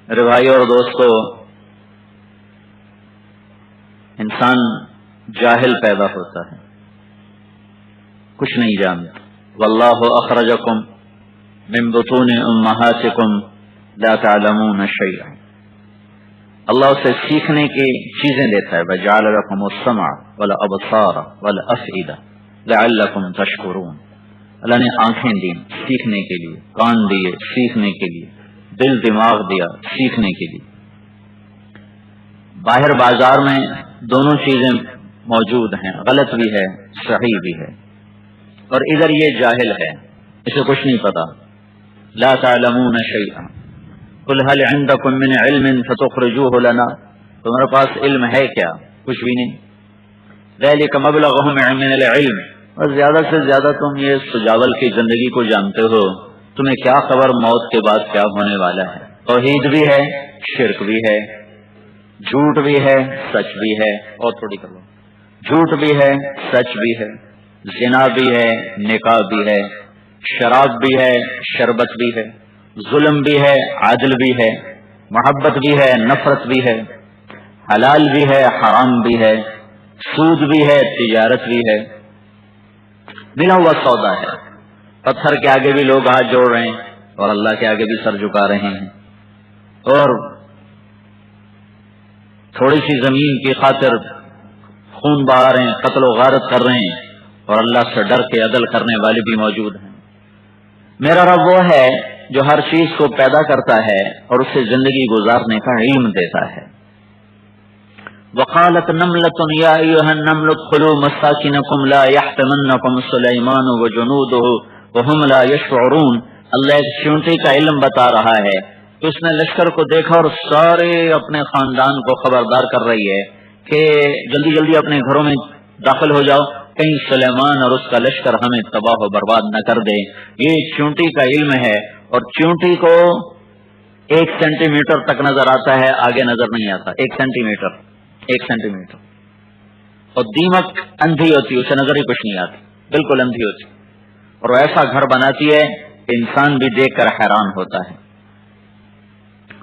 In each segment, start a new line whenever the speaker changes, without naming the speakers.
میرے بھائیو اور دوستو، انسان جاہل پیدا ہوتا ہے، کچھ نہیں جانتا۔ واللہ اخرجکم من بطون امہاتکم لا تعلمون شیئا، اللہ اسے سیکھنے کی چیزیں دیتا ہے۔ وجعل لکم السمع والابصار والافئدہ لعلکم تشکرون، اللہ نے آنکھیں دی سیکھنے کے لیے، کان دیے سیکھنے کے لیے، دل دماغ دیا سیکھنے کے لیے۔ باہر بازار میں دونوں چیزیں موجود ہیں، غلط بھی ہے صحیح بھی ہے، اور ادھر یہ جاہل ہے، اسے کچھ نہیں پتا۔ لا تعلمون شیئا قل هل عندکم من علم فتخرجوه لنا، تمہارے پاس علم ہے کیا؟ کچھ بھی نہیں۔ ذلک مبلغهم من العلم، اور زیادہ سے زیادہ تم یہ سجاول کی زندگی کو جانتے ہو، تمہیں کیا خبر موت کے بعد کیا ہونے والا ہے۔ توحید بھی ہے، شرک بھی ہے، جھوٹ بھی ہے، سچ بھی ہے، اور تھوڑی کر لو، جھوٹ بھی ہے، سچ بھی ہے، زنا بھی ہے، نکاح بھی ہے، شراب بھی ہے، شربت بھی ہے، ظلم بھی ہے، عدل بھی ہے، محبت بھی ہے، نفرت بھی ہے، حلال بھی ہے، حرام بھی ہے، سود بھی ہے، تجارت بھی ہے، ملا ہوا سودا ہے۔ پتھر کے آگے بھی لوگ ہاتھ جوڑ رہے ہیں اور اللہ کے آگے بھی سر جھکا رہے ہیں، اور تھوڑی سی زمین کی خاطر خون بہا رہے ہیں، قتل و غارت کر رہے ہیں، اور اللہ سے ڈر کے عدل کرنے والے بھی موجود ہیں۔ میرا رب وہ ہے جو ہر چیز کو پیدا کرتا ہے اور اسے زندگی گزارنے کا علم دیتا ہے۔ وقالت نملۃ یا ایھا النمل ادخلوا مساکنکم لا یحطمنکم سلیمان وجنودہ وهم لا یشعرون، اللہ ایک چیونٹی کا علم بتا رہا ہے کہ اس نے لشکر کو دیکھا اور سارے اپنے خاندان کو خبردار کر رہی ہے کہ جلدی جلدی اپنے گھروں میں داخل ہو جاؤ، کہیں سلیمان اور اس کا لشکر ہمیں تباہ و برباد نہ کر دے۔ یہ چیونٹی کا علم ہے، اور چیونٹی کو 1 سینٹی میٹر تک نظر آتا ہے، آگے نظر نہیں آتا۔ 1 سینٹی میٹر، اور دیمک اندھی ہوتی، اسے نظر ہی کچھ نہیں آتی، بالکل اندھی ہوتی، اور ایسا گھر بناتی ہے کہ انسان بھی دیکھ کر حیران ہوتا ہے۔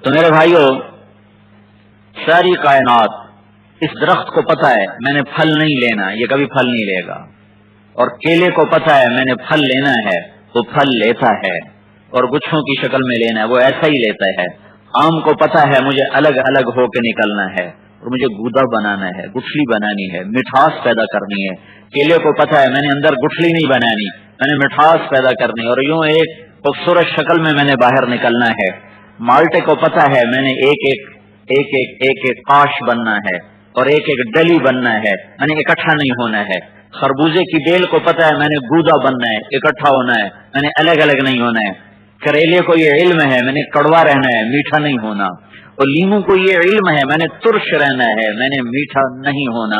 تو میرے بھائیو، ساری کائنات، اس درخت کو پتا ہے میں نے پھل نہیں لینا، یہ کبھی پھل نہیں لے گا، اور کیلے کو پتا ہے میں نے پھل لینا ہے، وہ پھل لیتا ہے، اور گچھوں کی شکل میں لینا ہے وہ ایسا ہی لیتا ہے۔ آم کو پتا ہے مجھے الگ الگ ہو کے نکلنا ہے، اور مجھے گودا بنانا ہے، گٹھلی بنانی ہے، مٹھاس پیدا کرنی ہے۔ کیلے کو پتا ہے میں نے اندر گٹھلی نہیں بنانی، میں نے مٹھاس پیدا کرنی، اور یوں ایک خوبصورت شکل میں نے باہر نکلنا ہے۔ مالٹے کو پتا ہے میں نے ایک قاش بننا ہے، اور ایک ڈلی بننا ہے، میں نے اکٹھا نہیں ہونا ہے۔ خربوزے کی بیل کو پتا ہے میں نے گودا بننا ہے، اکٹھا ہونا ہے، میں نے الگ الگ نہیں ہونا ہے۔ کریلے کو یہ علم ہے میں نے کڑوا رہنا ہے، میٹھا نہیں ہونا، اور لیمو کو یہ علم ہے میں نے ترش رہنا ہے، میں نے میٹھا نہیں ہونا۔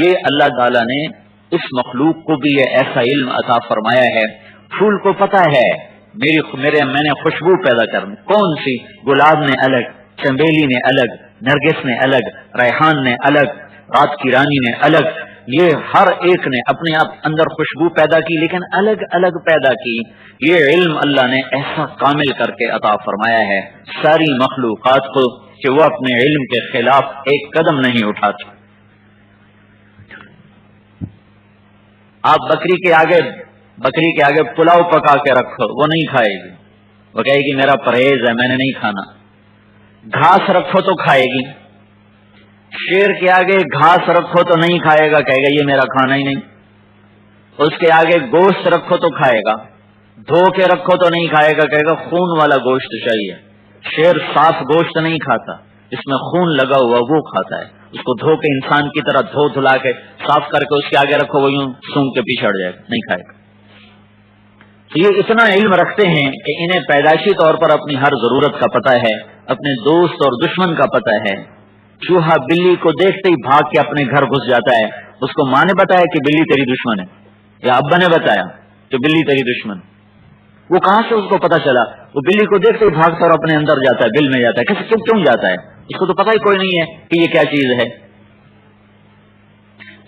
یہ اللہ تعالیٰ نے اس مخلوق کو بھی یہ ایسا علم عطا فرمایا ہے۔ پھول کو پتا ہے میں نے خوشبو پیدا کرنی، کون سی؟ گلاب نے الگ، چنبیلی نے الگ، نرگس نے الگ، ریحان نے الگ، رات کی رانی نے الگ، یہ ہر ایک نے اپنے آپ اندر خوشبو پیدا کی، لیکن الگ الگ پیدا کی۔ یہ علم اللہ نے ایسا کامل کر کے عطا فرمایا ہے ساری مخلوقات کو کہ وہ اپنے علم کے خلاف ایک قدم نہیں اٹھاتی۔ آپ بکری کے آگے پلاؤ پکا کے رکھو، وہ نہیں کھائے گی، وہ کہے گی میرا پرہیز ہے، میں نے نہیں کھانا۔ گھاس رکھو تو کھائے گی، شیر کے آگے گھاس رکھو تو نہیں کھائے گا، کہے گا یہ میرا کھانا ہی نہیں۔ اس کے آگے گوشت رکھو تو کھائے گا، دھو کے رکھو تو نہیں کھائے گا، کہے گا خون والا گوشت چاہیے۔ شیر صاف گوشت نہیں کھاتا، اس میں خون لگا ہوا وہ کھاتا ہے۔ اس کو دھو کے انسان کی طرح دھلا کے صاف کر کے اس کے آگے رکھو، وہ یوں سونگ کے پیچھے ہٹ جائے گا، نہیں کھائے گا۔ تو یہ اتنا علم رکھتے ہیں کہ انہیں پیدائشی طور پر اپنی ہر ضرورت کا پتہ ہے، اپنے دوست اور دشمن کا پتہ ہے۔ چوہا بلی کو دیکھتے ہی بھاگ کے اپنے گھر گھس جاتا ہے، اس کو ماں نے بتایا کہ بلی تیری دشمن ہے، یا ابا نے بتایا کہ بلی تیری دشمن، وہ کہاں سے اس کو پتا چلا؟ وہ بلی کو دیکھتے ہی بھاگتا اور اپنے اندر جاتا ہے، بل میں جاتا ہے۔ کیوں جاتا ہے؟ اس کو تو پتہ ہی کوئی نہیں ہے کہ یہ کیا چیز ہے۔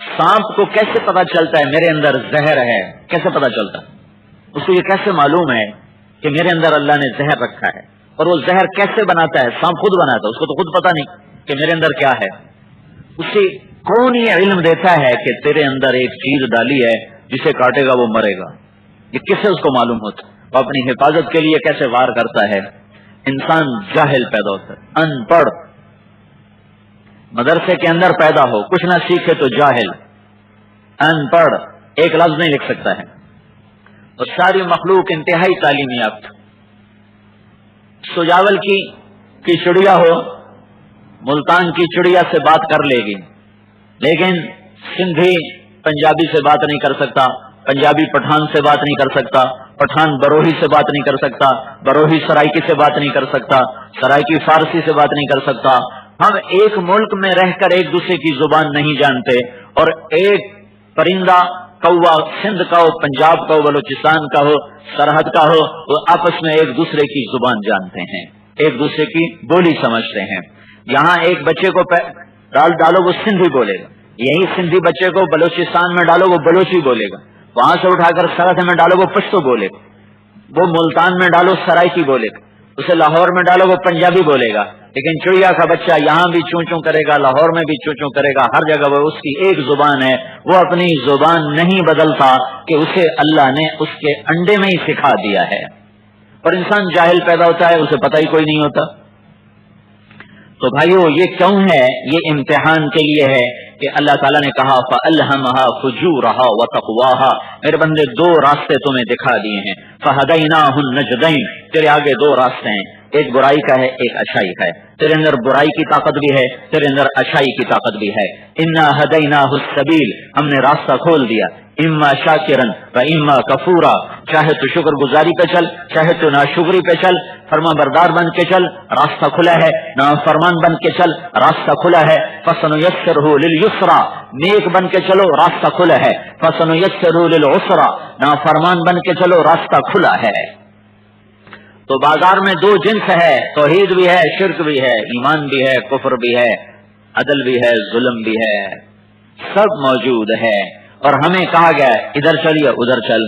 سانپ کو کیسے پتا چلتا ہے میرے اندر زہر ہے؟ کیسے پتا چلتا؟ اس کو یہ کیسے معلوم ہے کہ میرے اندر اللہ نے زہر رکھا ہے؟ اور وہ زہر کیسے بناتا ہے؟ سانپ خود بناتا ہے، اس کو تو خود پتا نہیں کہ میرے اندر کیا ہے. اسے کون یہ علم دیتا ہے کہ تیرے اندر ایک چیز ڈالی ہے جسے کاٹے گا وہ مرے گا؟ یہ کسے اس کو معلوم ہوتا؟ وہ اپنی حفاظت کے لیے کیسے وار کرتا ہے؟ انسان جاہل پیدا ہوتا ہے، ان پڑھ، مدرسے کے اندر پیدا ہو، کچھ نہ سیکھے تو جاہل، ان پڑھ، ایک لفظ نہیں لکھ سکتا ہے. اور ساری مخلوق انتہائی تعلیم یافتہ. سجاول کی چڑیا ہو، ملتان کی چڑیا سے بات کر لے گی، لیکن سندھی پنجابی سے بات نہیں کر سکتا، پنجابی پٹھان سے بات نہیں کر سکتا، پٹھان بروہی سے بات نہیں کر سکتا، بروہی سرائکی سے بات نہیں کر سکتا، سرائکی فارسی سے بات نہیں کر سکتا. ہم ایک ملک میں رہ کر ایک دوسرے کی زبان نہیں جانتے، اور ایک پرندہ کوا سندھ کا ہو، پنجاب کا ہو، بلوچستان کا ہو، سرحد کا ہو، وہ آپس میں ایک دوسرے کی زبان جانتے ہیں، ایک دوسرے کی بولی سمجھتے ہیں. یہاں ایک بچے کو ڈالو وہ سندھی بولے گا، یہی سندھی بچے کو بلوچستان میں ڈالو وہ بلوچی بولے گا، وہاں سے اٹھا کر سرحد میں ڈالو وہ پشتو بولے گا، وہ ملتان میں ڈالو سرائکی بولے گا، اسے لاہور میں ڈالو وہ پنجابی بولے گا. لیکن چڑیا کا بچہ یہاں بھی چوں چوں کرے گا، لاہور میں بھی چوں چوں کرے گا، ہر جگہ وہ اس کی ایک زبان ہے. وہ اپنی زبان نہیں بدلتا کہ اسے اللہ نے اس کے انڈے میں ہی سکھا دیا ہے. اور انسان جاہل پیدا ہوتا ہے، اسے پتہ ہی کوئی نہیں ہوتا. تو بھائیو یہ کیوں ہے؟ یہ امتحان کے لیے ہے کہ اللہ تعالیٰ نے کہا فَأَلْهَمَهَا فُجُورَهَا وَتَقْوَاهَا، میرے بندے دو راستے تمہیں دکھا دیے ہیں. فَهَدَيْنَاهُ النَّجْدَيْنِ، تیرے آگے دو راستے ہیں، ایک برائی کا ہے ایک اچھائی کا ہے. تیرے اندر برائی کی طاقت بھی ہے، تیرے اندر اچھائی کی طاقت بھی ہے. اِنَّا هَدَيْنَاهُ السَّبِيلَ، ہم نے راستہ کھول دیا. اما شاکرن و اما کفورا، چاہے تو شکر گزاری پہ چل، چاہے تو ناشکری پہ چل. فرما بردار بن کے چل، راستہ کھلا ہے. نافرمان بن کے چل، راستہ کھلا ہے. فَسَنُيَسِّرُهُ لِلْيُسْرَى، نیک بن کے چلو راستہ کھلا ہے. فَسَنُيَسِّرُهُ لِلْعُسْرَى، نافرمان بن کے چلو راستہ کھلا ہے. تو بازار میں دو جنس ہے، توحید بھی ہے، شرک بھی ہے، ایمان بھی ہے، کفر بھی ہے، عدل بھی ہے، ظلم بھی ہے، سب موجود ہے. اور ہمیں کہا گیا ہے ادھر چل یا ادھر چل.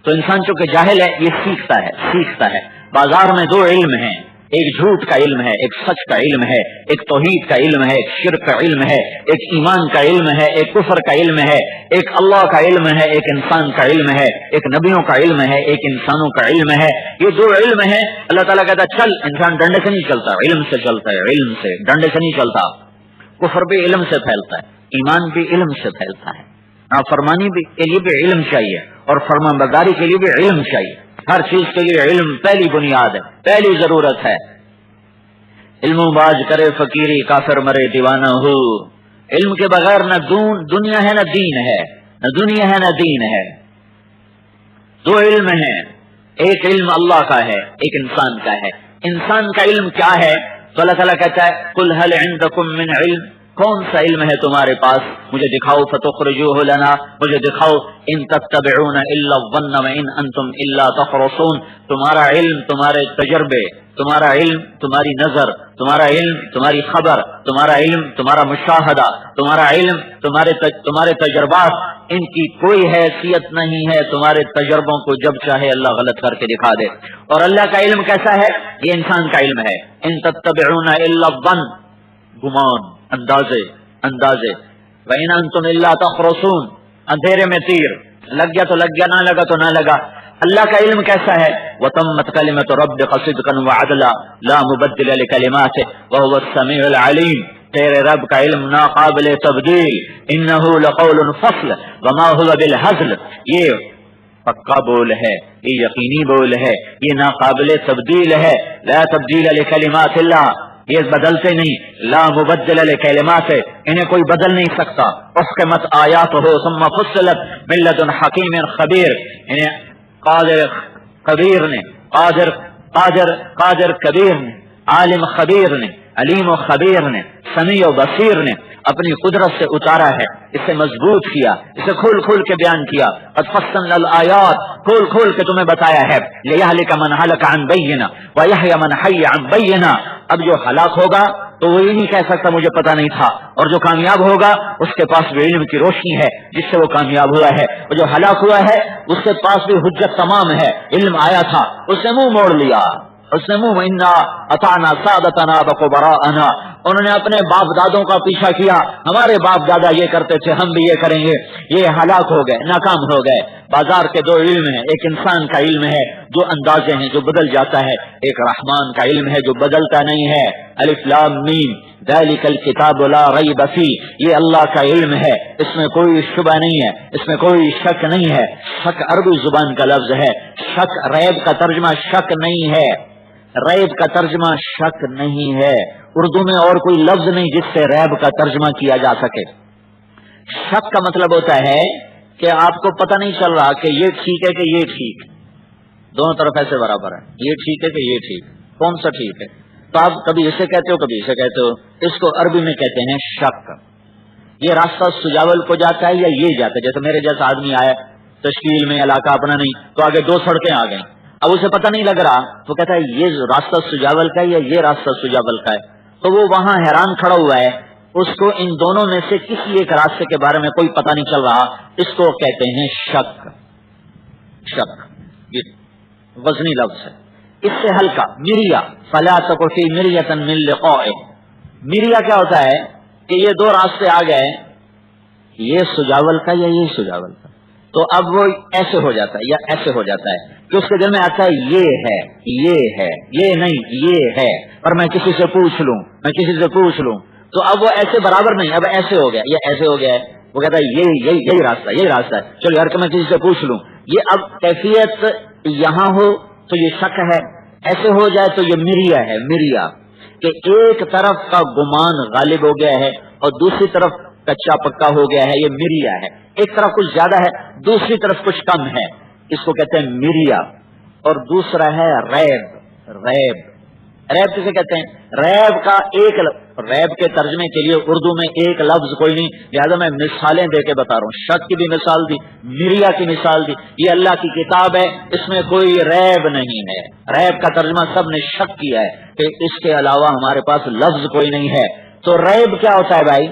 تو انسان چونکہ جاہل ہے یہ سیکھتا ہے. بازار میں دو علم ہیں، ایک جھوٹ کا علم ہے، ایک سچ کا علم ہے، ایک توحید کا علم ہے، ایک شرک کا علم ہے، ایک ایمان کا علم ہے، ایک کفر کا علم ہے، ایک اللہ کا علم ہے، ایک انسان کا علم ہے، ایک نبیوں کا علم ہے، ایک انسانوں کا علم ہے. یہ دو علم ہیں. اللہ تعالیٰ کہتا ہے چل، انسان ڈنڈے سے نہیں چلتا، علم سے چلتا ہے، علم سے، ڈنڈے سے نہیں چلتا. کفر بھی علم سے پھیلتا ہے، ایمان بھی علم سے پھیلتا ہے. نافرمانی بھی کے لیے بھی علم چاہیے، اور فرمان برداری کے لیے بھی علم چاہیے. ہر چیز کے لیے علم پہلی بنیاد ہے، پہلی ضرورت ہے. علم باز کرے فقیری، کافر مرے دیوانہ ہو. علم کے بغیر نہ دنیا ہے نہ دین ہے، نہ دنیا ہے نہ دین ہے. دو علم ہیں، ایک علم اللہ کا ہے، ایک انسان کا ہے. انسان کا علم کیا ہے؟ تو اللہ تعالیٰ کہتا ہے قل هل عندکم من علم، کون سا علم ہے تمہارے پاس؟ مجھے دکھاؤ. فتخرجوه لنا، مجھے دکھاؤ. ان تتبعون الا الظن وان انتم الا تخرصون، تمہارا علم تمہارے تجربے، تمہارا علم تمہاری نظر، تمہارا علم تمہاری خبر، تمہارا علم تمہارا مشاہدہ، تمہارا علم تمہارے تجربات، ان کی کوئی حیثیت نہیں ہے. تمہارے تجربوں کو جب چاہے اللہ غلط کر کے دکھا دے. اور اللہ کا علم کیسا ہے؟ یہ انسان کا علم ہے. ان تتبعون الا الظن، گمان، اندازے. وَإِنْ أَنْتُمْ إِلَّا تَخْرُصُونَ، اندھیرے میں تیر، لگ گیا تو لگ گیا، نہ لگا تو نہ لگا. اللہ کا علم کیسا ہے؟ وَتَمَّتْ كَلِمَةُ رَبِّكَ صِدْقًا وَعَدْلًا لَا مُبَدِّلَ لِكَلِمَاتِهِ وَهُوَ السَّمِيعُ الْعَلِيمُ. تیرے رب کا علم ناقابل تبدیل. إِنَّهُ لَقَوْلٌ فَصْلٌ وَمَا هُوَ بِالْهَزْلِ، یہ پکا بول ہے، یہ یقینی بول ہے، یہ ناقابل تبدیل ہے. لا تبدیل لکلمات اللہ، یہ بدلتے نہیں. لا مبدل لکلمات، انہیں کوئی بدل نہیں سکتا. احکمت آیاتہ ثم فصلت من لدن حکیم خبیر، انہیں قادر کبیر نے، قادر کبیر نے، عالم خبیر نے، علیم و خبیر نے، سمیع و بصیر نے اپنی قدرت سے اتارا ہے. اسے مضبوط کیا، اسے کھول کھول کے بیان کیا. قد فصلنا الآیات، کھول کھول کے تمہیں بتایا ہے. لیہلک من ہلک عن بینہ ویحیی من حی عن بینہ. اب جو ہلاک ہوگا تو وہ یہ نہیں کہہ سکتا مجھے پتا نہیں تھا، اور جو کامیاب ہوگا اس کے پاس بھی علم کی روشنی ہے جس سے وہ کامیاب ہوا ہے. اور جو ہلاک ہوا ہے اس کے پاس بھی حجت تمام ہے، علم آیا تھا، اس نے منہ موڑ لیا. اس نے منہ انا اطعنا سادتنا وکبراءنا، انہوں نے اپنے باپ دادوں کا پیچھا کیا، ہمارے باپ دادا یہ کرتے تھے ہم بھی یہ کریں گے، یہ ہلاک ہو گئے، ناکام ہو گئے۔ بازار کے دو علم ہیں، ایک انسان کا علم ہے جو اندازے ہیں جو بدل جاتا ہے، ایک رحمان کا علم ہے جو بدلتا نہیں ہے۔ الف لام میم ذالک الکتاب لا ریب فیہ، یہ اللہ کا علم ہے، اس میں کوئی شبہ نہیں ہے، اس میں کوئی شک نہیں ہے۔ شک عربی زبان کا لفظ ہے، شک ریب کا ترجمہ شک نہیں ہے، ریب کا ترجمہ شک نہیں ہے، اردو میں اور کوئی لفظ نہیں جس سے ریب کا ترجمہ کیا جا سکے۔ شک کا مطلب ہوتا ہے کہ آپ کو پتہ نہیں چل رہا کہ یہ ٹھیک ہے کہ یہ ٹھیک، دونوں طرف ایسے برابر ہے، یہ ٹھیک ہے کہ یہ ٹھیک، کون سا ٹھیک ہے؟ تو آپ کبھی اسے کہتے ہو کبھی اسے کہتے ہو، اس کو عربی میں کہتے ہیں شک۔ یہ راستہ سجاول کو جاتا ہے یا یہ جاتا ہے؟ جیسے میرے جیسا آدمی آیا تشکیل میں، علاقہ اپنا نہیں، تو آگے دو سڑکیں آ گئیں، اب اسے پتہ نہیں لگ رہا تو کہتا ہے یہ راستہ سجاول کا ہے یا یہ راستہ سجاول کا ہے، تو وہ وہاں حیران کھڑا ہوا ہے، اس کو ان دونوں میں سے کسی ایک راستے کے بارے میں کوئی پتہ نہیں چل رہا، اس کو کہتے ہیں شک۔ شک یہ وزنی لفظ ہے۔ اس سے ہلکا مریا، فلا تک فی مریۃ من لقائہ، مریا کیا ہوتا ہے کہ یہ دو راستے آ گئے، یہ سجاول کا یا یہ سجاول کا، تو اب وہ ایسے ہو جاتا ہے یا ایسے ہو جاتا ہے کہ اس کے دل میں آتا ہے یہ ہے یہ نہیں یہ ہے، اور میں کسی سے پوچھ لوں تو اب وہ ایسے برابر نہیں، اب ایسے ہو گیا یا ایسے ہو گیا ہے، وہ کہتا ہے یہی راستہ ہے، چلو یار کہ میں کسی سے پوچھ لوں۔ یہ اب کیفیت یہاں ہو تو یہ شک ہے، ایسے ہو جائے تو یہ مریا ہے، مریا کہ ایک طرف کا گمان غالب ہو گیا ہے اور دوسری طرف کچا پکا ہو گیا ہے، یہ مریا ہے، ایک طرف کچھ زیادہ ہے دوسری طرف کچھ کم ہے، اس کو کہتے ہیں مریا۔ اور دوسرا ہے ریب کسے کہتے ہیں؟ ریب کا ریب کے ترجمے کے لیے اردو میں ایک لفظ کوئی نہیں، لہذا میں مثالیں دے کے بتا رہا ہوں، شک کی بھی مثال دی، مریا کی مثال دی، یہ اللہ کی کتاب ہے، اس میں کوئی ریب نہیں ہے۔ ریب کا ترجمہ سب نے شک کیا ہے کہ اس کے علاوہ ہمارے پاس لفظ کوئی نہیں ہے۔ تو ریب کیا ہوتا ہے بھائی؟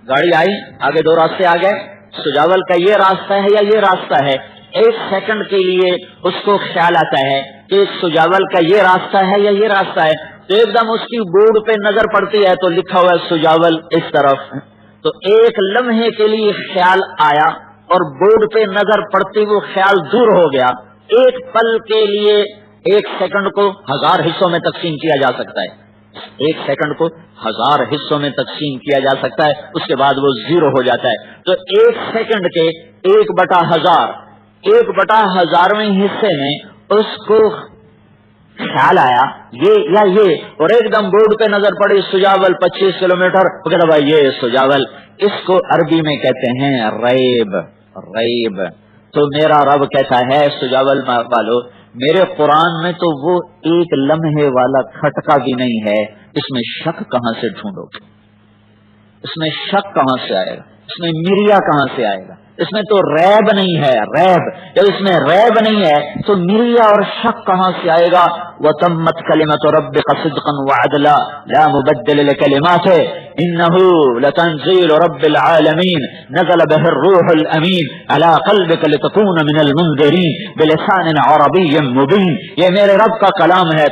گاڑی آئی، آگے دو راستے آ گئے، سجاول کا یہ راستہ ہے یا یہ راستہ ہے، ایک سیکنڈ کے لیے اس کو خیال آتا ہے کہ سجاول کا یہ راستہ ہے یا یہ راستہ ہے، تو ایک دم اس کی بورڈ پہ نظر پڑتی ہے تو لکھا ہوا ہے سجاول اس طرف، تو ایک لمحے کے لیے خیال آیا اور بورڈ پہ نظر پڑتی وہ خیال دور ہو گیا، ایک پل کے لیے ایک سیکنڈ کو 1000 حصوں میں تقسیم کیا جا سکتا ہے، ایک سیکنڈ کو 1000 حصوں میں تقسیم کیا جا سکتا ہے، اس کے بعد وہ زیرو ہو جاتا ہے، تو ایک سیکنڈ کے 1/1000 حصے میں اس کو خیال آیا یہ یا یہ، اور ایک دم بورڈ پہ نظر پڑی سجاول 25 کلومیٹر، وہ کہتا بھائی یہ سجاول، اس کو عربی میں کہتے ہیں ریب۔ تو میرا رب کہتا ہے سجاول والو، میرے قرآن میں تو وہ ایک لمحے والا کھٹکا بھی نہیں ہے، اس میں شک کہاں سے ڈھونڈو گے؟ اس میں شک کہاں سے آئے گا؟ اس میں مریا کہاں سے آئے گا؟ اس میں تو ریب نہیں ہے، جب اس میں ریب نہیں ہے تو مریا اور شک کہاں سے آئے گا؟ وَتَمَّتْ كَلِمَةُ رَبِّكَ صِدْقًا وَعَدْلًا لَا مُبَدِّلَ لِكَلِمَاتِهِ إِنَّهُ لَتَنزِيلُ رَبِّ الْعَالَمِينَ نَزَلَ بِهِ الرُّوحُ الْأَمِينُ عَلَى قَلْبِكَ لِتَكُونَ مِنَ الْمُنذِرِينَ بِلِسَانٍ عَرَبِيٍّ مُبِينٍ، یہ میرے رب کا کلام ہے،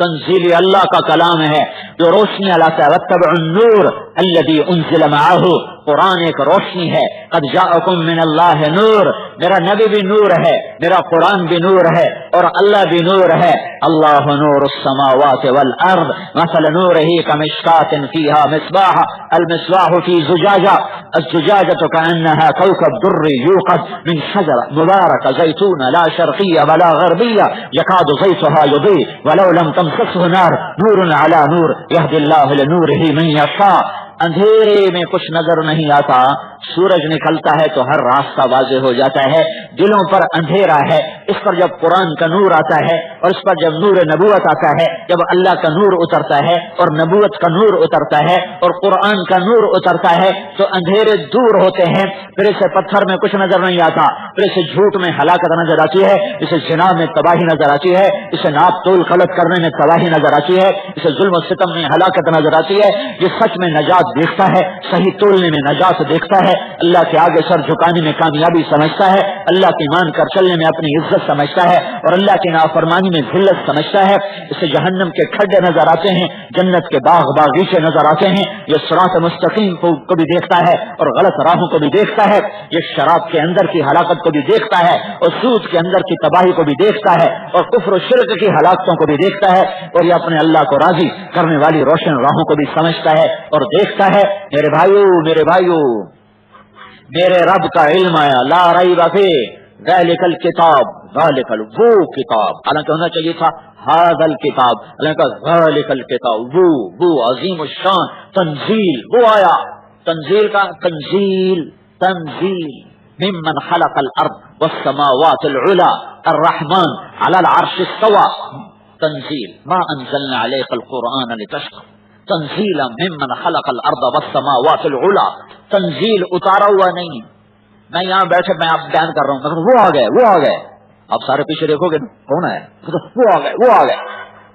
تنزیل اللہ کا کلام ہے جو روشنی لاتا ہے۔ وَاتَّبِعُوا النُّورَ الَّذِي أُنزِلَ مَعَهُ، قرآن ایک روشنی ہے، قد جاءکم من اللہ نور، میرا نبی بھی نور ہے، میرا قرآن بھی نور ہے، اور اللہ بھی نور ہے۔ اللہ نور السماوات والارض مثل نورہ کمشکاۃ فیہا مصباح، المصباح فی زجاجہ، الزجاجة كأنها كوكب دري يوقد من شجرة مباركة زيتونة لا شرقية ولا غربية يكاد زيتها يضيء ولو لم تمسسه نار نور على نور يهدي الله لنوره من يشاء۔ اندھیرے میں کچھ نظر نہیں آتا، سورج نکلتا ہے تو ہر راستہ واضح ہو جاتا ہے، دلوں پر اندھیرا ہے، اس پر جب قرآن کا نور آتا ہے اور اس پر جب نور نبوت آتا ہے، جب اللہ کا نور اترتا ہے اور نبوت کا نور اترتا ہے اور قرآن کا نور اترتا ہے تو اندھیرے دور ہوتے ہیں، پھر اسے پتھر میں کچھ نظر نہیں آتا، پھر اسے جھوٹ میں ہلاکت نظر آتی ہے، اسے زنا میں تباہی نظر آتی ہے، اسے ناپ تول غلط کرنے میں تباہی نظر آتی ہے، اسے ظلم و ستم میں ہلاکت نظر آتی ہے، یہ سچ میں نجات دیکھتا ہے، صحیح تولنے میں نجات دیکھتا ہے، ہے، اللہ کے آگے سر جھکانے میں کامیابی سمجھتا ہے، اللہ کی مان کر چلنے میں اپنی عزت سمجھتا ہے، اور اللہ کی نافرمانی میں ذلت سمجھتا ہے، اسے جہنم کے کھڈے نظر آتے ہیں، جنت کے باغ باغیچے نظر آتے ہیں، یہ صراط مستقیم کو بھی دیکھتا ہے اور غلط راہوں کو بھی دیکھتا ہے، یہ شراب کے اندر کی ہلاکت کو بھی دیکھتا ہے اور سود کے اندر کی تباہی کو بھی دیکھتا ہے اور کفر و شرک کی ہلاکتوں کو بھی دیکھتا ہے، اور یہ اپنے اللہ کو راضی کرنے والی روشن راہوں کو بھی سمجھتا ہے اور دیکھتا ہے۔ میرے بھائیو میرے رب کا علم آیا، لا ریب فیہ ذالک الکتاب، ذالک وہ کتاب، حالانکہ ہونا چاہیے تھا ھذا الکتاب، حالانکہ ذالک الکتاب، وہ عظیم الشان تنزیل، وہ آیا تنزیل کا تنزیل ممن خلق الارض والسماوات العلا الرحمن علی العرش استوى، تنزیل ما انزلنا علیک القرآن لتشقى، تنزیلا ممن خلق الارض والسماوات العلا، تنزیل اتارا ہوا نہیں، میں یہاں بیٹھے میں آپ بیان کر رہا ہوں مگر وہ آ گئے، آپ سارے پیچھے دیکھو گے کون آیا، وہ آ گئے،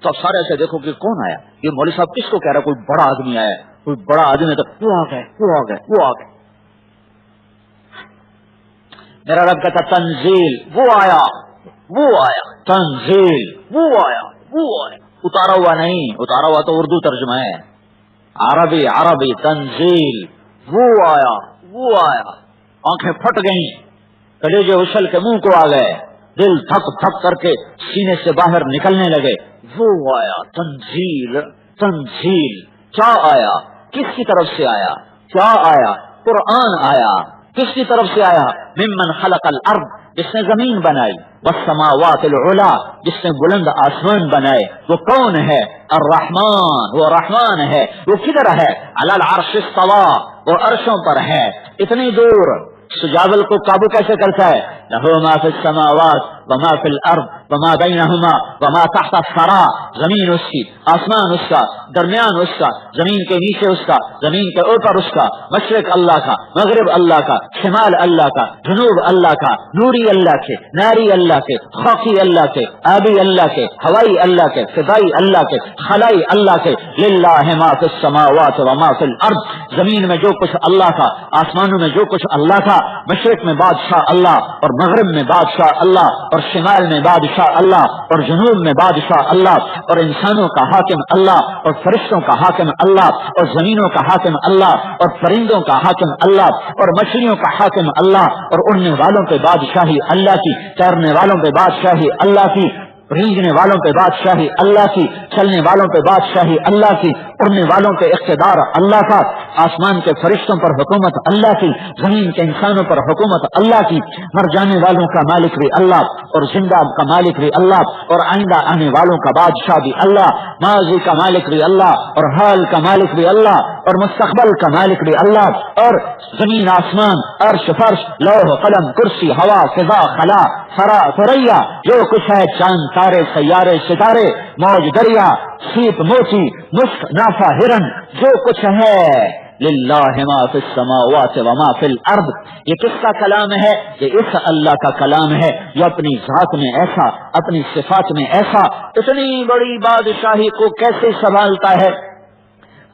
تو آپ سارے ایسے دیکھو گے کون آیا، یہ مولوی صاحب کس کو کہہ رہا ہے، کوئی بڑا آدمی آیا، کوئی بڑا آدمی ہے، تو وہ آ گئے۔ میرا رب کہتا تنزیل، وہ آیا تنزیل، وہ آیا، اتارا ہوا نہیں، اتارا ہوا تو اردو ترجمہ ہے، عربی تنزیل، وہ آیا، آنکھیں پھٹ گئیں، کلیجے اچھل کے منہ کو آ گئے، دل تھک تھک کر کے سینے سے باہر نکلنے لگے، وہ آیا تنزیل، کیا آیا، کس کی طرف سے آیا، کیا آیا، قرآن آیا، کس کی طرف سے آیا، ممن خلق الارض، جس نے زمین بنائی، والسماوات العلا، جس نے بلند آسمان بنائے، وہ کون ہے، الرحمن، وہ رحمان ہے، وہ کدھر ہے، علی العرش استوى، وہ عرشوں پر ہے، اتنی دور، سجاول کو قابو کیسے کرتا ہے، لہ ما فی السماوات وما فی الارض وما بینہما وما تحت الثری، زمین اس کی، آسمان اس کا، درمیان اس کا، زمین کے نیچے اس کا، زمین کے اوپر اس کا، مشرق اللہ کا، مغرب اللہ کا، شمال اللہ کا، جنوب اللہ کا، نوری اللہ کے، ناری اللہ کے، خاکی اللہ کے، آبی اللہ کے، ہوائی اللہ کے، فضائی اللہ کے، خلائی اللہ کے، للہ ما فی السماوات وما فی الارض، زمین میں جو کچھ اللہ کا، آسمانوں میں جو کچھ اللہ کا، مشرق میں بادشاہ اللہ اور مغرب میں بادشاہ اللہ اور شمال میں بادشاہ اللہ اور جنوب میں بادشاہ اللہ اور انسانوں کا حاکم اللہ اور فرشتوں کا حاکم اللہ اور زمینوں کا حاکم اللہ اور پرندوں کا حاکم اللہ اور مچھلیوں کا حاکم اللہ اور اڑنے والوں پہ بادشاہی اللہ کی، تیرنے والوں پہ بادشاہی اللہ کی، رینگنے والوں پہ بادشاہی اللہ کی، چلنے والوں پہ بادشاہی اللہ کی، اڑنے والوں پہ اقتدار اللہ کا، آسمان کے فرشتوں پر حکومت اللہ کی، زمین کے انسانوں پر حکومت اللہ کی، مر جانے والوں کا مالک بھی اللہ اور زندہ کا مالک بھی اللہ اور آئندہ آنے والوں کا بادشاہ بھی اللہ، ماضی کا مالک بھی اللہ اور حال کا مالک بھی اللہ اور مستقبل کا مالک بھی اللہ، اور زمین آسمان، عرش فرش، لوح قلم کرسی ہوا فضا خلا ثرا ثریا، جو کچھ ہے، چاند تارے سیارے ستارے، موج دریا، سیپ موتی، مشک نافہ ہرن، جو کچھ ہے، للہ ما فی السماوات وما فی الارض، یہ کس کا کلام ہے، یہ اس اللہ کا کلام ہے جو اپنی ذات میں ایسا، اپنی صفات میں ایسا، اتنی بڑی بادشاہی کو کیسے سنبھالتا ہے،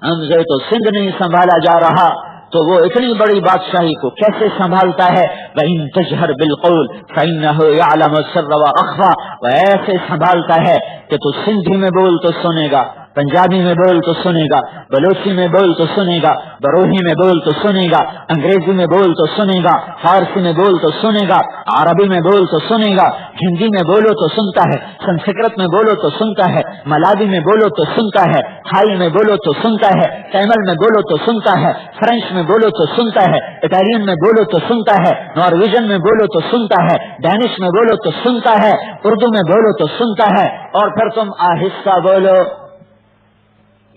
ہم سے تو سندھ نہیں سنبھالا جا رہا، تو وہ اتنی بڑی بادشاہی کو کیسے سنبھالتا ہے، وَإِن تَجْهَرْ بِالْقَوْلِ فَإِنَّهُ يَعْلَمُ السِّرَّ وَأَخْفَى، وہ ایسے سنبھالتا ہے کہ تو سندھی میں بول تو سنے گا، پنجابی میں بول تو سنے گا، بلوچی میں بول تو سنے گا، بروہی میں بول تو سنے گا، انگریزی میں بول تو سنے گا، فارسی میں بول تو سنے گا، عربی میں بول تو سنے گا، ہندی میں بولو تو سنتا ہے، سنسکرت میں بولو تو سنتا ہے، ملاوی میں بولو تو سنتا ہے، تھائی میں بولو تو سنتا ہے، تیمل میں بولو تو سنتا ہے، فرینچ میں بولو تو سنتا ہے، اٹالین میں بولو تو سنتا ہے، نارویجن میں بولو تو سنتا ہے، ڈینش میں بولو تو سنتا ہے، اردو میں بولو تو سنتا ہے، اور پھر تم آہستہ بولو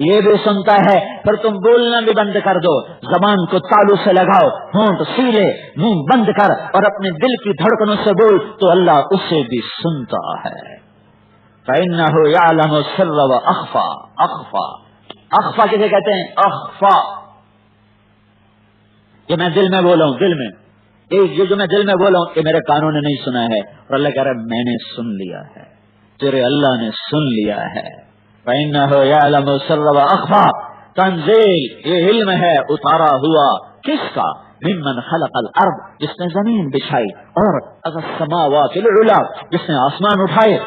یہ بھی سنتا ہے، پھر تم بولنا بھی بند کر دو، زبان کو تالو سے لگاؤ، ہونٹ سیلے، منہ بند کر اور اپنے دل کی دھڑکنوں سے بول تو اللہ اسے بھی سنتا ہے۔ فَإِنَّهُ يَعْلَمُ السِّرَّ وَأَخْفَى، اخفا کسے کہتے ہیں، اخفا، یہ میں دل میں بولا ہوں، دل میں، یہ جو میں دل میں بولا ہوں یہ میرے کانوں نے نہیں سنا ہے، اور اللہ کہہ رہا ہے میں نے سن لیا ہے، تیرے اللہ نے سن لیا ہے۔ فَإِنَّهُ يَعْلَمُ السِّرَّ وَأَخْفَى، تنزیل، یہ علم ہے اتارا ہوا، کس کا، ممن خلق الارض، جس نے زمین بچھائی، اور السماوات العلی، جس نے آسمان اٹھائے،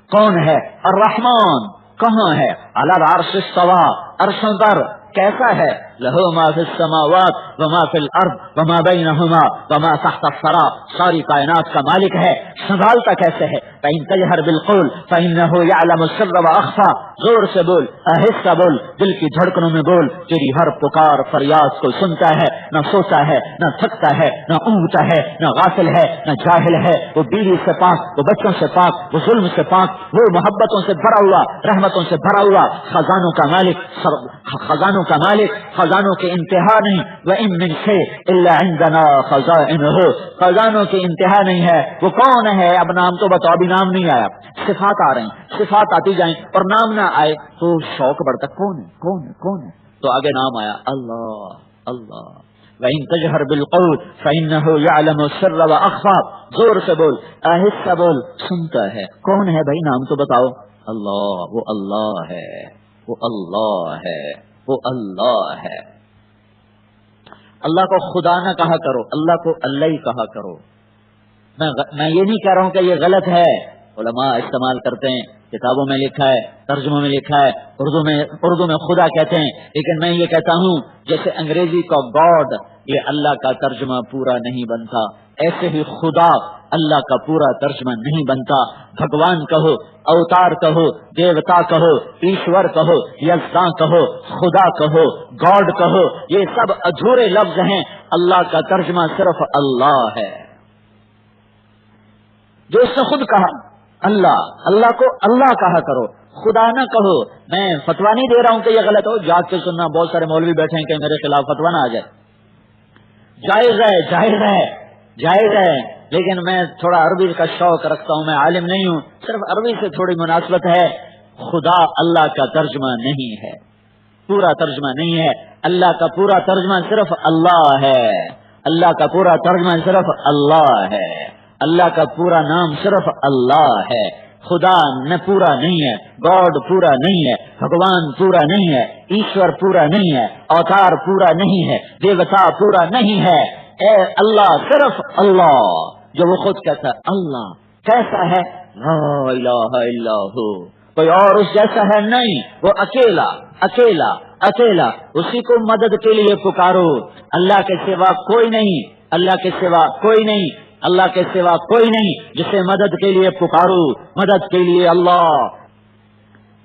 کون ہے؟ الرحمن، کہاں ہے؟ علی العرش استوى، عرشوں پر کیسا ہے؟ لہو ما فی السماوات وما فی الارض وما بینہما وما تحت الثری، ساری کائنات کا مالک ہے، سنبھالتا کیسے ہے؟ فإن تجہر بالقول فإنہ یعلم السر وأخفى، زور سے بول، آہستہ بول، دل کی دھڑکنوں میں بول، تیری ہر پکار فریاد کو سنتا ہے، نہ سوتا ہے، نہ تھکتا ہے، نہ اونگتا ہے، نہ غافل ہے، نہ جاہل ہے، وہ بیوی سے پاک، وہ بچوں سے پاک، وہ ظلم سے پاک، وہ محبتوں سے بھرا ہوا، رحمتوں سے بھرا ہوا، خزانوں کا مالک، خزانوں کا مالک، خزانوں کی انتہا نہیں، وَإِن مِّن شَيْءٍ إِلَّا عِندَنَا خَزَائِنُهُ، خزانوں کی انتہا نہیں ہے۔ وہ کون ہے؟ اب نام تو بتاؤ، ابھی نام نہیں آیا، صفات آ رہی ہیں، صفات آتی جائیں اور نام نہ آئے تو شوق بڑھتا، کون ہے کون ہے کون ہے، تو آگے نام آیا، اللہ اللہ۔ وَإِن تَجْهَرْ بِالْقَوْلِ فَإِنَّهُ يَعْلَمُ السِّرَّ وَأَخْفَى، زور سے بول، آہستہ بول، سنتا ہے۔ کون ہے بھائی؟ نام تو بتاؤ۔ اللہ، وہ اللہ ہے، وہ اللہ ہے، وہ اللہ ہے۔ اللہ کو خدا نہ کہا کرو، اللہ کو اللہ ہی کہا کرو۔ میں یہ نہیں کہہ رہا ہوں کہ یہ غلط ہے، علماء استعمال کرتے ہیں، کتابوں میں لکھا ہے، ترجموں میں لکھا ہے، اردو میں خدا کہتے ہیں، لیکن میں یہ کہتا ہوں جیسے انگریزی کا گاڈ یہ اللہ کا ترجمہ پورا نہیں بنتا، ایسے ہی خدا اللہ کا پورا ترجمہ نہیں بنتا۔ بھگوان کہو، اوتار کہو، دیوتا کہو، ایشور کہو، یزداں کہو، خدا کہو، گاڈ کہو، یہ سب ادھورے لفظ ہیں، اللہ کا ترجمہ صرف اللہ ہے، جو اس نے خود کہا۔ اللہ کو اللہ کہا کرو، خدا نہ کہو۔ میں فتوا نہیں دے رہا ہوں کہ یہ غلط ہو، جاگ کے سننا، بہت سارے مولوی بیٹھے ہیں کہ میرے خلاف فتوا نہ آ جائے، جائز ہے جائز ہے جائز ہے، لیکن میں تھوڑا عربی کا شوق رکھتا ہوں، میں عالم نہیں ہوں، صرف عربی سے تھوڑی مناسبت ہے۔ خدا اللہ کا ترجمہ نہیں ہے، پورا ترجمہ نہیں ہے، اللہ کا پورا ترجمہ صرف اللہ ہے، اللہ کا پورا ترجمہ صرف اللہ ہے، اللہ کا پورا نام صرف اللہ ہے۔ خدا نہ پورا نہیں ہے، گاڈ پورا نہیں ہے، بھگوان پورا نہیں ہے، ایشور پورا نہیں ہے، اوتار پورا نہیں ہے، دیوتا پورا نہیں ہے، اے اللہ صرف اللہ، جو وہ خود کہتا ہے اللہ کیسا ہے؟ لا الہ الا ہو، کوئی اور اس جیسا ہے نہیں، وہ اکیلا اکیلا اکیلا، اسی کو مدد کے لیے پکارو، اللہ کے سوا کوئی نہیں، اللہ کے سوا کوئی نہیں، اللہ کے سوا کوئی نہیں، جسے مدد کے لیے پکارو، مدد کے لیے اللہ،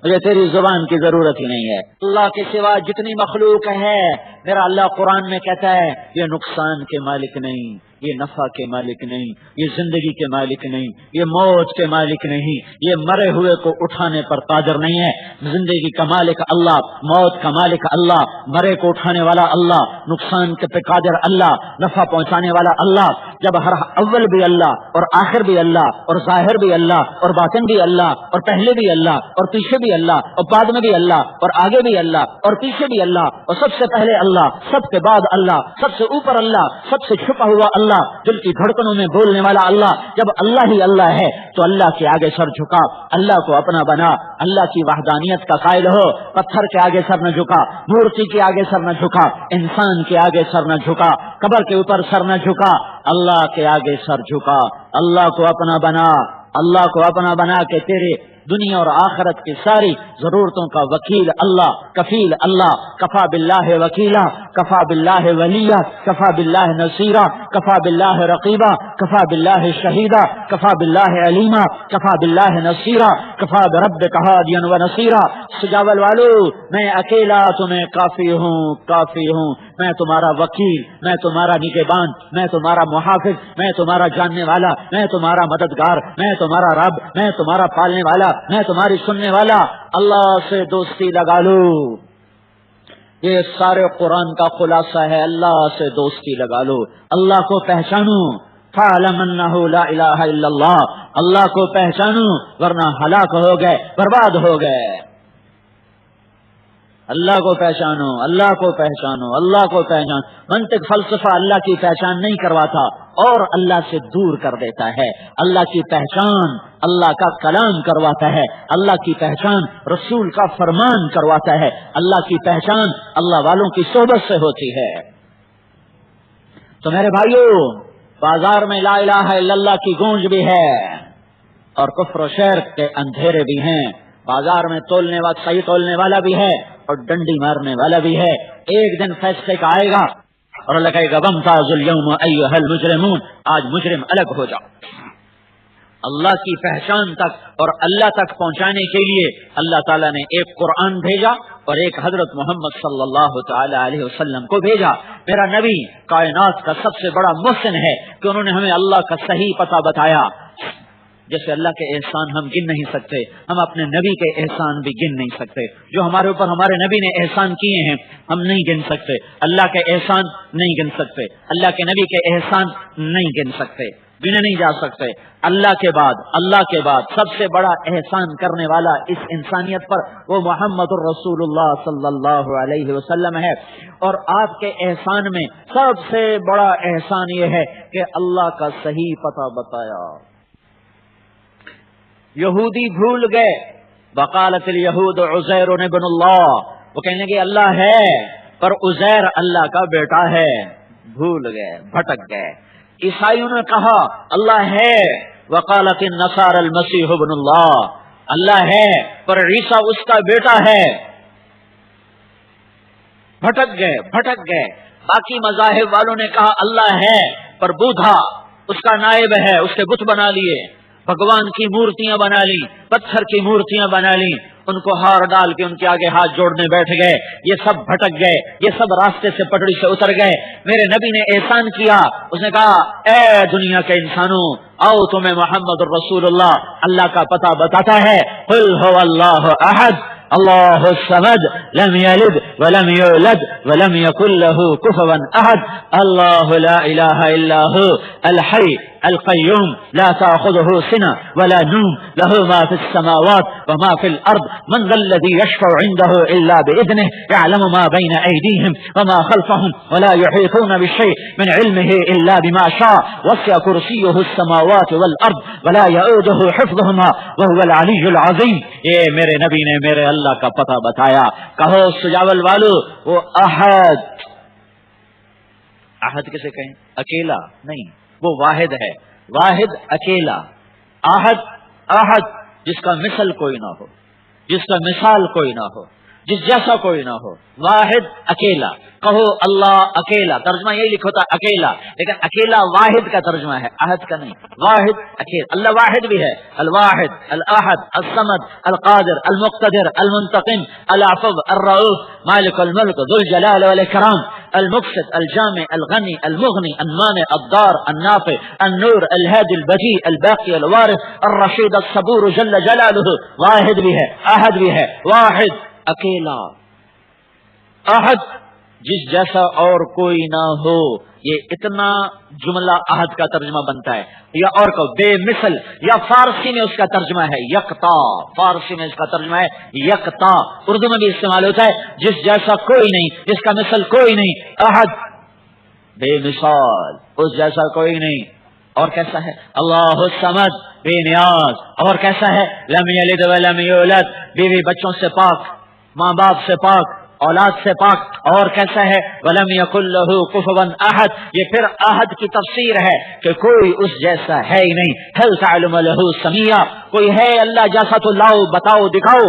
مجھے تیری زبان کی ضرورت ہی نہیں ہے۔ اللہ کے سوا جتنی مخلوق ہے، میرا اللہ قرآن میں کہتا ہے یہ نقصان کے مالک نہیں، یہ نفع کے مالک نہیں، یہ زندگی کے مالک نہیں، یہ موت کے مالک نہیں، یہ مرے ہوئے کو اٹھانے پر قادر نہیں ہے۔ زندگی کا مالک اللہ، موت کا مالک اللہ، مرے کو اٹھانے والا اللہ، نقصان کے پہ قادر اللہ، نفع پہنچانے والا اللہ۔ جب ہر اول بھی اللہ اور آخر بھی اللہ اور ظاہر بھی اللہ اور باطن بھی اللہ اور پہلے بھی اللہ اور پیچھے بھی اللہ اور بعد میں بھی اللہ اور آگے بھی اللہ اور پیچھے بھی اللہ اور سب سے پہلے اللہ، سب کے بعد اللہ، سب سے اوپر اللہ، سب سے چھپا ہوا اللہ، دل کی دھڑکنوں میں بولنے والا اللہ، جب اللہ ہی اللہ ہے تو اللہ کے آگے سر جھکا، اللہ کو اپنا بنا، اللہ کی وحدانیت کا قائل ہو، پتھر کے آگے سر نہ جھکا، مورتی کے آگے سر نہ جھکا، انسان کے آگے سر نہ جھکا، قبر کے اوپر سر نہ جھکا، اللہ کے آگے سر جھکا، اللہ کو اپنا بنا، اللہ کو اپنا بنا کے تیرے دنیا اور آخرت کی ساری ضرورتوں کا وکیل اللہ، کفیل اللہ، کفا باللہ وکیلا، کفا باللہ ولیہ، کفا باللہ نصیرا، کفا باللہ رقیبا، کفا باللہ شہیدا، کفا باللہ علیما، کفا باللہ نصیرا، کفا بربک ہادیا و نصیرا۔ سجاول والو، میں اکیلا تمہیں کافی ہوں، کافی ہوں، میں تمہارا وکیل، میں تمہارا نگہبان، میں تمہارا محافظ، میں تمہارا جاننے والا، میں تمہارا مددگار، میں تمہارا رب، میں تمہارا پالنے والا، میں تمہاری سننے والا۔ اللہ سے دوستی لگا لو، یہ سارے قرآن کا خلاصہ ہے، اللہ سے دوستی لگا لو، اللہ کو پہچانو، فَاعْلَمْ أَنَّهُ لَا إِلَٰهَ إِلَّا اللَّهُ، اللہ کو پہچانو ورنہ ہلاک ہو گئے، برباد ہو گئے۔ اللہ کو پہچانو، اللہ کو پہچانو، اللہ کو پہچانو۔ منطق فلسفہ اللہ کی پہچان نہیں کرواتا اور اللہ سے دور کر دیتا ہے، اللہ کی پہچان اللہ کا کلام کرواتا ہے، اللہ کی پہچان رسول کا فرمان کرواتا ہے، اللہ کی پہچان اللہ والوں کی صحبت سے ہوتی ہے۔ تو میرے بھائیوں، بازار میں لا الہ الا اللہ کی گونج بھی ہے اور کفر و شرک کے اندھیرے بھی ہیں. بازار میں صحیح تولنے والا بھی ہے اور ڈنڈی مارنے والا بھی ہے. ایک دن فیصلے کا آئے گا اور اللہ کہے گا وامتازوا اليوم ایھا المجرمون، آج مجرم الگ ہو جاؤ. اللہ کی پہچان تک اور اللہ تک پہنچانے کے لیے اللہ تعالیٰ نے ایک قرآن بھیجا اور ایک حضرت محمد صلی اللہ تعالی علیہ وسلم کو بھیجا. میرا نبی کائنات کا سب سے بڑا محسن ہے کہ انہوں نے ہمیں اللہ کا صحیح پتہ بتایا. جیسے اللہ کے احسان ہم گن نہیں سکتے، ہم اپنے نبی کے احسان بھی گن نہیں سکتے. جو ہمارے اوپر ہمارے نبی نے احسان کیے ہیں ہم نہیں گن سکتے. اللہ کے احسان نہیں گن سکتے، اللہ کے نبی کے احسان نہیں گن سکتے، گنے نہیں جا سکتے. اللہ کے بعد سب سے بڑا احسان کرنے والا اس انسانیت پر وہ محمد الرسول اللہ صلی اللہ علیہ وسلم ہے. اور آپ کے احسان میں سب سے بڑا احسان یہ ہے کہ اللہ کا صحیح پتہ بتایا. یہودی بھول گئے، وقالت الیہود عزیر ابن اللہ، وہ کہنے لگے اللہ ہے پر عزیر اللہ کا بیٹا ہے. بھول گئے، بھٹک گئے. عیسائیوں نے کہا اللہ ہے، وقالت النصارى المسیح ابن اللہ، اللہ ہے پر عیسیٰ اس کا بیٹا ہے. بھٹک گئے. باقی مذاہب والوں نے کہا اللہ ہے پر بودھا اس کا نائب ہے، اس کے بت بنا لیے، بھگوان کی مورتیاں بنا لی، پتھر کی مورتیاں بنا لی، ان کو ہار ڈال کے ان کے آگے ہاتھ جوڑنے بیٹھ گئے. یہ سب بھٹک گئے، یہ سب راستے سے پٹڑی سے اتر گئے. میرے نبی نے احسان کیا، اس نے کہا اے دنیا کے انسانوں، آؤ تمہیں محمد الرسول اللہ کا پتہ بتاتا ہے. قل هو اللہ احد اللہ الصمد لم یلد ولم یولد ولم یکن له کفوا احد اللہ لا الہ الا هو الحی القیوم لا تأخذه سنة ولا نوم له ما في السماوات وما في الأرض من ذا الذي يشفع عنده إلا بإذنه يعلم ما بين أيديهم وما خلفهم ولا يحيطون بشيء من علمه إلا بما شاء وسع كرسيه السماوات والأرض ولا يؤوده حفظهما وهو العلي العظيم. یہ میرے نبی نے میرے اللہ کا پتہ بتایا. کہو سجاول والو وہ احد کسے کہیں؟ اکیلا نہیں، وہ واحد ہے، واحد اکیلا. احد جس کا مثل کوئی نہ ہو، جس کا مثال کوئی نہ ہو، جس جیسا کوئی نہ ہو. واحد اکیلا. کہو اللہ اکیلا، ترجمہ یہی لکھو تھا اکیلا، لیکن اکیلا واحد کا ترجمہ ہے، احد کا نہیں. واحد اکیلا. اللہ واحد بھی ہے، الواحد الاحد الصمد القادر المقتدر المنتقم العفو الرؤوف مالک الملک ذو الجلال والاکرام المقسط الجامع الغنی المغنی المانع الضار النافع النور الهادي البديع الباقي الوارث الرشید الصبور جل جلالہ. واحد بھی ہے، احد بھی ہے. واحد اکیلا، احد جس جیسا اور کوئی نہ ہو. یہ اتنا جملہ احد کا ترجمہ بنتا ہے. یا اور کو بے مثل، یا فارسی میں اس کا ترجمہ ہے یکتا. فارسی میں اس کا ترجمہ ہے یکتا. اردو میں بھی استعمال ہوتا ہے جس جیسا کوئی نہیں، جس کا مثل کوئی نہیں. احد بے مثال، اس جیسا کوئی نہیں. اور کیسا ہے؟ اللہ الصمد بے نیاز. اور کیسا ہے؟ لم یلد ولم یولد، بیوی بچوں سے پاک، ماں باپ سے پاک، اولاد سے پاک. اور کیسا ہے؟ ولم یکن لہ کفوا احد. یہ پھر احد کی تفسیر ہے کہ کوئی اس جیسا ہے ہی نہیں. هل تعلم لہ سمیہ، کوئی ہے اللہ جیسا تو لاؤ، بتاؤ، دکھاؤ.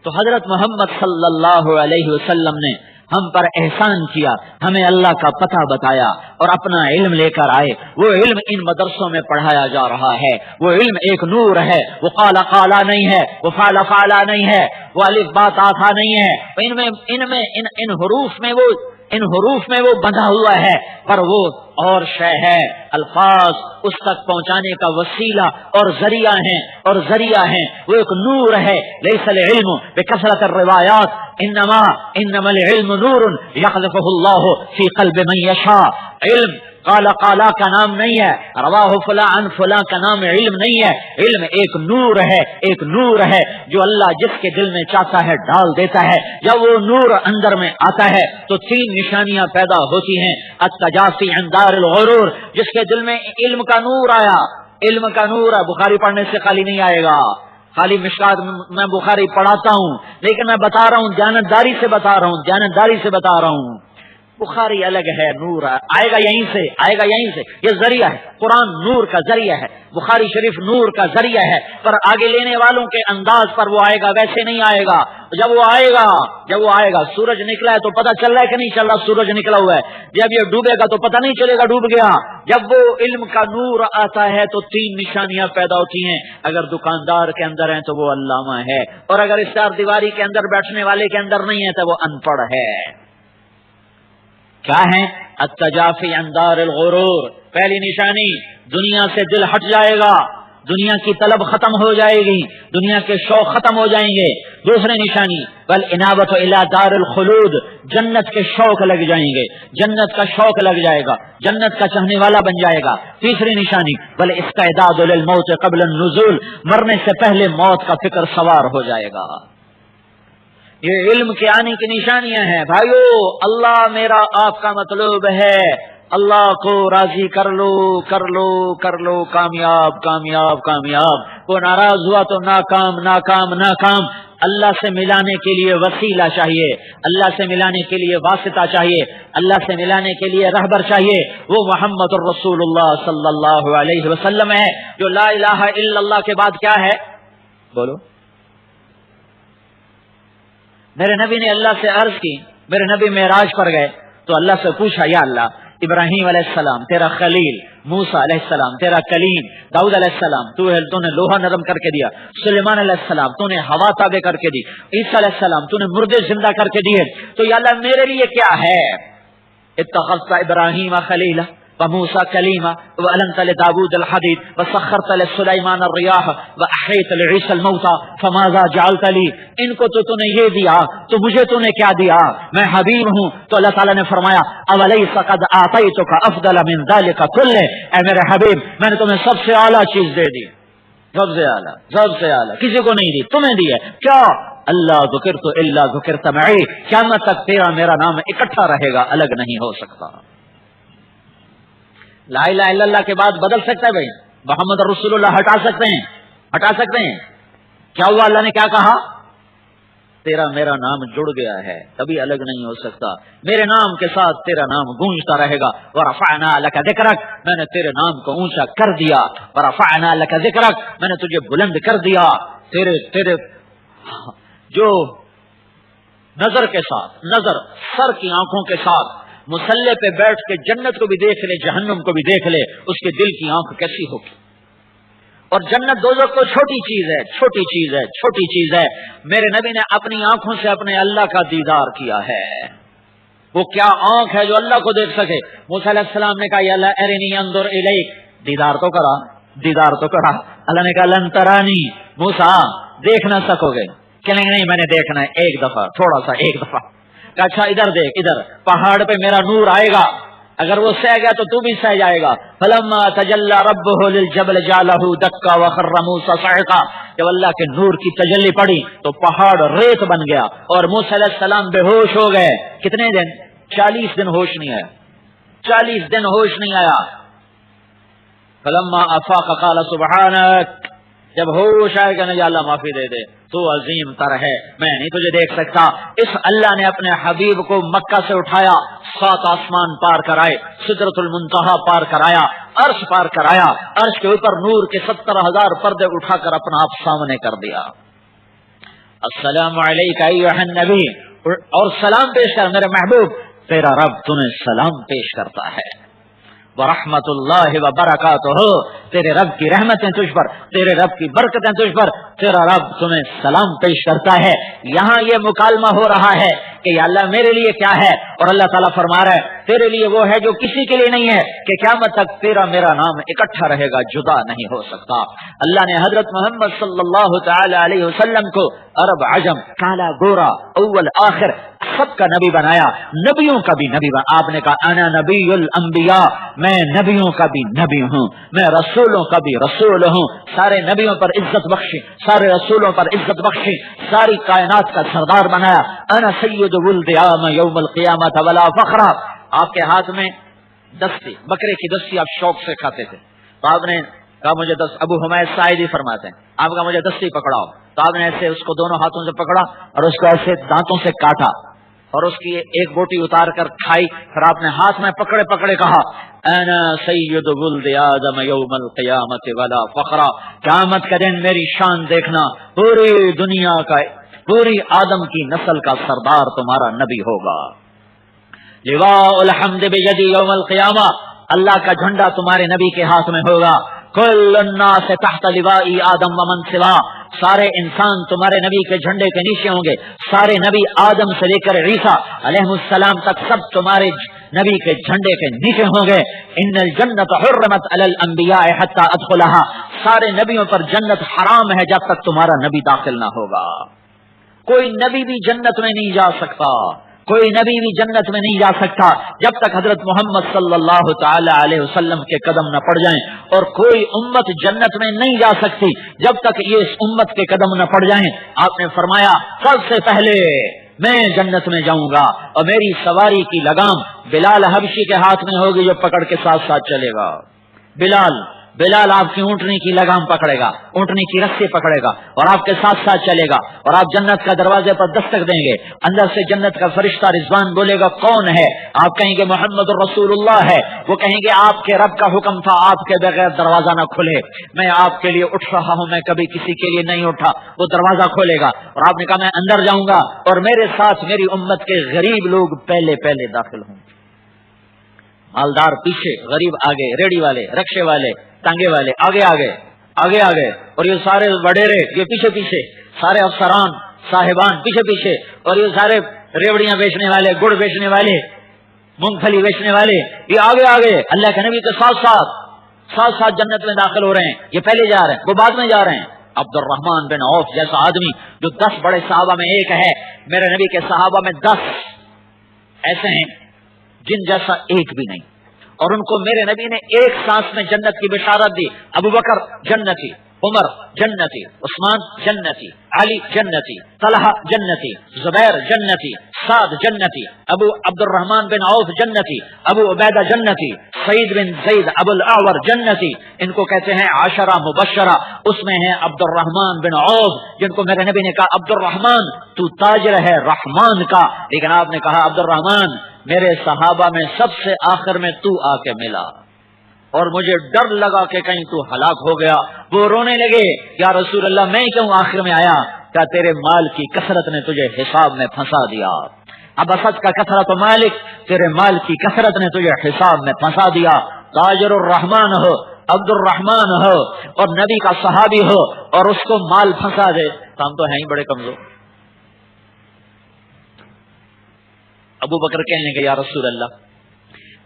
تو حضرت محمد صلی اللہ علیہ وسلم نے ہم پر احسان کیا، ہمیں اللہ کا پتہ بتایا اور اپنا علم لے کر آئے. وہ علم ان مدرسوں میں پڑھایا جا رہا ہے. وہ علم ایک نور ہے، وہ قال قالا نہیں ہے، وہ فعل فعلا نہیں ہے، وہ الف با تا تھا نہیں ہے. ان حروف میں وہ بندھا ہوا ہے، پر وہ اور شے ہے. الفاظ اس تک پہنچانے کا وسیلہ اور ذریعہ ہیں. وہ ایک نور ہے. لیس العلم بکثرت الروایات انما العلم نور یقذفہ اللہ فی قلب من یشاء. علم قالا کا نام نہیں ہے، رواہ فلاں عن فلاں کا نام علم نہیں ہے. علم ایک نور ہے، ایک نور ہے جو اللہ جس کے دل میں چاہتا ہے ڈال دیتا ہے. جب وہ نور اندر میں آتا ہے تو تین نشانیاں پیدا ہوتی ہیں. التجافی عن دار الغرور، جس کے دل میں علم کا نور آیا. علم کا نور ہے، بخاری پڑھنے سے خالی نہیں آئے گا. خالی مشکات میں بخاری پڑھاتا ہوں، لیکن میں بتا رہا ہوں، دیانتداری سے بتا رہا ہوں.
بخاری الگ ہے، نور آئے گا یہیں سے، آئے گا یہیں سے، یہ ذریعہ ہے، قرآن نور کا ذریعہ ہے، بخاری شریف نور کا ذریعہ ہے، پر آگے لینے والوں کے انداز پر وہ آئے گا، ویسے نہیں آئے گا۔ جب وہ آئے گا سورج نکلا ہے تو پتہ چل رہا ہے کہ نہیں چل رہا سورج نکلا ہوا ہے، جب یہ ڈوبے گا تو پتہ نہیں چلے گا ڈوب گیا۔ جب وہ علم کا نور آتا ہے تو 3 نشانیاں پیدا ہوتی ہیں، اگر دکاندار کے اندر ہیں تو وہ علامہ ہے، اور اگر اس 4 دیواری کے اندر بیٹھنے والے کے اندر نہیں ہے تو وہ ان پڑھ ہے۔ کیا ہے؟ التجافی عن دار الغرور، پہلی نشانی دنیا سے دل ہٹ جائے گا، دنیا کی طلب ختم ہو جائے گی، دنیا کے شوق ختم ہو جائیں گے۔ دوسری نشانی والانابۃ الی دار الخلود، جنت کے شوق لگ جائیں گے، جنت کا شوق لگ جائے گا، جنت کا چاہنے والا بن جائے گا۔ تیسری نشانی والاستعداد للموت قبل النزول، مرنے سے پہلے موت کا فکر سوار ہو جائے گا۔ یہ علم کے آنے کی نشانیاں ہیں بھائیو۔ اللہ میرا آپ کا مطلوب ہے، اللہ کو راضی کر لو کر لو کر لو، کامیاب کامیاب کامیاب۔ وہ ناراض ہوا تو ناکام ناکام ناکام۔ اللہ سے ملانے کے لیے وسیلہ چاہیے، اللہ سے ملانے کے لیے واسطہ چاہیے، اللہ سے ملانے کے لیے رہبر چاہیے۔ وہ محمد الرسول اللہ صلی اللہ علیہ وسلم ہے، جو لا الہ الا اللہ کے بعد کیا ہے؟ بولو۔ میرے نبی نے اللہ سے عرض کی، میرے نبی معراج پر گئے تو اللہ سے پوچھا، یا اللہ ابراہیم علیہ السلام تیرا خلیل، موسیٰ علیہ السلام تیرا کلیم، داؤد علیہ السلام تو نے لوہا نرم کر کے دیا، سلیمان علیہ السلام تو نے ہوا تابع کر کے دی، عیسیٰ علیہ السلام تو نے مردے زندہ کر کے دیے، تو یا اللہ میرے لیے کیا ہے؟ اتخذت ابراہیم خلیلا وموسیٰ کلیما وَأَلَنْتَ لِدَاوُودَ الْحَدِيدَ وَسَخَّرْتَ لِسُلَيْمَانَ الرِّيَاحَ وَأَحْيَيْتَ لِعِيسَى الْمَوْتَى فَمَاذَا جَعَلْتَ لِي، ان کو تو نے یہ دیا تو مجھے تو نے کیا دیا؟ میں حبیب ہوں۔ تو اللہ تعالیٰ نے فرمایا أَوَلَيْسَ قَدْ أَعْطَيْتُكَ أَفْضَلَ مِنْ ذَلِكَ كُلِّهِ، اے میرے حبیب میں نے تمہیں سب سے اعلیٰ چیز دے دی، سب سے اعلیٰ کسی کو نہیں دی، تمہیں دی ہے۔ کیا؟ اللہ ذکرت الا ذکرت معی، قیامت تک تیرا میرا نام اکٹھا رہے گا، الگ نہیں ہو سکتا۔ لا الہ الا اللہ کے بعد بدل سکتا ہے بھائی؟ محمد رسول اللہ ہٹا سکتے ہیں؟ کیا ہوا؟ اللہ نے کیا کہا؟ تیرا میرا نام جڑ گیا ہے، کبھی الگ نہیں ہو سکتا، میرے نام کے ساتھ تیرا نام گونجتا رہے گا۔ ورفعنا لک ذکرک، میں نے تیرے نام کو اونچا کر دیا، ورفعنا لک ذکرک، میں نے تجھے بلند کر دیا۔ تیرے جو نظر کے ساتھ، نظر سر کی آنکھوں کے ساتھ مسلح پہ بیٹھ کے جنت کو بھی دیکھ لے، جہنم کو بھی دیکھ لے، اس کے دل کی آنکھ کیسی ہوگی؟ اور جنت دوزخ کو چھوٹی چیز ہے۔ میرے نبی نے اپنی آنکھوں سے اپنے اللہ کا دیدار کیا ہے۔ وہ کیا آنکھ ہے جو اللہ کو دیکھ سکے؟ موسیٰ علیہ السلام نے کہا یا اللہ ارنی انظر الیک، دیدار تو کرا۔ اللہ نے کہا لن ترانی، موسیٰ دیکھ نہ سکو گے۔ کہ نہیں میں نے دیکھنا ہے ایک دفعہ، تھوڑا سا ایک دفعہ۔ اچھا ادھر دیکھ، ادھر پہاڑ پہ میرا نور آئے گا، اگر وہ سہ گیا تو تو بھی سہ جائے گا۔ فلما تجلی ربہ للجبل جعلہ دکا وخر موسیٰ صعقا، جب اللہ کے نور کی تجلی پڑی تو پہاڑ ریت بن گیا اور موسیٰ علیہ السلام بے ہوش ہو گئے۔ کتنے دن؟ 40 دن ہوش نہیں آیا، 40 دن ہوش نہیں آیا۔ فلما افاق قال سبحانک، جب ہوش آئے گا نا یا اللہ معافی دے دے، تو عظیم تر ہے، میں نہیں تجھے دیکھ سکتا۔ اس اللہ نے اپنے حبیب کو مکہ سے اٹھایا، 7 آسمان پار کرائے، سدرۃ المنتہا پار کرایا، عرش پار کرایا، عرش کے اوپر نور کے 70,000 پردے اٹھا کر اپنا آپ سامنے کر دیا۔ السلام علیک ایھا النبی، اور سلام پیش کر میرے محبوب، تیرا رب تمہیں سلام پیش کرتا ہے۔ ورحمۃ اللہ وبرکاتہ، تیرے رب کی رحمتیں تجھ پر، تیرے رب کی برکتیں تجھ پر، تیرا رب تمہیں سلام پیش کرتا ہے۔ یہاں یہ مکالمہ ہو رہا ہے کہ یا اللہ میرے لیے کیا ہے، اور اللہ تعالیٰ فرما رہا ہے تیرے لیے وہ ہے جو کسی کے لیے نہیں ہے، کہ قیامت تک تیرا میرا نام اکٹھا رہے گا، جدا نہیں ہو سکتا۔ اللہ نے حضرت محمد صلی اللہ تعالی علیہ وسلم کو عرب عجم، کالا گورا، اول آخر سب کا نبی بنایا، نبیوں کا بھی نبی بنایا۔ آپ نے کہا انا نبی الانبیاء، میں نبیوں کا بھی نبی ہوں، میں رسولوں کا بھی رسول ہوں۔ سارے نبیوں پر عزت بخشی، سارے رسولوں پر عزت بخشی، ساری کائنات کا سردار بنایا۔ انا سید ولد آدم یوم القیامۃ ولا فخر۔ آپ کے ہاتھ میں دستی، بکرے کی دستی آپ شوق سے کھاتے تھے، تو آپ نے کہا مجھے ابو حمید ساعدی فرماتے ہیں، آپ کا مجھے دستی پکڑاؤ، تو آپ نے ایسے اس کو دونوں ہاتھوں سے پکڑا اور اس کو ایسے دانتوں سے کاٹا اور اس کی ایک بوٹی اتار کر کھائی. پھر آپ نے ہاتھ میں پکڑے پکڑے کہا انا سید ولد آدم یوم القیامت ولا فخرا, قیامت کا دن میری شان دیکھنا, پوری دنیا کا, پوری آدم کی نسل کا سردار تمہارا نبی ہوگا. لواء الحمد بیدی یوم القیامہ, اللہ کا جھنڈا تمہارے نبی کے ہاتھ میں ہوگا. کل الناس تحت لوائی آدم ومن سوا, سارے انسان تمہارے نبی کے جھنڈے کے نیچے ہوں گے. سارے نبی آدم سے لے کر عیسیٰ علیہ السلام تک سب تمہارے نبی کے جھنڈے کے نیچے ہوں گے. ان الجنت حرمت علی الانبیاء حتی ادخلها, سارے نبیوں پر جنت حرام ہے جب تک تمہارا نبی داخل نہ ہوگا. کوئی نبی بھی جنت میں نہیں جا سکتا, کوئی نبی بھی جنت میں نہیں جا سکتا جب تک حضرت محمد صلی اللہ تعالی علیہ وسلم کے قدم نہ پڑ جائیں, اور کوئی امت جنت میں نہیں جا سکتی جب تک یہ اس امت کے قدم نہ پڑ جائیں. آپ نے فرمایا سب سے پہلے میں جنت میں جاؤں گا اور میری سواری کی لگام بلال حبشی کے ہاتھ میں ہوگی جو پکڑ کے ساتھ ساتھ چلے گا. بلال آپ کی اونٹنی کی لگام پکڑے گا, اونٹنی کی رسی پکڑے گا اور آپ کے ساتھ ساتھ چلے گا, اور آپ جنت کا دروازے پر دستک دیں گے. اندر سے جنت کا فرشتہ رضوان بولے گا کون ہے؟ آپ کہیں گے محمد الرسول اللہ ہے. وہ کہیں گے آپ کے رب کا حکم تھا آپ کے بغیر دروازہ نہ کھلے, میں آپ کے لیے اٹھ رہا ہوں, میں کبھی کسی کے لیے نہیں اٹھا. وہ دروازہ کھولے گا اور آپ نے کہا میں اندر جاؤں گا اور میرے ساتھ میری امت کے غریب لوگ پہلے پہلے داخل ہوں. مالدار پیچھے, غریب آگے, ریڑی والے, رکشے والے, ٹانگے والے آگے آگے آگے آگے, اور یہ سارے وڈیرے یہ پیچھے پیچھے, سارے افسران صاحبان پیچھے پیچھے, اور یہ سارے ریوڑیاں بیچنے والے, گڑ بیچنے والے, مونگ پھلی بیچنے والے یہ آگے آگے اللہ کے نبی کے ساتھ ساتھ جنت میں داخل ہو رہے ہیں. یہ پہلے جا رہے ہیں, وہ بعد میں جا رہے ہیں. عبد الرحمن بن عوف جیسا آدمی جو 10 بڑے صحابہ میں ایک ہے, میرے نبی کے صحابہ میں 10 ایسے ہیں جن جیسا ایک بھی نہیں, اور ان کو میرے نبی نے ایک سانس میں جنت کی بشارت دی. ابو بکر جنتی, عمر جنتی, عثمان جنتی, علی جنتی, طلحہ جنتی, زبیر جنتی, سعد جنتی, ابو عبد الرحمن بن عوف جنتی, ابو عبیدہ جنتی, سعید بن زید ابو الاعور جنتی. ان کو کہتے ہیں عشرہ مبشرہ. اس میں ہیں عبد الرحمن بن عوف جن کو میرے نبی نے کہا عبد الرحمن تو تاجر ہے رحمان کا, لیکن آپ نے کہا عبد الرحمن میرے صحابہ میں سب سے آخر میں تو آ کے ملا اور مجھے ڈر لگا کہ کہیں تو ہلاک ہو گیا. وہ رونے لگے یا رسول اللہ میں کیوں آخر میں آیا؟ کیا تیرے مال کی کثرت نے تجھے حساب میں پھنسا دیا؟ اب اسد کا کثرت مالک, تیرے مال کی کثرت نے تجھے حساب میں پھنسا دیا. تاجر الرحمان ہو, عبد الرحمان ہو اور نبی کا صحابی ہو اور اس کو مال پھنسا دے تو ہم تو ہیں ہی بڑے کمزور. ابو بکر کہنے لگے یا رسول اللہ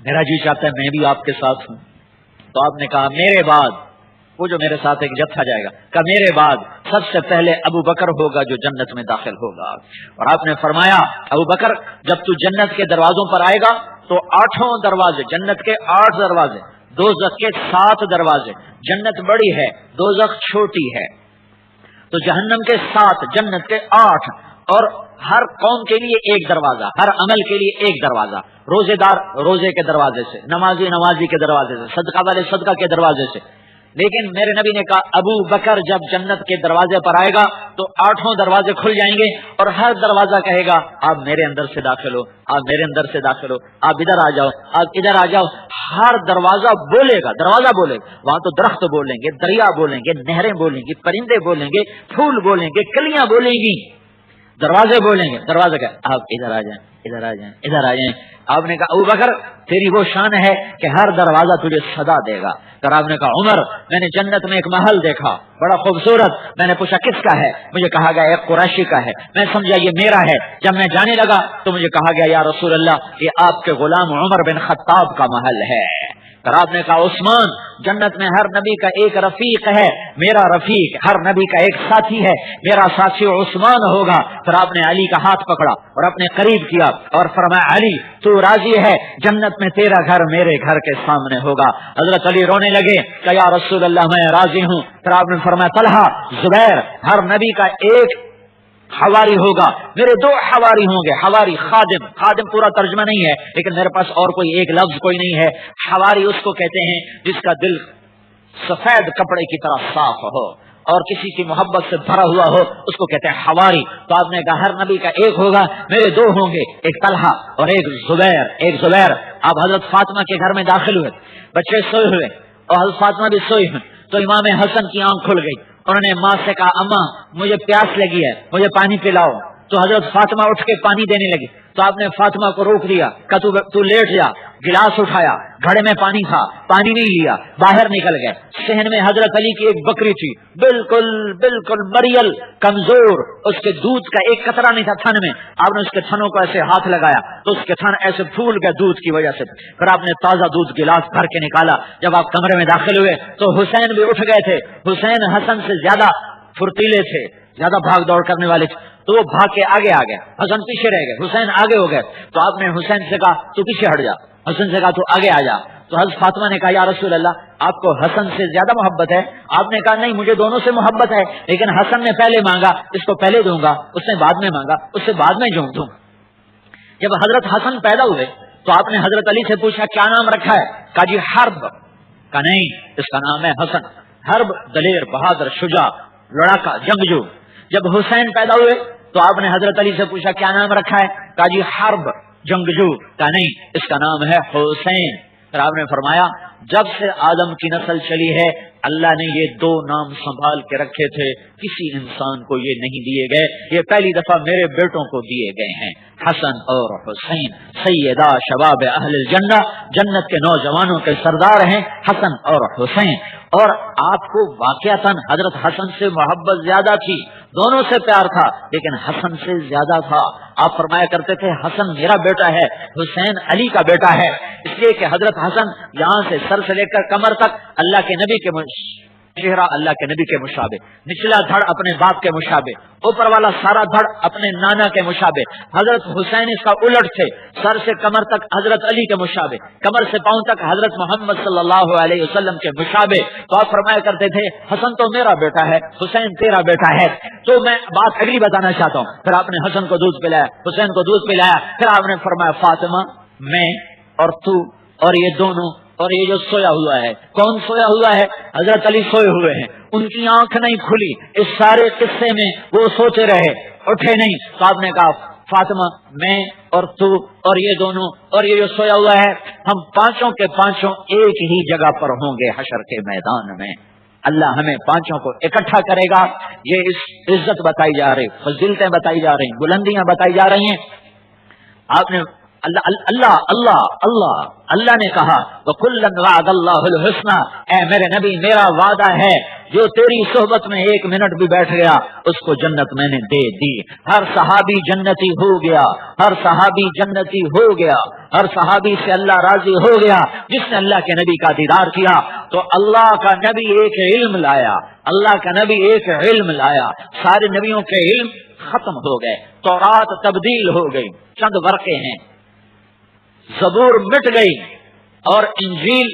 میرا جی چاہتا ہے میں بھی آپ کے ساتھ ہوں. تو آپ نے کہا میرے بعد, وہ جو میرے ساتھ ایک جتھا جائے گا, کہ میرے بعد سب سے پہلے ابو بکر ہوگا جو جنت میں داخل ہوگا. اور آپ نے فرمایا ابو بکر جب تو جنت کے دروازوں پر آئے گا تو 8 دروازے, جنت کے 8 دروازے, دوزخ کے 7 دروازے. جنت بڑی ہے, دوزخ چھوٹی ہے, تو جہنم کے 7, جنت کے 8, اور ہر قوم کے لیے ایک دروازہ, ہر عمل کے لیے ایک دروازہ. روزے دار روزے کے دروازے سے, نمازی کے دروازے سے, صدقہ والے صدقہ کے دروازے سے. لیکن میرے نبی نے کہا ابو بکر جب جنت کے دروازے پر آئے گا تو 8 دروازے کھل جائیں گے اور ہر دروازہ کہے گا آپ میرے اندر سے داخل ہو, آپ میرے اندر سے داخل ہو, آپ ادھر آ جاؤ, آپ ادھر آ جاؤ. ہر دروازہ بولے گا, دروازہ بولے گا. وہاں تو درخت بولیں گے, دریا بولیں گے, نہریں بولیں گی, پرندے بولیں گے, پھول بولیں گے, کلیاں بولیں گی, دروازے بولیں گے. دروازہ کہ آپ ادھر آ جائیں, ادھر آ جائیں, ادھر آ جائیں. آپ نے کہا ابو بکر تیری وہ شان ہے کہ ہر دروازہ تجھے صدا دے گا. پھر آپ نے کہا عمر میں نے جنت میں ایک محل دیکھا بڑا خوبصورت, میں نے پوچھا کس کا ہے؟ مجھے کہا گیا ایک قریشی کا ہے. میں سمجھا یہ میرا ہے. جب میں جانے لگا تو مجھے کہا گیا یا رسول اللہ یہ آپ کے غلام عمر بن خطاب کا محل ہے. پھر آپ نے کہا عثمان جنت میں ہر نبی کا ایک رفیق ہے, میرا رفیق ہر نبی کا ایک ساتھی ہے, میرا ساتھی عثمان ہوگا. پھر آپ نے علی کا ہاتھ پکڑا اور اپنے قریب کیا اور فرمایا علی تو راضی ہے جنت میں تیرا گھر میرے گھر کے سامنے ہوگا. حضرت علی رونے لگے کہ یا رسول اللہ میں راضی ہوں. پھر آپ نے فرمایا طلحہ زبیر ہر نبی کا ایک حواری ہوگا, میرے 2 حواری ہوں گے. حواری خادم, خادم پورا ترجمہ نہیں ہے لیکن میرے پاس اور کوئی ایک لفظ کوئی نہیں ہے. حواری اس کو کہتے ہیں جس کا دل سفید کپڑے کی طرح صاف ہو اور کسی کی محبت سے بھرا ہوا ہو اس کو کہتے ہیں حواری. تو آپ نے کہا ہر نبی کا ایک ہوگا, میرے دو ہوں گے, ایک طلحہ اور ایک زبیر. آپ حضرت فاطمہ کے گھر میں داخل ہوئے, بچے سوئے ہوئے اور حضرت فاطمہ بھی سوئی ہوئی. تو امام حسن کی آنکھ کھل گئی, انہوں نے ماں سے کہا اماں مجھے پیاس لگی ہے, مجھے پانی پلاؤ. تو حضرت فاطمہ اٹھ کے پانی دینے لگی. تو آپ نے فاطمہ کو روک دیا, کہا تو لیٹ جا. گلاس اٹھایا, گھڑے میں پانی تھا, پانی نہیں لیا, باہر نکل گئے. صحن میں حضرت علی کی ایک بکری تھی, بالکل مریل, کمزور, اس کے دودھ کا ایک قطرہ نہیں تھا تھن میں. آپ نے اس کے تھنوں کو ایسے ہاتھ لگایا تو اس کے تھن ایسے پھول گئے دودھ کی وجہ سے. پھر آپ نے تازہ دودھ گلاس بھر کے نکالا. جب آپ کمرے میں داخل ہوئے تو حسین بھی اٹھ گئے تھے. حسین حسن سے زیادہ پھرتیلے تھے, زیادہ بھاگ دوڑ کرنے والے تھے. تو وہ بھاگ کے آگے آ گئے, حسن پیچھے رہ گئے, حسین آگے ہو گئے. تو آپ نے حسین سے کہا تو پیچھے ہٹ جا, حسن سے کہا تو آگے آ جا. تو حضرت فاطمہ نے کہا یا رسول اللہ آپ کو حسن سے زیادہ محبت ہے. آپ نے کہا نہیں مجھے دونوں سے محبت ہے, لیکن حسن نے پہلے مانگا اس کو پہلے دوں گا, اس نے بعد میں مانگا اس سے بعد میں دوں. جب حضرت حسن پیدا ہوئے تو آپ نے حضرت علی سے پوچھا کیا نام رکھا ہے؟ کہا جی حرب. کہا نہیں اس کا نام ہے حسن. حرب دلیر, بہادر, شجاع, لڑاکا, جنگجو. جب حسین پیدا ہوئے تو آپ نے حضرت علی سے پوچھا کیا نام رکھا ہے؟ کہا جی حرب, جنگجو. کہا نہیں اس کا نام ہے حسین. پھر آپ نے فرمایا جب سے آدم کی نسل چلی ہے اللہ نے یہ دو نام سنبھال کے رکھے تھے, کسی انسان کو یہ نہیں دیے گئے, یہ پہلی دفعہ میرے بیٹوں کو دیے گئے ہیں, حسن اور حسین. سیدہ شباب اہل الجنہ, جنت کے نوجوانوں کے سردار ہیں حسن اور حسین. اور آپ کو واقعتاً حضرت حسن سے محبت زیادہ تھی, دونوں سے پیار تھا, لیکن حسن سے زیادہ تھا. آپ فرمایا کرتے تھے حسن میرا بیٹا ہے, حسین علی کا بیٹا ہے. اس لیے کہ حضرت حسن یہاں سے سر سے لے کر کمر تک اللہ کے نبی کے چہرہ اللہ کے نبی کے مشابہ, نچلا دھڑ اپنے باپ کے مشابہ, اوپر والا سارا دھڑ اپنے نانا کے مشابہ. حضرت حسین اس کا الٹ تھے, سر سے کمر تک حضرت علی کے مشابہ, کمر سے پاؤں تک حضرت محمد صلی اللہ علیہ وسلم کے مشابہ. تو آپ فرمایا کرتے تھے حسن تو میرا بیٹا ہے, حسین تیرا بیٹا ہے. تو میں بات اگلی بتانا چاہتا ہوں. پھر آپ نے حسن کو دودھ پلایا, حسین کو دودھ پلایا. پھر آپ نے فرمایا فاطمہ میں اور تو اور یہ دونوں اور یہ جو سویا ہوا ہے, کون سویا ہوا ہے؟ حضرت علی سوئے ہوئے ہیں, ان کی آنکھ نہیں کھلی. اس سارے قصے میں وہ سوتے رہے, اٹھے نہیں. تو آپ نے کہا فاطمہ میں اور تو اور یہ دونوں اور یہ جو سویا ہوا ہے, ہم پانچوں کے پانچوں ایک ہی جگہ پر ہوں گے حشر کے میدان میں. اللہ ہمیں پانچوں کو اکٹھا کرے گا. یہ اس عزت بتائی جا رہی, فضیلتیں بتائی جا رہی, بلندیاں بتائی جا رہی ہیں. آپ نے اللہ نے کہا وَكُلًّا وَعَدَ اللَّهُ الْحُسْنَى, اے میرے نبی میرا وعدہ ہے جو تیری صحبت میں ایک منٹ بھی بیٹھ گیا اس کو جنت میں نے دے دی. ہر صحابی جنتی ہو گیا, ہر صحابی جنتی ہو گیا, ہر صحابی سے اللہ راضی ہو گیا جس نے اللہ کے نبی کا دیدار کیا. تو اللہ کا نبی ایک علم لایا, اللہ کا نبی ایک علم لایا. سارے نبیوں کے علم ختم ہو گئے, تورات تبدیل ہو گئی, چند ورقے ہیں. زبور مٹ گئی اور انجیل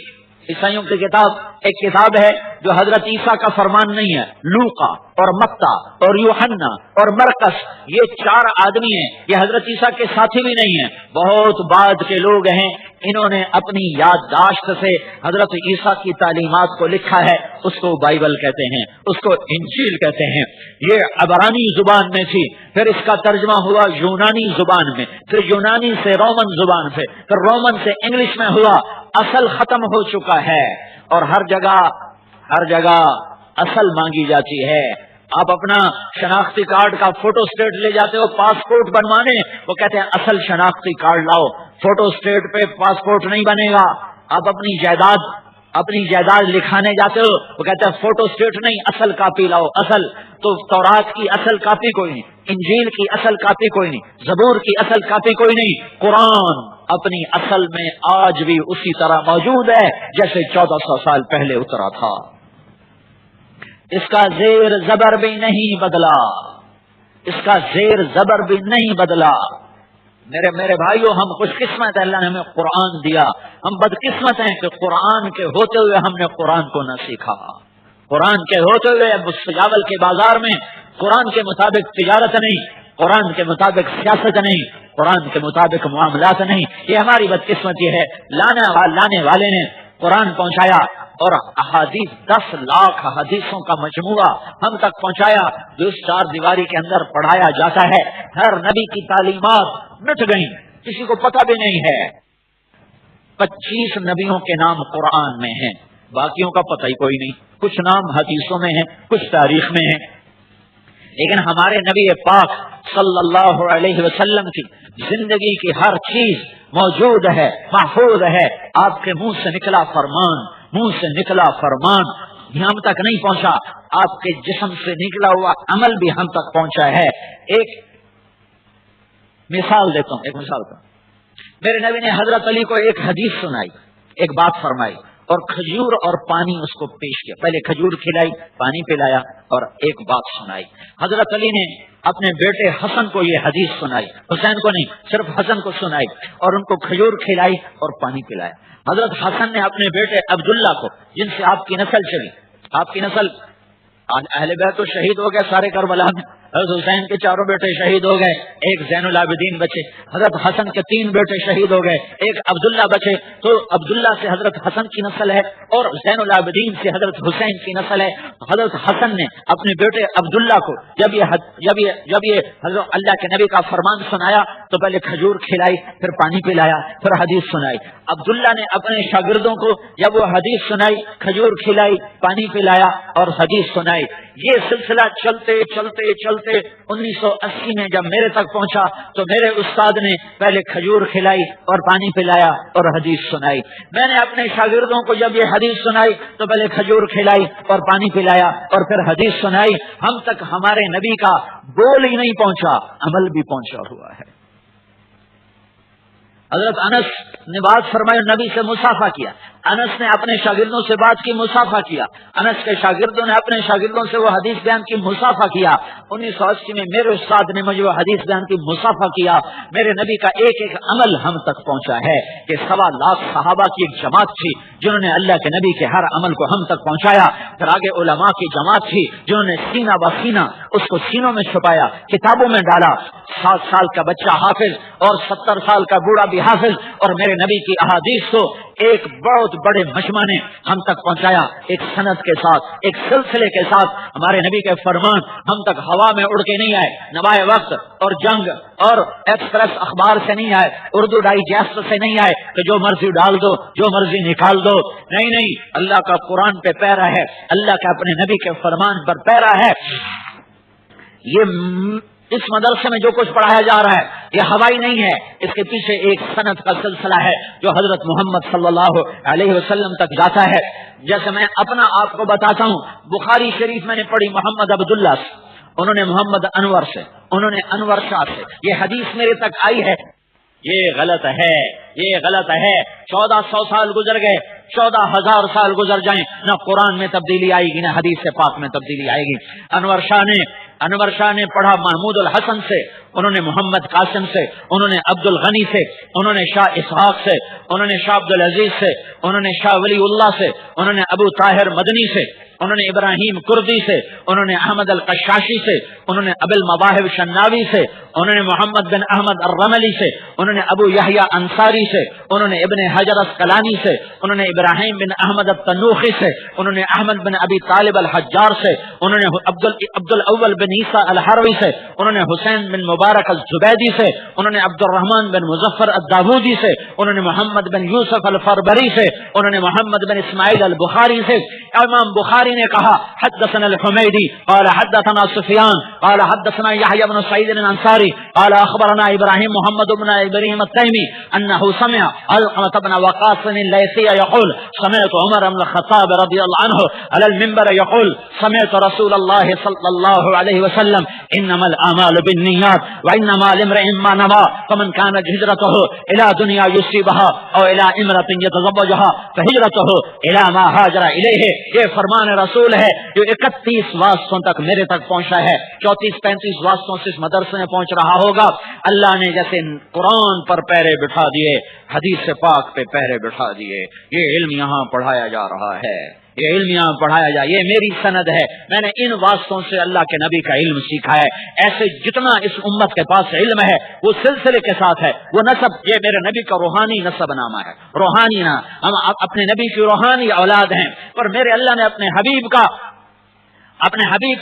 عیسائیوں کی کتاب ایک کتاب ہے جو حضرت عیسیٰ کا فرمان نہیں ہے. لوقا اور متی اور یوحنا اور مرقس یہ چار آدمی ہیں, یہ حضرت عیسیٰ کے ساتھی بھی نہیں ہیں, بہت بعد کے لوگ ہیں. انہوں نے اپنی یادداشت سے حضرت عیسیٰ کی تعلیمات کو لکھا ہے. اس کو بائبل کہتے ہیں, اس کو انجیل کہتے ہیں. یہ عبرانی زبان میں تھی, پھر اس کا ترجمہ ہوا یونانی زبان میں, پھر یونانی سے رومن زبان سے, پھر رومن سے انگلش میں ہوا. اصل ختم ہو چکا ہے اور ہر جگہ اصل مانگی جاتی ہے. آپ اپنا شناختی کارڈ کا فوٹو اسٹیٹ لے جاتے ہو پاسپورٹ بنوانے, وہ کہتے ہیں اصل شناختی کارڈ لاؤ, فوٹو اسٹیٹ پہ پاسپورٹ نہیں بنے گا. آپ اپنی جائیداد لکھانے جاتے ہو, وہ کہتے ہیں فوٹو اسٹیٹ نہیں اصل کاپی لاؤ. اصل تو تورات کی اصل کاپی کوئی نہیں, انجیل کی اصل کاپی کوئی نہیں, زبور کی اصل کاپی کوئی نہیں. قرآن اپنی اصل میں آج بھی اسی طرح موجود ہے جیسے 1400 سال پہلے اترا تھا. اس کا زیر زبر بھی نہیں بدلا, اس کا زیر زبر بھی نہیں بدلا. میرے بھائیوں, ہم خوش قسمت ہیں اللہ نے ہمیں قرآن دیا. ہم بدقسمت ہیں کہ قرآن کے ہوتے ہوئے ہم نے قرآن کو نہ سیکھا. قرآن کے ہوتے ہوئے سجاول کے بازار میں قرآن کے مطابق تجارت نہیں, قرآن کے مطابق سیاست نہیں, قرآن کے مطابق معاملات نہیں. یہ ہماری بدقسمتی ہے. لانے والے نے قرآن پہنچایا اور احادیث 10 لاکھ حدیثوں کا مجموعہ ہم تک پہنچایا جو اس 4 دیواری کے اندر پڑھایا جاتا ہے. ہر نبی کی تعلیمات مٹ گئیں, کسی کو پتہ بھی نہیں ہے. 25 نبیوں کے نام قرآن میں ہیں, باقیوں کا پتہ ہی کوئی نہیں. کچھ نام حدیثوں میں ہیں, کچھ تاریخ میں ہیں, لیکن ہمارے نبی پاک صلی اللہ علیہ وسلم کی زندگی کی ہر چیز موجود ہے, محفوظ ہے. آپ کے منہ سے نکلا فرمان, منہ سے نکلا فرمان ہم تک نہیں پہنچا, آپ کے جسم سے نکلا ہوا عمل بھی ہم تک پہنچا ہے. ایک مثال دیتا ہوں, ایک مثال کا. میرے نبی نے حضرت علی کو ایک حدیث سنائی, ایک بات فرمائی اور کھجور اور پانی اس کو پیش کیا. پہلے کھجور کھلائی, پانی پلایا اور ایک بات سنائی. حضرت علی نے اپنے بیٹے حسن کو یہ حدیث سنائی, حسین کو نہیں, صرف حسن کو سنائی اور ان کو کھجور کھلائی اور پانی پلایا. حضرت حسن نے اپنے بیٹے عبداللہ کو, جن سے آپ کی نسل چلی, آپ کی نسل اہل بیت تو شہید ہو گئے سارے کربلا میں, حضرت حسین کے 4 بیٹے شہید ہو گئے, ایک زین العابدین بچے. حضرت حسن کے 3 بیٹے شہید ہو گئے, ایک عبداللہ بچے. تو عبداللہ سے حضرت حسن کی نسل ہے اور زین العابدین سے حضرت حسین کی نسل ہے. حضرت حسن نے اپنے بیٹے عبداللہ کو جب یہ حضرت اللہ کے نبی کا فرمان سنایا تو پہلے کھجور کھلائی, پھر پانی پلایا, پھر حدیث سنائی. عبداللہ نے اپنے شاگردوں کو جب وہ حدیث سنائی, کھجور کھلائی, پانی پلایا اور حدیث سنائی. یہ سلسلہ چلتے چلتے چلتے 1980 میں جب میرے تک پہنچا تو میرے استاد نے پہلے کھجور کھلائی اور پانی پلایا اور حدیث سنائی. میں نے اپنے شاگردوں کو جب یہ حدیث سنائی تو پہلے کھجور کھلائی اور پانی پلایا اور پھر حدیث سنائی. ہم تک ہمارے نبی کا بول ہی نہیں پہنچا, عمل بھی پہنچا ہوا ہے. حضرت انس نے بات فرمائی, نبی سے مصافحہ کیا. انس نے اپنے شاگردوں سے بات کی, مصافحہ کیا. انس کے شاگردوں نے اپنے شاگردوں سے وہ حدیث بیان کی, مصافحہ کیا. 1980 میں میرے استاد نے مجھے وہ حدیث بیان کی, مصافحہ کیا. میرے نبی کا ایک ایک عمل ہم تک پہنچا ہے کہ 1.25 لاکھ صحابہ کی ایک جماعت تھی جنہوں نے اللہ کے نبی کے ہر عمل کو ہم تک پہنچایا. پھر آگے علماء کی جماعت تھی جنہوں نے سینہ بہ سینہ اس کو سینوں میں چھپایا, کتابوں میں ڈالا. 7 سال کا بچہ حافظ اور 70 سال کا بوڑھا بھی حافظ, اور میرے نبی کی احادیث کو ایک بہت بڑے مجمع نے ہم تک پہنچایا, ایک سند کے ساتھ, ایک سلسلے کے ساتھ. ہمارے نبی کے فرمان ہم تک ہوا میں اڑ کے نہیں آئے, نوائے وقت اور جنگ اور ایکسپریس اخبار سے نہیں آئے, اردو ڈائجسٹ سے نہیں آئے کہ جو مرضی ڈال دو, جو مرضی نکال دو. نہیں, اللہ کا قرآن پہ پیرا ہے, اللہ کا اپنے نبی کے فرمان پر پیرا ہے. یہ اس مدرسے میں جو کچھ پڑھایا جا رہا ہے یہ ہوائی نہیں ہے, اس کے پیچھے ایک سند کا سلسلہ ہے جو حضرت محمد صلی اللہ علیہ وسلم تک جاتا ہے. جیسے میں اپنا آپ کو بتاتا ہوں, بخاری شریف میں نے پڑھی محمد عبداللہ سے, انہوں نے محمد انور سے, انہوں نے انور شاہ سے یہ حدیث میرے تک آئی ہے. یہ غلط ہے, یہ غلط ہے. 1400 سال گزر گئے, 14,000 سال گزر جائیں, نہ قرآن میں تبدیلی آئے گی, نہ حدیث پاک میں تبدیلی آئے گی. انور شاہ نے پڑھا محمود الحسن سے, انہوں نے محمد قاسم سے, انہوں نے عبد الغنی سے, انہوں نے شاہ اسحاق سے, انہوں نے شاہ عبد العزیز سے, انہوں نے شاہ ولی اللہ سے, انہوں نے ابو طاہر مدنی سے, انہوں نے ابراہیم کردی سے, انہوں نے احمد القشاشی سے, انہوں نے ابو المواہب شناوی سے, انہوں نے محمد بن احمد الرملی سے, انہوں نے ابو یحییٰ انصاری سے, انہوں نے ابن حجر اسقلانی سے, انہوں نے ابراہیم بن احمد التنوخی سے, انہوں نے احمد بن ابی طالب الحجار سے, انہوں نے عبد الاول بن عیسیٰ الحروی سے, انہوں نے حسین بن مبارک الزبیدی سے, انہوں نے عبد الرحمن بن مظفر الداودی سے, انہوں نے محمد بن یوسف الفربری سے, انہوں نے محمد بن اسماعیل البخاری سے. امام بخاری نے کہا حدثنا الحمیدی قال حدثنا سفیان قال حدثنا یحییٰ بن سعید الانصاری قال اخبرنا ابراہیم محمد بن ابراہیم التیمی انه سمع علقمة بن وقاص الليثي يقول سمعت عمر بن الخطاب رضي الله عنه على المنبر يقول سمعت رسول الله صلى الله عليه وسلم انما الاعمال بالنيات وانما لامرئ ما نوى فمن كانت هجرته الى دنيا يصيبها او الى امرأة يتزوجها فهجرته الى ما هاجر اليه. یہ فرمان رسول ہے جو 31 واسطوں تک میرے تک پہنچا ہے, 34-35 واسطوں سے اس مدرسے میں پہنچ رہا ہوگا. اللہ نے جیسے قرآن پر پیرے بٹھا دیے, حدیث پاک پہ پیرے بٹھا دیے. یہ علم یہاں پڑھایا جا رہا ہے, یہ علم یہاں پڑھایا جائے، یہ میری سند ہے، میں نے ان واسطوں سے اللہ کے نبی کا علم سیکھا ہے۔ ایسے جتنا اس امت کے پاس علم ہے وہ سلسلے کے ساتھ ہے، وہ نسب، یہ میرے نبی کا روحانی نسب نامہ ہے، روحانی نام، ہم اپنے نبی کی روحانی اولاد ہیں، اور میرے اللہ نے اپنے حبیب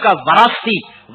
کا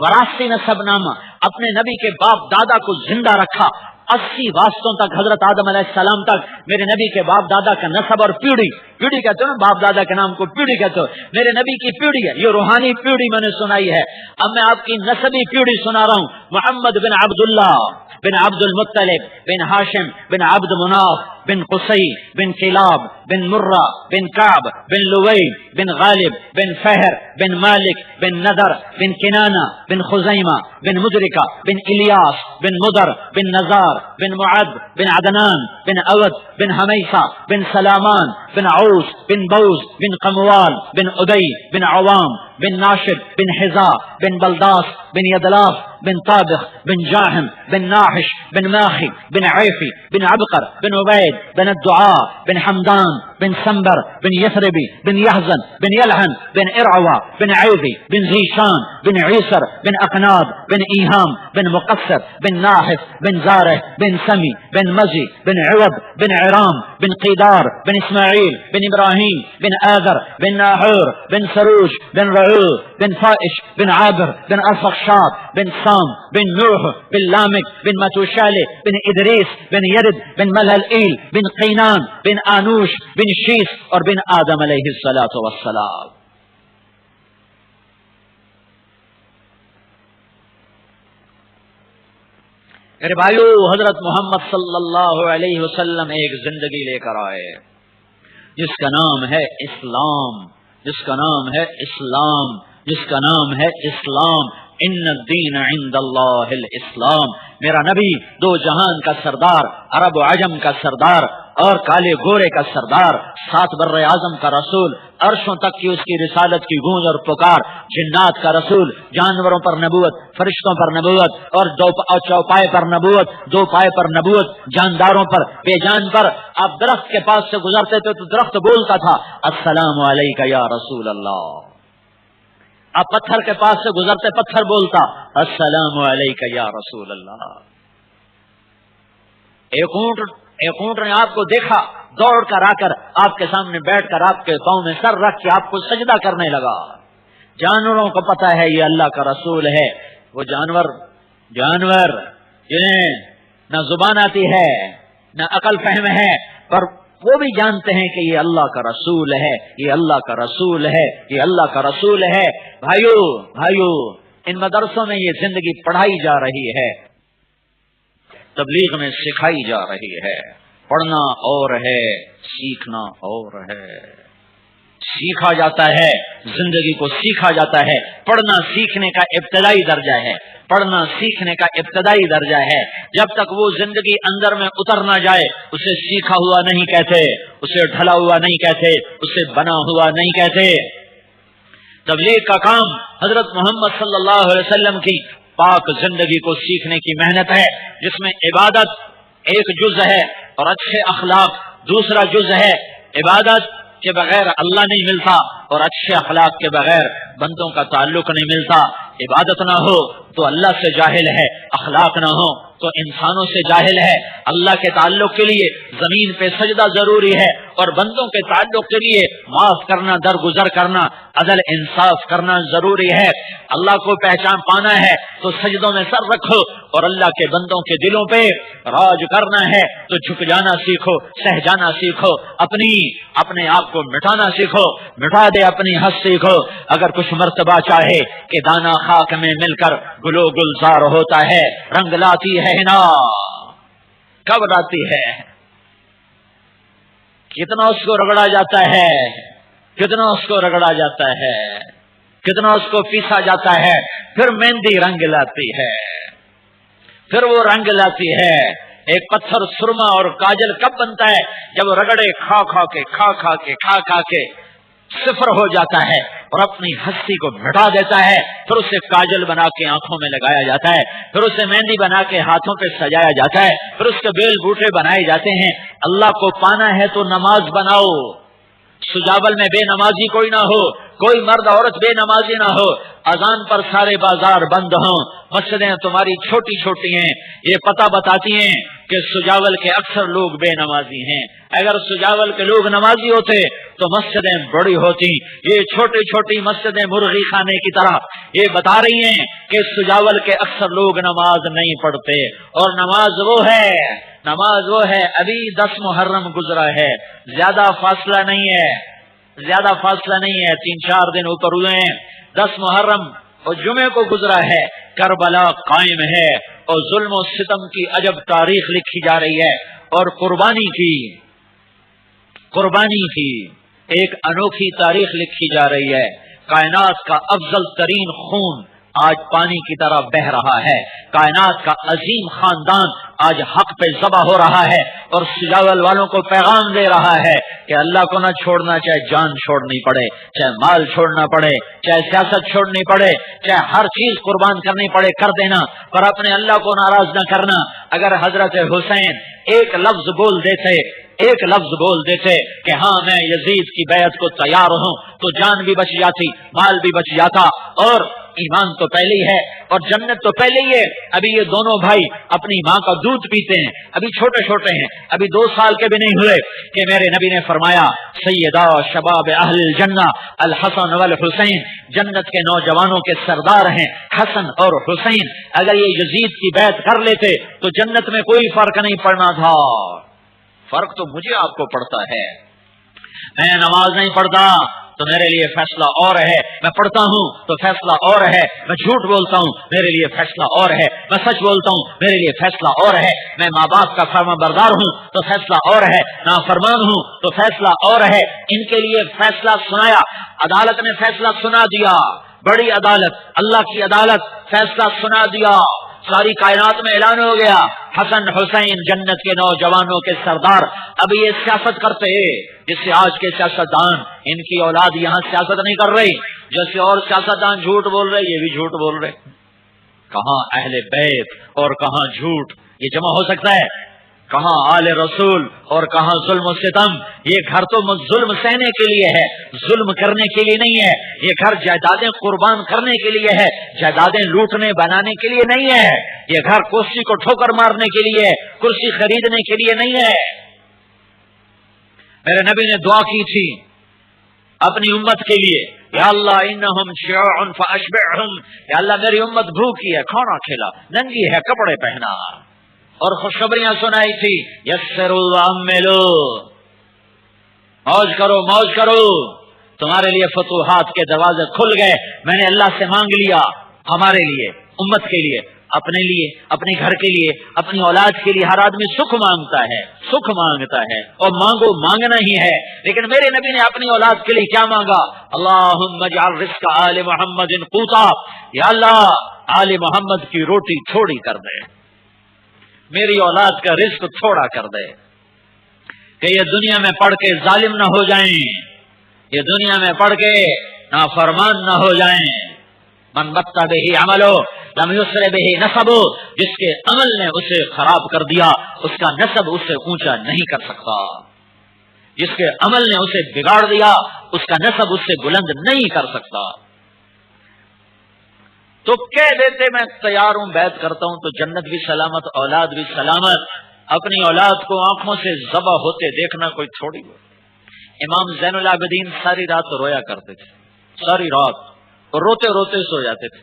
وراثتی نسب نامہ اپنے نبی کے باپ دادا کو زندہ رکھا۔ 80 واسطوں تک، حضرت آدم علیہ السلام تک میرے نبی کے باپ دادا کا نسب اور پیڑھی کہتے ہو نا، باپ دادا کے نام کو پیڑھی کہتے ہو، میرے نبی کی پیڑھی ہے، یہ روحانی پیڑھی میں نے سنائی ہے۔ اب میں آپ کی نسبی پیڑھی سنا رہا ہوں۔ محمد بن عبداللہ بن عبد المطلب بن ہاشم بن عبد مناف بن قصی بن کلاب بن مرہ بن کعب بن لوئی بن غالب بن فہر بن مالک بن نذر بن کنانہ بن خزیمہ بن مدرکہ بن الیاس بن مدر بن نزار بن معد بن عدنان بن اود بن حمیسہ بن سلامان بن عوس بن بوز بن قموال بن ادی بن عوام بن ناشد بن حزا بن بلداس بن یدلاف بن طابخ بن جاہم بن ناحش بن ماخی بن عیفی بن عبقر بن عبید بن الدعاء بن حمدان بن سنبر بن یثربی بن یحزن بن یلحن بن ارعوا بن عیدی بن زیشان بن عیسر بن اقناد بن ایہام بن مقصر بن ناحف بن زارح بن سمی بن مزی بن عوض بن عرام بن قیدار بن اسماعیل بن ابراہیم بن آذر بن ناحور بن سروج بن رعو بن فائش بن عابر بن ارفخشاد بن سام بن نوح بن لامک بن متوشالہ بن ادریس بن یرد بن ملہلئیل بن قینان بن آنوش بن شیس اور بن آدم علیہ الصلاۃ والسلام۔ میرے بھائیو، حضرت محمد صلی اللہ علیہ وسلم ایک زندگی لے کر آئے جس کا نام ہے اسلام، جس کا نام ہے اسلام، جس کا نام ہے اسلام۔ ان الدین عند اللہ الاسلام۔ میرا نبی دو جہان کا سردار، عرب و عجم کا سردار اور کالے گورے کا سردار، 7 بر اعظم کا رسول، عرشوں تک کی اس کی رسالت کی گونج اور پکار، جنات کا رسول، جانوروں پر نبوت، فرشتوں پر نبوت اور چوپائے پر نبوت، 2 پائے پر نبوت، جانداروں پر، بے جان پر۔ آپ درخت کے پاس سے گزرتے تھے تو درخت بولتا تھا السلام علیک یا رسول اللہ۔ آپ پتھر کے پاس سے گزرتے، پتھر بولتا السلام علیک یا رسول اللہ۔ ایک اونٹ نے آپ کو دیکھا، دوڑ کر آ کر آپ کے سامنے بیٹھ کر آپ کے پاؤں میں سر رکھ کے آپ کو سجدہ کرنے لگا۔ جانوروں کو پتا ہے یہ اللہ کا رسول ہے۔ وہ جانور جنہیں نہ زبان آتی ہے نہ عقل فہم ہے، پر وہ بھی جانتے ہیں کہ یہ اللہ کا رسول ہے، یہ اللہ کا رسول ہے، یہ اللہ کا رسول ہے۔ بھائیو، ان مدرسوں میں یہ زندگی پڑھائی جا رہی ہے، تبلیغ میں سکھائی جا رہی ہے۔ پڑھنا اور ہے، سیکھنا اور ہے۔ سیکھا جاتا ہے، زندگی کو سیکھا جاتا ہے۔ پڑھنا سیکھنے کا ابتدائی درجہ ہے، پڑھنا سیکھنے کا ابتدائی درجہ ہے۔ جب تک وہ زندگی اندر میں اتر نہ جائے اسے سیکھا ہوا نہیں کہتے، اسے ڈھلا ہوا نہیں کہتے، اسے بنا ہوا نہیں کہتے۔ تبلیغ کا کام حضرت محمد صلی اللہ علیہ وسلم کی پاک زندگی کو سیکھنے کی محنت ہے، جس میں عبادت ایک جز ہے اور اچھے اخلاق دوسرا جز ہے۔ عبادت کے بغیر اللہ نہیں ملتا اور اچھے اخلاق کے بغیر بندوں کا تعلق نہیں ملتا۔ عبادت نہ ہو تو اللہ سے جاہل ہے، اخلاق نہ ہو تو انسانوں سے جاہل ہے۔ اللہ کے تعلق کے لیے زمین پہ سجدہ ضروری ہے اور بندوں کے تعلق کے لیے معاف کرنا، درگزر کرنا، عدل انصاف کرنا ضروری ہے۔ اللہ کو پہچان پانا ہے تو سجدوں میں سر رکھو، اور اللہ کے بندوں کے دلوں پہ راج کرنا ہے تو جھک جانا سیکھو، سہ جانا سیکھو، اپنے آپ کو مٹانا سیکھو، مٹا دے اپنی حد سیکھو۔ اگر کچھ مرتبہ چاہے کہ دانا خاک میں مل کر گلو گلزار ہوتا ہے، رنگ لاتی ہے نا کب لاتی ہے؟ کتنا اس کو رگڑا جاتا ہے، کتنا اس کو رگڑا جاتا ہے، کتنا اس کو پیسا جاتا ہے، پھر مہندی رنگ لاتی ہے، پھر وہ رنگ لاتی ہے۔ ایک پتھر سرما اور کاجل کب بنتا ہے؟ جب رگڑے کھا کھا کے صفر ہو جاتا ہے اور اپنی ہستی کو مٹا دیتا ہے، پھر اسے کاجل بنا کے آنکھوں میں لگایا جاتا ہے، پھر اسے مہندی بنا کے ہاتھوں پہ سجایا جاتا ہے، پھر اس کے بیل بوٹے بنائے جاتے ہیں۔ اللہ کو پانا ہے تو نماز بناؤ، سجاول میں بے نمازی کوئی نہ ہو، کوئی مرد عورت بے نمازی نہ ہو، اذان پر سارے بازار بند ہوں، مسجدیں تمہاری چھوٹی چھوٹی ہیں، یہ پتہ بتاتی ہیں کہ سجاول کے اکثر لوگ بے نمازی ہیں۔ اگر سجاول کے لوگ نمازی ہوتے تو مسجدیں بڑی ہوتی، یہ چھوٹی چھوٹی مسجدیں مرغی خانے کی طرح یہ بتا رہی ہیں کہ سجاول کے اکثر لوگ نماز نہیں پڑھتے۔ اور نماز وہ ہے ابھی 10 محرم گزرا ہے، زیادہ فاصلہ نہیں ہے، 3-4 دن اوپر ہوئے ہیں، 10 محرم اور جمعے کو گزرا ہے، کربلا قائم ہے اور ظلم و ستم کی عجب تاریخ لکھی جا رہی ہے، اور قربانی کی ایک انوکھی تاریخ لکھی جا رہی ہے۔ کائنات کا افضل ترین خون آج پانی کی طرح بہ رہا ہے، کائنات کا عظیم خاندان آج حق پہ ذبح ہو رہا ہے، اور سجاول والوں کو پیغام دے رہا ہے کہ اللہ کو نہ چھوڑنا، چاہے جان چھوڑنی پڑے، چاہے مال چھوڑنا پڑے، چاہے سیاست چھوڑنی پڑے، چاہے ہر چیز قربان کرنی پڑے، کر دینا، پر اپنے اللہ کو ناراض نہ کرنا۔ اگر حضرت حسین ایک لفظ بول دیتے کہ ہاں میں یزید کی بیعت کو تیار ہوں، تو جان بھی بچ جاتی، مال بھی بچ جاتا، اور ایمان تو پہلے ہی ہے اور جنت تو پہلے ہی ہے۔ ابھی یہ دونوں بھائی اپنی ماں کا دودھ پیتے ہیں، ابھی چھوٹے چھوٹے ہیں، ابھی 2 سال کے بھی نہیں ہوئے کہ میرے نبی نے فرمایا سیدہ شباب اہل الجنہ الحسن والحسین، جنت کے نوجوانوں کے سردار ہیں حسن اور حسین۔ اگر یہ یزید کی بیعت کر لیتے تو جنت میں کوئی فرق نہیں پڑنا تھا۔ فرق تو مجھے آپ کو پڑتا ہے، میں نماز نہیں پڑھتا تو میرے لیے فیصلہ اور ہے، میں پڑھتا ہوں تو فیصلہ اور ہے، میں جھوٹ بولتا ہوں میرے لیے فیصلہ اور ہے، میں سچ بولتا ہوں میرے لیے فیصلہ اور ہے، میں ماں باپ کا فرما بردار ہوں تو فیصلہ اور ہے، نافرمان ہوں تو فیصلہ اور ہے۔ ان کے لیے فیصلہ سنایا، عدالت نے فیصلہ سنا دیا، بڑی عدالت، اللہ کی عدالت، فیصلہ سنا دیا، ساری کائنات میں اعلان ہو گیا حسن حسین جنت کے نوجوانوں کے سردار۔ اب یہ سیاست کرتے جس سے آج کے سیاستدان، ان کی اولاد یہاں سیاست نہیں کر رہی، جیسے اور سیاستدان جھوٹ بول رہے یہ بھی جھوٹ بول رہے، کہاں اہل بیت اور کہاں جھوٹ یہ جمع ہو سکتا ہے؟ کہاں آل رسول اور کہاں ظلم و ستم؟ یہ گھر تو ظلم سہنے کے لیے ہے، ظلم کرنے کے لیے نہیں ہے، یہ گھر جائیدادیں قربان کرنے کے لیے ہے، جائیدادیں لوٹنے بنانے کے لیے نہیں ہے، یہ گھر کرسی کو ٹھوکر مارنے کے لیے، کرسی خریدنے کے لیے نہیں ہے۔ میرے نبی نے دعا کی تھی اپنی امت کے لیے، یا اللہ انہم شیوع فاشبعہم، یا اللہ میری امت بھوکی ہے، کھانا کھلا، ننگی ہے، کپڑے پہنا، اور خوشخبریاں سنائی تھی یسروا وعملوا، موج کرو، تمہارے لیے فتوحات کے دروازے کھل گئے۔ میں نے اللہ سے مانگ لیا ہمارے لیے، امت کے لیے، اپنے لیے، اپنے گھر کے لیے، اپنی اولاد کے لیے۔ ہر آدمی سکھ مانگتا ہے اور مانگنا ہی ہے، لیکن میرے نبی نے اپنی اولاد کے لیے کیا مانگا؟ اللہم اجعل رزق آل محمد قوتا، یا اللہ آل محمد کی روٹی تھوڑی کر دے، میری اولاد کا رزق تھوڑا کر دے، کہ یہ دنیا میں پڑھ کے ظالم نہ ہو جائیں، یہ دنیا میں پڑھ کے نافرمان نہ ہو جائیں۔ من بطا بہ عملو لم یسر بہ نسبو، جس کے عمل نے اسے خراب کر دیا اس کا نسب اسے اونچا نہیں کر سکتا، جس کے عمل نے اسے بگاڑ دیا اس کا نسب اس سے بلند نہیں کر سکتا۔ تو کہہ دیتے میں تیار ہوں، بیعت کرتا ہوں تو جنت بھی سلامت، اولاد بھی سلامت۔ اپنی اولاد کو آنکھوں سے ذبح ہوتے دیکھنا کوئی تھوڑی ہو۔ امام زین العابدین ساری رات رویا کرتے تھے، ساری رات، اور روتے روتے سو جاتے تھے۔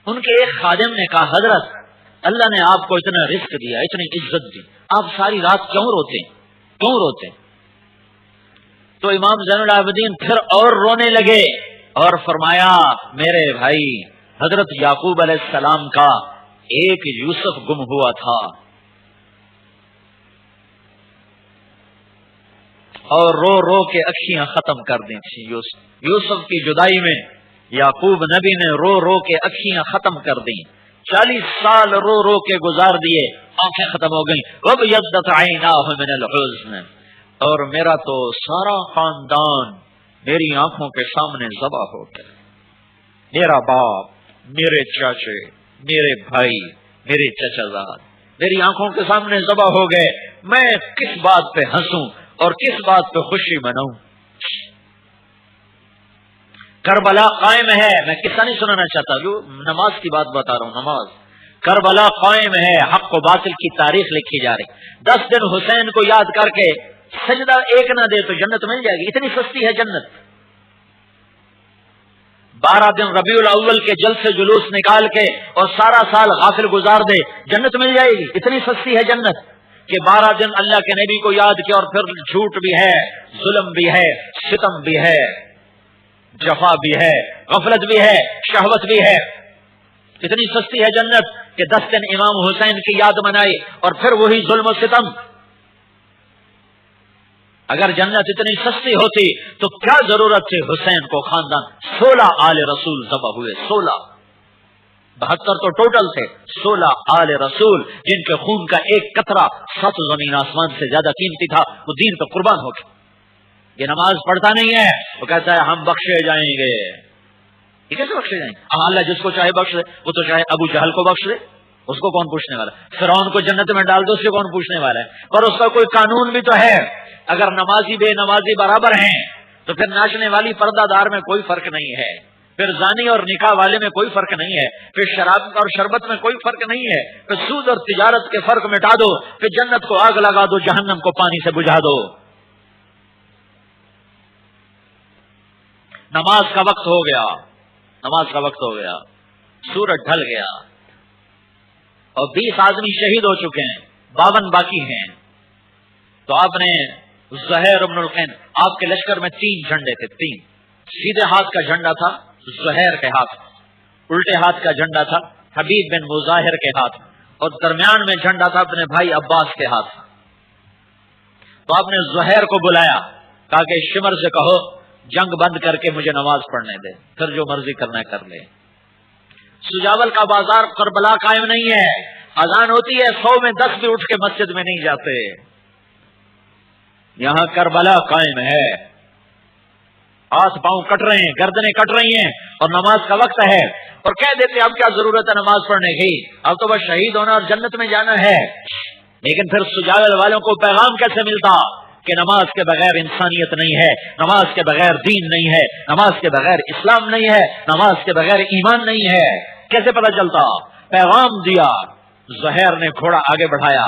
ان کے ایک خادم نے کہا حضرت اللہ نے آپ کو اتنا رزق دیا، اتنی عزت دی، آپ ساری رات کیوں روتے؟ تو امام زین العابدین پھر اور رونے لگے اور فرمایا میرے بھائی حضرت یعقوب علیہ السلام کا ایک یوسف گم ہوا تھا، اور رو رو کے اکھیاں ختم کر دی تھی۔ یوسف کی جدائی میں یعقوب نبی نے رو رو کے اکھیاں ختم کر دی، 40 سال رو رو کے گزار دیے، آنکھیں ختم ہو گئیں۔ وَبْيَضَّتْ عَيْنَاهُ مِنَ الْحُزْنِ، اور میرا تو سارا خاندان میری آنکھوں کے سامنے ذبح ہو گیا، میرا باپ، میرے چاچے، میرے بھائی، میرے چچا زاد میری آنکھوں کے سامنے ذبح ہو گئے۔ میں کس بات پہ ہنسوں اور کس بات پہ خوشی مناؤں؟ کربلا قائم ہے، میں قصہ نہیں سنانا چاہتا، جو نماز کی بات بتا رہا ہوں، نماز۔ کربلا قائم ہے، حق و باطل کی تاریخ لکھی جا رہی۔ 10 دن حسین کو یاد کر کے سجدہ ایک نہ دے تو جنت مل جائے گی، اتنی سستی ہے جنت۔ 12 دن ربیع الاول کے جلسے جلوس نکال کے اور سارا سال غافل گزار دے، جنت مل جائے گی، اتنی سستی ہے جنت کہ 12 دن اللہ کے نبی کو یاد کیا، اور پھر جھوٹ بھی ہے، ظلم بھی ہے، ستم بھی ہے، جفا بھی ہے، غفلت بھی ہے، شہوت بھی ہے، اتنی سستی ہے جنت کہ 10 دن امام حسین کی یاد منائی اور پھر وہی ظلم و ستم۔ اگر جنت اتنی سستی ہوتی تو کیا ضرورت تھی حسین کو خاندان؟ 16 آل رسول ذبح ہوئے، 16، 72 تو ٹوٹل تھے، 16 آل رسول جن کے خون کا ایک قطرہ 7 زمین آسمان سے زیادہ قیمتی تھا، وہ دین پہ قربان ہو گئے۔ یہ نماز پڑھتا نہیں ہے، وہ کہتا ہے ہم بخشے جائیں گے، یہ کیسے بخشے جائیں گے؟ اللہ جس کو چاہے بخش دے، وہ تو چاہے ابو جہل کو بخش دے، اس کو کون پوچھنے والا؟ فرعون کو جنت میں ڈال دو، اس سے کون پوچھنے والا ہے؟ پر اس کا کوئی قانون بھی تو ہے، اگر نمازی بے نمازی برابر ہیں تو پھر ناچنے والی پردہ دار میں کوئی فرق نہیں ہے، پھر زانی اور نکاح والے میں کوئی فرق نہیں ہے، پھر شراب اور شربت میں کوئی فرق نہیں ہے، پھر سود اور تجارت کے فرق مٹا دو، پھر جنت کو آگ لگا دو، جہنم کو پانی سے بجھا دو۔ نماز کا وقت ہو گیا، نماز کا وقت ہو گیا، سورج ڈھل گیا اور 20 آدمی شہید ہو چکے ہیں، 52 باقی ہیں۔ تو آپ نے زہیر بن القین، آپ کے لشکر میں 3 جھنڈے تھے، 3 سیدھے ہاتھ کا جھنڈا تھا زہیر کے ہاتھ، الٹے ہاتھ کا جھنڈا تھا حبیب بن مظاہر کے ہاتھ، اور درمیان میں جھنڈا تھا اپنے بھائی عباس کے ہاتھ۔ تو آپ نے زہیر کو بلایا، کہا کہ شمر سے کہو جنگ بند کر کے مجھے نماز پڑھنے دے، پھر جو مرضی کرنا ہے کر لے۔ سجاول کا بازار کربلا قائم نہیں ہے، اذان ہوتی ہے 100 میں 10 بھی اٹھ کے مسجد میں نہیں جاتے، یہاں کربلا قائم ہے، ہاتھ پاؤں کٹ رہے ہیں، گردنیں کٹ رہی ہیں، اور نماز کا وقت ہے، اور کہہ دیتے اب کیا ضرورت ہے نماز پڑھنے کی، اب تو بس شہید ہونا اور جنت میں جانا ہے۔ لیکن پھر سجاول والوں کو پیغام کیسے ملتا کہ نماز کے بغیر انسانیت نہیں ہے، نماز کے بغیر دین نہیں ہے، نماز کے بغیر اسلام نہیں ہے، نماز کے بغیر ایمان نہیں ہے؟ کیسے پتہ چلتا؟ پیغام دیا، زہیر نے گھوڑا آگے بڑھایا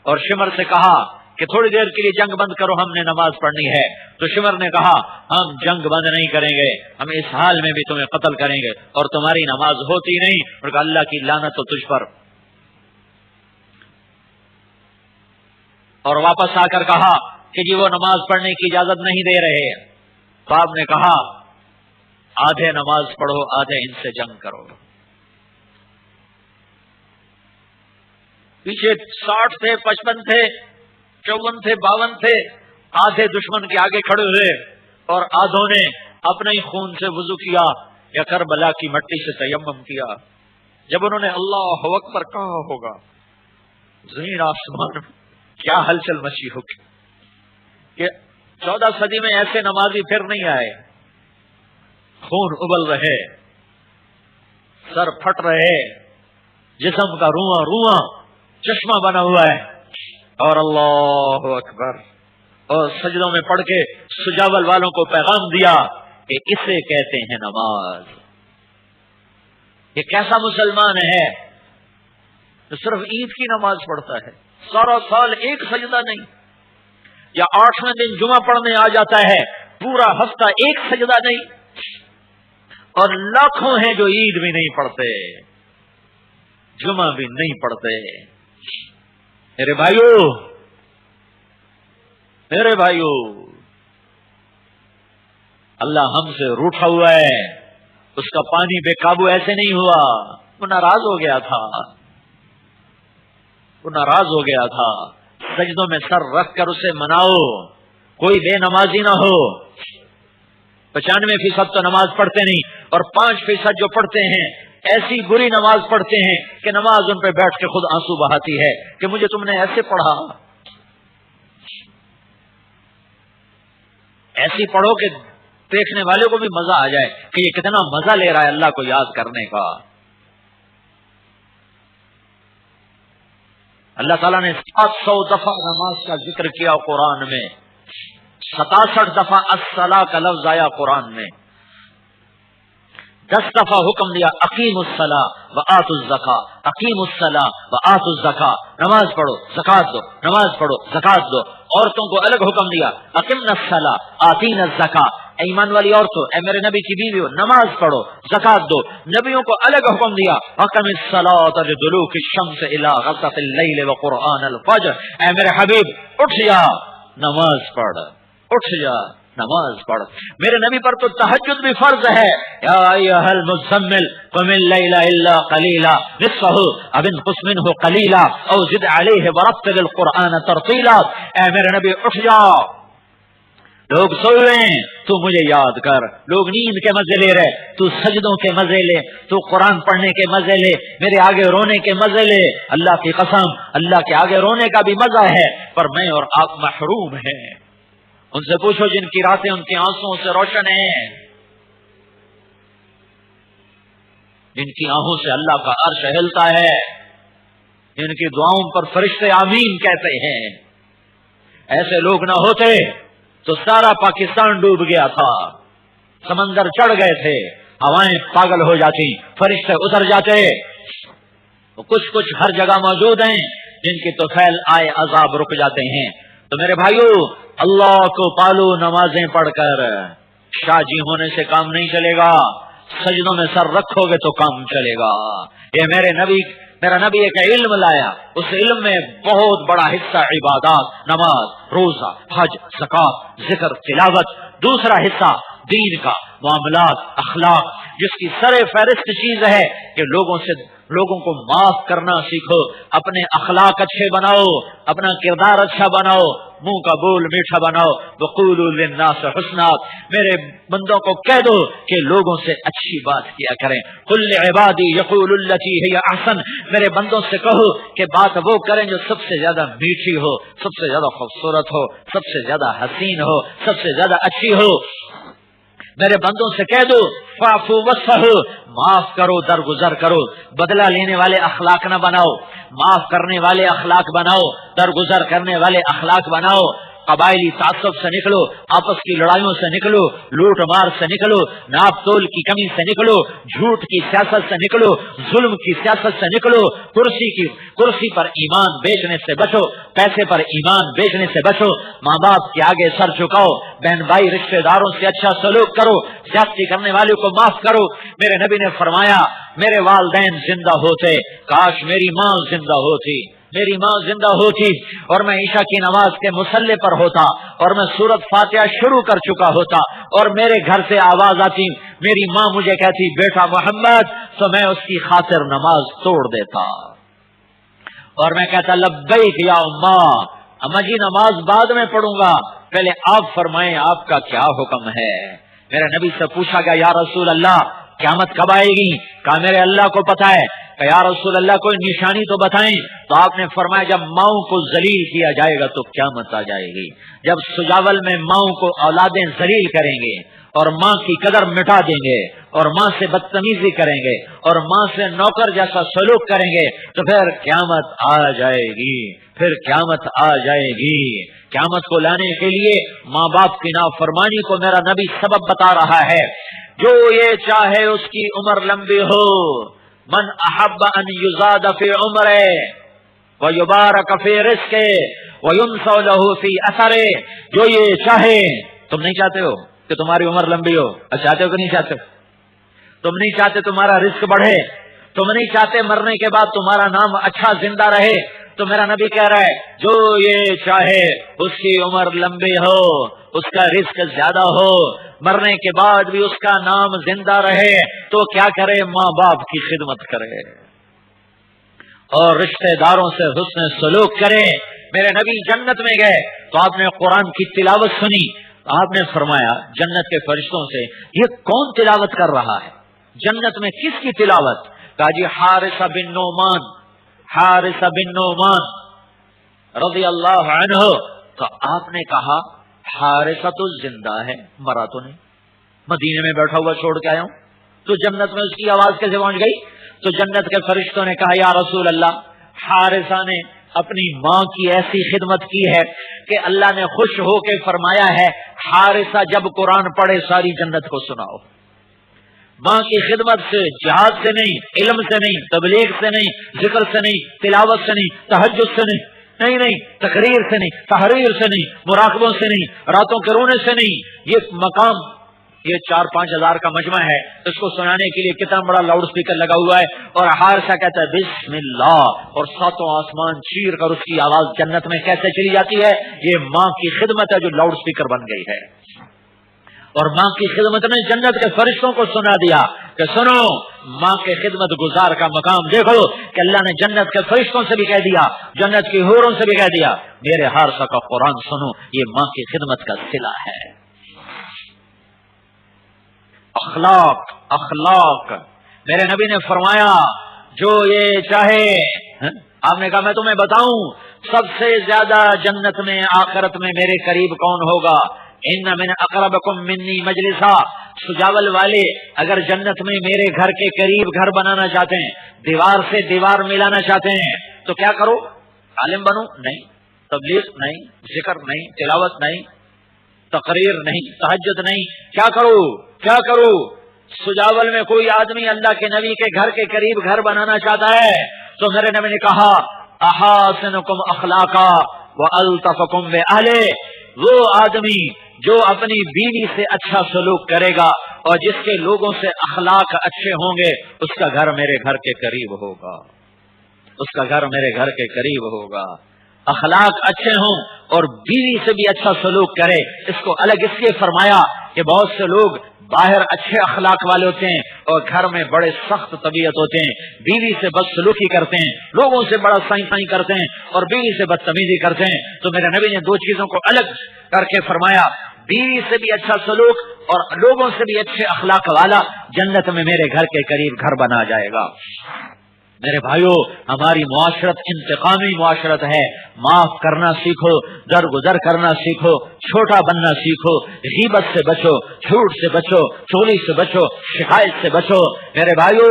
اور شمر سے کہا کہ تھوڑی دیر کے لیے جنگ بند کرو، ہم نے نماز پڑھنی ہے۔ تو شمر نے کہا ہم جنگ بند نہیں کریں گے، ہم اس حال میں بھی تمہیں قتل کریں گے، اور تمہاری نماز ہوتی نہیں، اور کہا اللہ کی لعنت تو تجھ پر۔ اور واپس آ کر کہا کہ جی وہ نماز پڑھنے کی اجازت نہیں دے رہے۔ تو آپ نے کہا آدھے نماز پڑھو، آدھے ان سے جنگ کرو۔ پیچھے 60 تھے، 55 تھے، 54 تھے، 52 تھے، آدھے دشمن کے آگے کھڑے ہوئے اور آدھوں نے اپنے ہی خون سے وضو کیا یا کربلا کی مٹی سے تیمم کیا۔ جب انہوں نے اللہ اکبر کہا ہوگا، زمین آسمان کیا ہلچل مچی ہوگی کہ 14 صدی میں ایسے نمازی پھر نہیں آئے۔ خون ابل رہے، سر پھٹ رہے، جسم کا رواں رواں چشمہ بنا ہوا ہے، اور اللہ اکبر، اور سجدوں میں پڑھ کے سجاول والوں کو پیغام دیا کہ اسے کہتے ہیں نماز۔ یہ کیسا مسلمان ہے جو صرف عید کی نماز پڑھتا ہے، سارا سال ایک سجدہ نہیں، یا 8ویں دن جمعہ پڑھنے آ جاتا ہے، پورا ہفتہ ایک سجدہ نہیں، اور لاکھوں ہیں جو عید بھی نہیں پڑھتے، جمعہ بھی نہیں پڑھتے۔ میرے بھائیو، اللہ ہم سے روٹھا ہوا ہے، اس کا پانی بے قابو ایسے نہیں ہوا، وہ ناراض ہو گیا تھا، وہ ناراض ہو گیا تھا۔ سجدوں میں سر رکھ کر اسے مناؤ، کوئی بے نمازی نہ ہو۔ 95% تو نماز پڑھتے نہیں، اور 5% جو پڑھتے ہیں ایسی بری نماز پڑھتے ہیں کہ نماز ان پہ بیٹھ کے خود آنسو بہاتی ہے کہ مجھے تم نے ایسے پڑھا۔ ایسی پڑھو کہ دیکھنے والے کو بھی مزہ آ جائے کہ یہ کتنا مزہ لے رہا ہے اللہ کو یاد کرنے کا۔ اللہ تعالیٰ نے 700 دفعہ نماز کا ذکر کیا قرآن میں، 67 دفعہ الصلاۃ کا لفظ آیا قرآن میں، 10 دفعہ حکم دیا اقیم الصلاۃ و آتوا الزکاۃ، اقیم الصلاۃ و آتوا الزکاۃ، نماز پڑھو زکات دو، نماز پڑھو زکات دو۔ عورتوں کو الگ حکم دیا اقمنا الصلاۃ آتینا الزکاۃ، اے ایمان والی عورتوں، اے میرے نبی کی بیویوں، نماز پڑھو زکات دو۔ نبیوں کو الگ حکم دیا اقم الصلاۃ لدلوک الشمس الی غسق اللیل وقرآن الفجر، اے میرے حبیب اٹھ جا نماز پڑھ، اٹھ جا نماز پڑھ۔ میرے نبی پر تو تہجد بھی فرض ہے، یا ایھا المزمل قم اللیل الا قلیلا نصفہ او انقص منہ قلیلا او زد علیہ ورتل القرآن ترتیلا، اے میرے نبی اٹھ جا، لوگ سو رہے ہیں تو مجھے یاد کر، لوگ نیند کے مزے لے رہے تو سجدوں کے مزے لے، تو قرآن پڑھنے کے مزے لے، میرے آگے رونے کے مزے لے۔ اللہ کی قسم، اللہ کے آگے رونے کا بھی مزہ ہے، پر میں اور آپ محروم ہیں۔ ان سے پوچھو جن کی راتیں ان کے آنسوؤں سے روشن ہیں، جن کی آنکھوں سے اللہ کا عرش ہلتا ہے، جن کی دعاؤں پر فرشتے آمین کہتے ہیں، ایسے لوگ نہ ہوتے تو سارا پاکستان ڈوب گیا تھا، سمندر چڑھ گئے تھے، ہوائیں پاگل ہو جاتی، فرشتے اتر جاتے۔ کچھ ہر جگہ موجود ہیں جن کی تو فیل آئے عذاب رک جاتے ہیں۔ تو میرے بھائیو، اللہ کو پالو نمازیں پڑھ کر، شاہ جی ہونے سے کام نہیں چلے گا، سجدوں میں سر رکھو گے تو کام چلے گا۔ یہ میرا نبی ایک علم لایا، اس علم میں بہت بڑا حصہ عبادات، نماز، روزہ، حج، زکات، ذکر، تلاوت، دوسرا حصہ دین کا، معاملات، اخلاق، جس کی سر فہرست چیز ہے کہ لوگوں کو معاف کرنا سیکھو، اپنے اخلاق اچھے بناؤ، اپنا کردار اچھا بناؤ، منہ کا بول میٹھا بناؤ۔ وقولوا للناس حسنا، میرے بندوں کو کہہ دو کہ لوگوں سے اچھی بات کیا کریں۔ قل لعبادی یقولوا التی ہی احسن، میرے بندوں سے کہو کہ بات وہ کریں جو سب سے زیادہ میٹھی ہو، سب سے زیادہ خوبصورت ہو، سب سے زیادہ حسین ہو، سب سے زیادہ اچھی ہو۔ میرے بندوں سے کہہ دو فاعفو واصفحوا، معاف کرو، درگزر کرو، بدلہ لینے والے اخلاق نہ بناؤ، معاف کرنے والے اخلاق بناؤ، درگزر کرنے والے اخلاق بناؤ۔ قبائلی تعصب سے نکلو، آپس کی لڑائیوں سے نکلو، لوٹ مار سے نکلو، ناپ تول کی کمی سے نکلو، جھوٹ کی سیاست سے نکلو، ظلم کی سیاست سے نکلو، کرسی پر ایمان بیچنے سے بچو، پیسے پر ایمان بیچنے سے بچو، ماں باپ کے آگے سر جھکاؤ، بہن بھائی رشتہ داروں سے اچھا سلوک کرو، زیادتی کرنے والوں کو معاف کرو۔ میرے نبی نے فرمایا میرے والدین زندہ ہوتے، کاش میری ماں زندہ ہوتی، میری ماں زندہ ہوتی اور میں عشاء کی نماز کے مصلی پر ہوتا اور میں سورۃ فاتحہ شروع کر چکا ہوتا اور میرے گھر سے آواز آتی، میری ماں مجھے کہتی بیٹا محمد، تو میں اس کی خاطر نماز توڑ دیتا اور میں کہتا لبیک یا اماں جی نماز بعد میں پڑھوں گا، پہلے آپ فرمائیں آپ کا کیا حکم ہے۔ میرے نبی سے پوچھا گیا یا رسول اللہ قیامت کب آئے گی؟ کہا میرے اللہ کو پتا ہے۔ کہ یا رسول اللہ کوئی نشانی تو بتائیں۔ تو آپ نے فرمایا جب ماؤں کو ذلیل کیا جائے گا تو قیامت آ جائے گی۔ جب سجاول میں ماؤں کو اولادیں ذلیل کریں گے اور ماں کی قدر مٹا دیں گے اور ماں سے بدتمیزی کریں گے اور ماں سے نوکر جیسا سلوک کریں گے تو پھر قیامت آ جائے گی، پھر قیامت آ جائے گی۔ قیامت کو لانے کے لیے ماں باپ کی نافرمانی کو میرا نبی سبب بتا رہا ہے۔ جو یہ چاہے اس کی عمر لمبی ہو، من احب ان یزاد فی عمرہ ویبارک فی رزقہ وینسى له فی اثرہ، جو یہ چاہے، تم نہیں چاہتے ہو کہ تمہاری عمر لمبی ہو؟ چاہتے ہو کہ نہیں چاہتے؟ تم نہیں چاہتے تمہارا رزق بڑھے، تم نہیں چاہتے مرنے کے بعد تمہارا نام اچھا زندہ رہے، تو میرا نبی کہہ رہا ہے جو یہ چاہے اس کی عمر لمبی ہو، اس کا رزق زیادہ ہو، مرنے کے بعد بھی اس کا نام زندہ رہے، تو کیا کرے؟ ماں باپ کی خدمت کرے اور رشتہ داروں سے حسن سلوک کرے۔ میرے نبی جنت میں گئے تو آپ نے قرآن کی تلاوت سنی، آپ نے فرمایا جنت کے فرشتوں سے یہ کون تلاوت کر رہا ہے؟ جنت میں کس کی تلاوت؟ کہا جی حارثہ بن نعمان، حارثہ بن نعمان رضی اللہ عنہ۔ تو آپ نے کہا حارثہ تو زندہ ہے، مرا تو نہیں، مدینے میں بیٹھا ہوا چھوڑ کے آیا ہوں، تو جنت میں اس کی آواز کیسے پہنچ گئی؟ تو جنت کے فرشتوں نے کہا یا رسول اللہ حارثہ نے اپنی ماں کی ایسی خدمت کی ہے کہ اللہ نے خوش ہو کے فرمایا ہے حارثہ جب قرآن پڑھے ساری جنت کو سناؤ. ماں کی خدمت سے، جہاد سے نہیں، علم سے نہیں، تبلیغ سے نہیں، ذکر سے نہیں، تلاوت سے نہیں، تہجد سے نہیں، تقریر سے نہیں، تحریر سے نہیں، مراقبوں سے نہیں، راتوں کے رونے سے نہیں. یہ مقام، یہ 4-5 ہزار کا مجمع ہے، اس کو سنانے کے لیے کتنا بڑا لاؤڈ سپیکر لگا ہوا ہے. اور حارثہ کہتا ہے بسم اللہ، اور 7 آسمان چیر کر اس کی آواز جنت میں کیسے چلی جاتی ہے؟ یہ ماں کی خدمت ہے جو لاؤڈ سپیکر بن گئی ہے. اور ماں کی خدمت میں جنت کے فرشتوں کو سنا دیا کہ سنو، ماں کے خدمت گزار کا مقام دیکھو کہ اللہ نے جنت کے فرشتوں سے بھی کہہ دیا، جنت کی حوروں سے بھی کہہ دیا میرے حارثہ کا قرآن سنو، یہ ماں کی خدمت کا صلہ ہے. اخلاق میرے نبی نے فرمایا جو یہ چاہے، آپ نے کہا میں تمہیں بتاؤں سب سے زیادہ جنت میں آخرت میں میرے قریب کون ہوگا؟ ان من اقربکم منی مجلسا، سجاول والے اگر جنت میں میرے گھر کے قریب گھر بنانا چاہتے ہیں، دیوار سے دیوار ملانا چاہتے ہیں تو کیا کرو؟ عالم بنو؟ نہیں. تبلیغ نہیں، ذکر نہیں، تلاوت نہیں، تقریر نہیں، تہجد نہیں. کیا کرو؟ سجاول میں کوئی آدمی اللہ کے نبی کے گھر کے قریب گھر بنانا چاہتا ہے تو میرے نبی نے کہا احاسنکم اخلاقا والطفکم باہلہ، وہ آدمی جو اپنی بیوی سے اچھا سلوک کرے گا اور جس کے لوگوں سے اخلاق اچھے ہوں گے اس کا گھر میرے گھر کے قریب ہوگا، اس کا گھر میرے گھر کے قریب ہوگا. اخلاق اچھے ہوں اور بیوی سے بھی اچھا سلوک کرے. اس کو الگ اس لیے فرمایا کہ بہت سے لوگ باہر اچھے اخلاق والے ہوتے ہیں اور گھر میں بڑے سخت طبیعت ہوتے ہیں، بیوی سے بدسلوکی کرتے ہیں، لوگوں سے بڑا سائیں کرتے ہیں اور بیوی سے بدتمیزی کرتے ہیں. تو میرے نبی نے 2 چیزوں کو الگ کر کے فرمایا، بیوی سے بھی اچھا سلوک اور لوگوں سے بھی اچھے اخلاق والا جنت میں میرے گھر کے قریب گھر بنا جائے گا. میرے بھائیو، ہماری معاشرت انتقامی معاشرت ہے. معاف کرنا سیکھو، درگزر کرنا سیکھو، چھوٹا بننا سیکھو، غیبت سے بچو، جھوٹ سے بچو، چوری سے بچو، شکایت سے بچو. میرے بھائیو،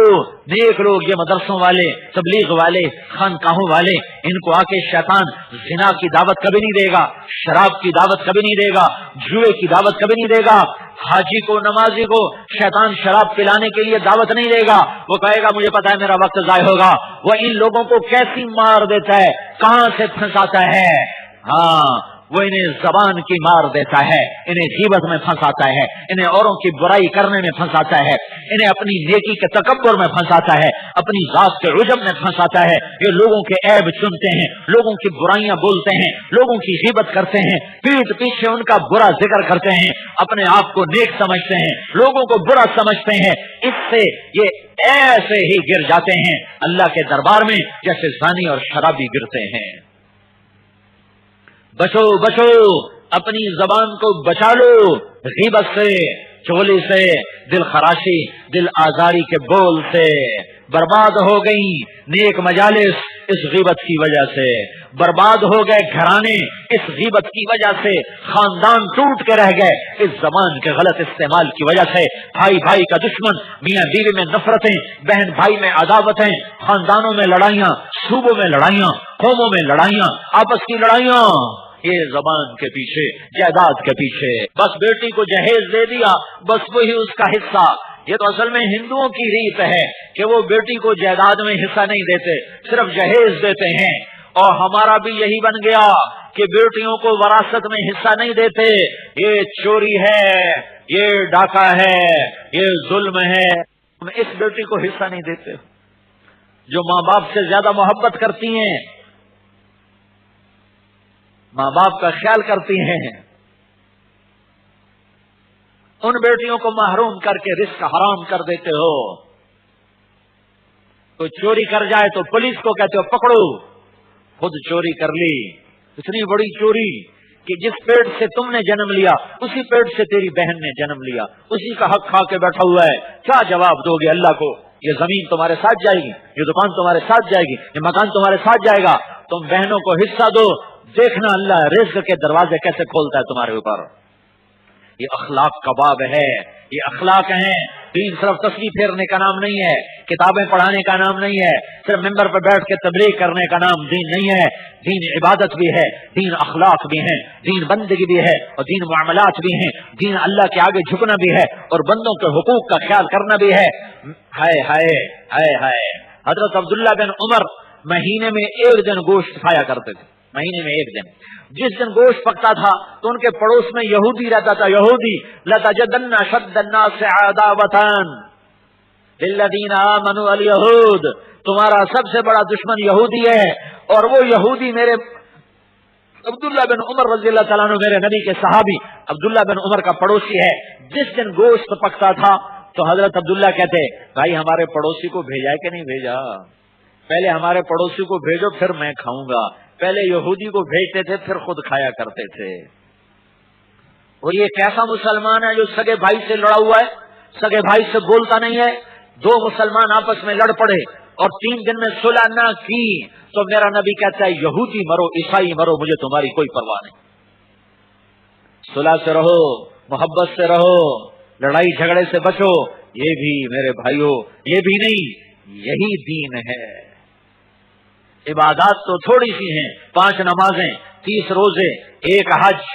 نیک لوگ یہ مدرسوں والے، تبلیغ والے، خانقاہوں والے، ان کو آ کے شیطان زنا کی دعوت کبھی نہیں دے گا، شراب کی دعوت کبھی نہیں دے گا، جوئے کی دعوت کبھی نہیں دے گا. حاجی کو، نمازی کو شیطان شراب پلانے کے لیے دعوت نہیں دے گا. وہ کہے گا مجھے پتا ہے میرا وقت ضائع ہوگا. وہ ان لوگوں کو کیسی مار دیتا ہے، کہاں سے پھنساتا ہے؟ ہاں، وہ انہیں زبان کی مار دیتا ہے، انہیں غیبت میں پھنساتا ہے، انہیں اوروں کی برائی کرنے میں پھنساتا ہے، انہیں اپنی نیکی کے تکبر میں پھنساتا ہے، اپنی ذات کے عجب میں پھنساتا ہے. یہ لوگوں کے عیب چنتے ہیں، لوگوں کی برائیاں بولتے ہیں، لوگوں کی غیبت کرتے ہیں، پیٹھ پیچھے ان کا برا ذکر کرتے ہیں، اپنے آپ کو نیک سمجھتے ہیں، لوگوں کو برا سمجھتے ہیں. اس سے یہ ایسے ہی گر جاتے ہیں اللہ کے دربار میں جیسے زانی اور شرابی گرتے ہیں. بچو اپنی زبان کو بچا لو غیبت سے، چغلی سے، دل خراشی، دل آزاری کے بول سے. برباد ہو گئی نیک مجالس اس غیبت کی وجہ سے، برباد ہو گئے گھرانے اس غیبت کی وجہ سے، خاندان ٹوٹ کے رہ گئے اس زبان کے غلط استعمال کی وجہ سے. بھائی بھائی کا دشمن، میاں بیوی میں نفرتیں، بہن بھائی میں عداوتیں، خاندانوں میں لڑائیاں، صوبوں میں لڑائیاں، قوموں میں لڑائیاں، آپس کی لڑائیاں، یہ زبان کے پیچھے، جائیداد کے پیچھے. بس بیٹی کو جہیز دے دیا، بس وہی اس کا حصہ. یہ تو اصل میں ہندوؤں کی ریت ہے کہ وہ بیٹی کو جائیداد میں حصہ نہیں دیتے، صرف جہیز دیتے ہیں. اور ہمارا بھی یہی بن گیا کہ بیٹیوں کو وراثت میں حصہ نہیں دیتے. یہ چوری ہے، یہ ڈاکہ ہے، یہ ظلم ہے. ہم اس بیٹی کو حصہ نہیں دیتے جو ماں باپ سے زیادہ محبت کرتی ہیں، ماں باپ کا خیال کرتی ہیں. ان بیٹیوں کو محروم کر کے رزق حرام کر دیتے ہو. کوئی چوری کر جائے تو پولیس کو کہتے ہو پکڑو، خود چوری کر لی. اتنی بڑی چوری کہ جس پیٹ سے تم نے جنم لیا اسی پیٹ سے تیری بہن نے جنم لیا، اسی کا حق کھا کے بیٹھا ہوا ہے. کیا جواب دو گے اللہ کو؟ یہ زمین تمہارے ساتھ جائے گی، یہ دکان تمہارے ساتھ جائے گی، یہ مکان تمہارے ساتھ جائے گا. تم بہنوں کو حصہ دو، دیکھنا اللہ رزق کے دروازے کیسے کھولتا ہے تمہارے اوپر. یہ اخلاق کا باب ہے، یہ اخلاق ہیں. دین صرف تسبیح پھیرنے کا نام نہیں ہے کتابیں پڑھانے کا نام نہیں ہے، صرف ممبر پر بیٹھ کے تبلیغ کرنے کا نام دین نہیں ہے۔ دین عبادت بھی ہے، دین اخلاق بھی ہے، دین بندگی بھی ہے، اور دین معاملات بھی ہیں، دین اللہ کے آگے جھکنا بھی ہے، اور بندوں کے حقوق کا خیال کرنا بھی ہے۔ ہائے ہائے ہائے ہائے، حضرت عبداللہ بن عمر مہینے میں ایک دن گوشت کھایا کرتے تھے، مہینے میں ایک دن۔ جس دن گوشت پکتا تھا تو ان کے پڑوس میں یہودی رہتا تھا، یہودی۔ لَتَجِدَنَّ أَشَدَّ النَّاسِ عَدَاوَةً لِلَّذِينَ آمَنُوا الْيَهُودُ، تمہارا سب سے بڑا دشمن یہودی ہے، اور وہ یہودی میرے عبداللہ بن عمر رضی اللہ تعالیٰ عنہ، میرے نبی کے صحابی عبداللہ بن عمر کا پڑوسی ہے۔ جس دن گوشت پکتا تھا تو حضرت عبداللہ کہتے، بھائی ہمارے پڑوسی کو بھیجا ہے کہ نہیں بھیجا؟ پہلے ہمارے پڑوسی کو بھیجو پھر میں کھاؤں گا۔ پہلے یہودی کو بھیجتے تھے پھر خود کھایا کرتے تھے۔ اور یہ کیسا مسلمان ہے جو سگے بھائی سے لڑا ہوا ہے، سگے بھائی سے بولتا نہیں ہے؟ دو مسلمان آپس میں لڑ پڑے اور 3 دن میں صلح نہ کی تو میرا نبی کہتا ہے یہودی مرو عیسائی مرو، مجھے تمہاری کوئی پرواہ نہیں۔ صلح سے رہو، محبت سے رہو، لڑائی جھگڑے سے بچو۔ یہ بھی میرے بھائیوں، یہ بھی نہیں، یہی دین ہے۔ عبادات تو تھوڑی سی ہیں، 5 نمازیں، 30 روزے، 1 حج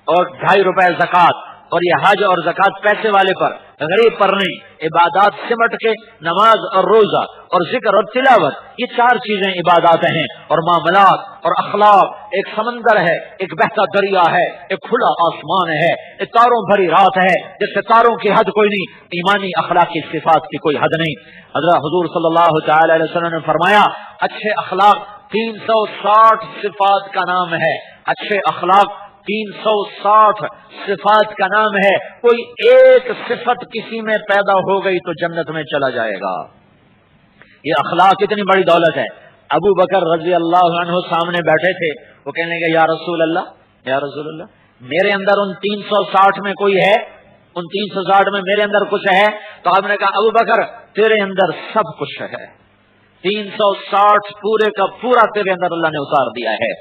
اور 2.5 روپے زکوٰۃ، اور یہ حج اور زکوٰۃ پیسے والے پر، غریب پر نہیں۔ عبادات سمٹ کے نماز اور روزہ اور ذکر اور تلاوت، یہ 4 چیزیں عبادات ہیں۔ اور معاملات اور اخلاق، ایک سمندر ہے، ایک بہتا دریا ہے، ایک کھلا آسمان ہے، ایک تاروں بھری رات ہے جس سے تاروں کی حد کوئی نہیں، ایمانی اخلاقی صفات کی کوئی حد نہیں۔ حضرت حضور صلی اللہ تعالی علیہ وسلم نے فرمایا اچھے اخلاق 360 صفات کا نام ہے، اچھے اخلاق 360 صفات کا نام ہے۔ کوئی ایک صفت کسی میں پیدا ہو گئی تو جنت میں چلا جائے گا۔ یہ اخلاق اتنی بڑی دولت ہے۔ ابو بکر رضی اللہ عنہ سامنے بیٹھے تھے، وہ کہنے لگے یا رسول اللہ، یا رسول اللہ، میرے اندر ان 360 میں کوئی ہے، ان 360 میں میرے اندر کچھ ہے؟ تو آپ نے کہا ابو بکر تیرے اندر سب کچھ ہے، 360 پورے کا پورا تیرے اندر اللہ نے اتار دیا ہے۔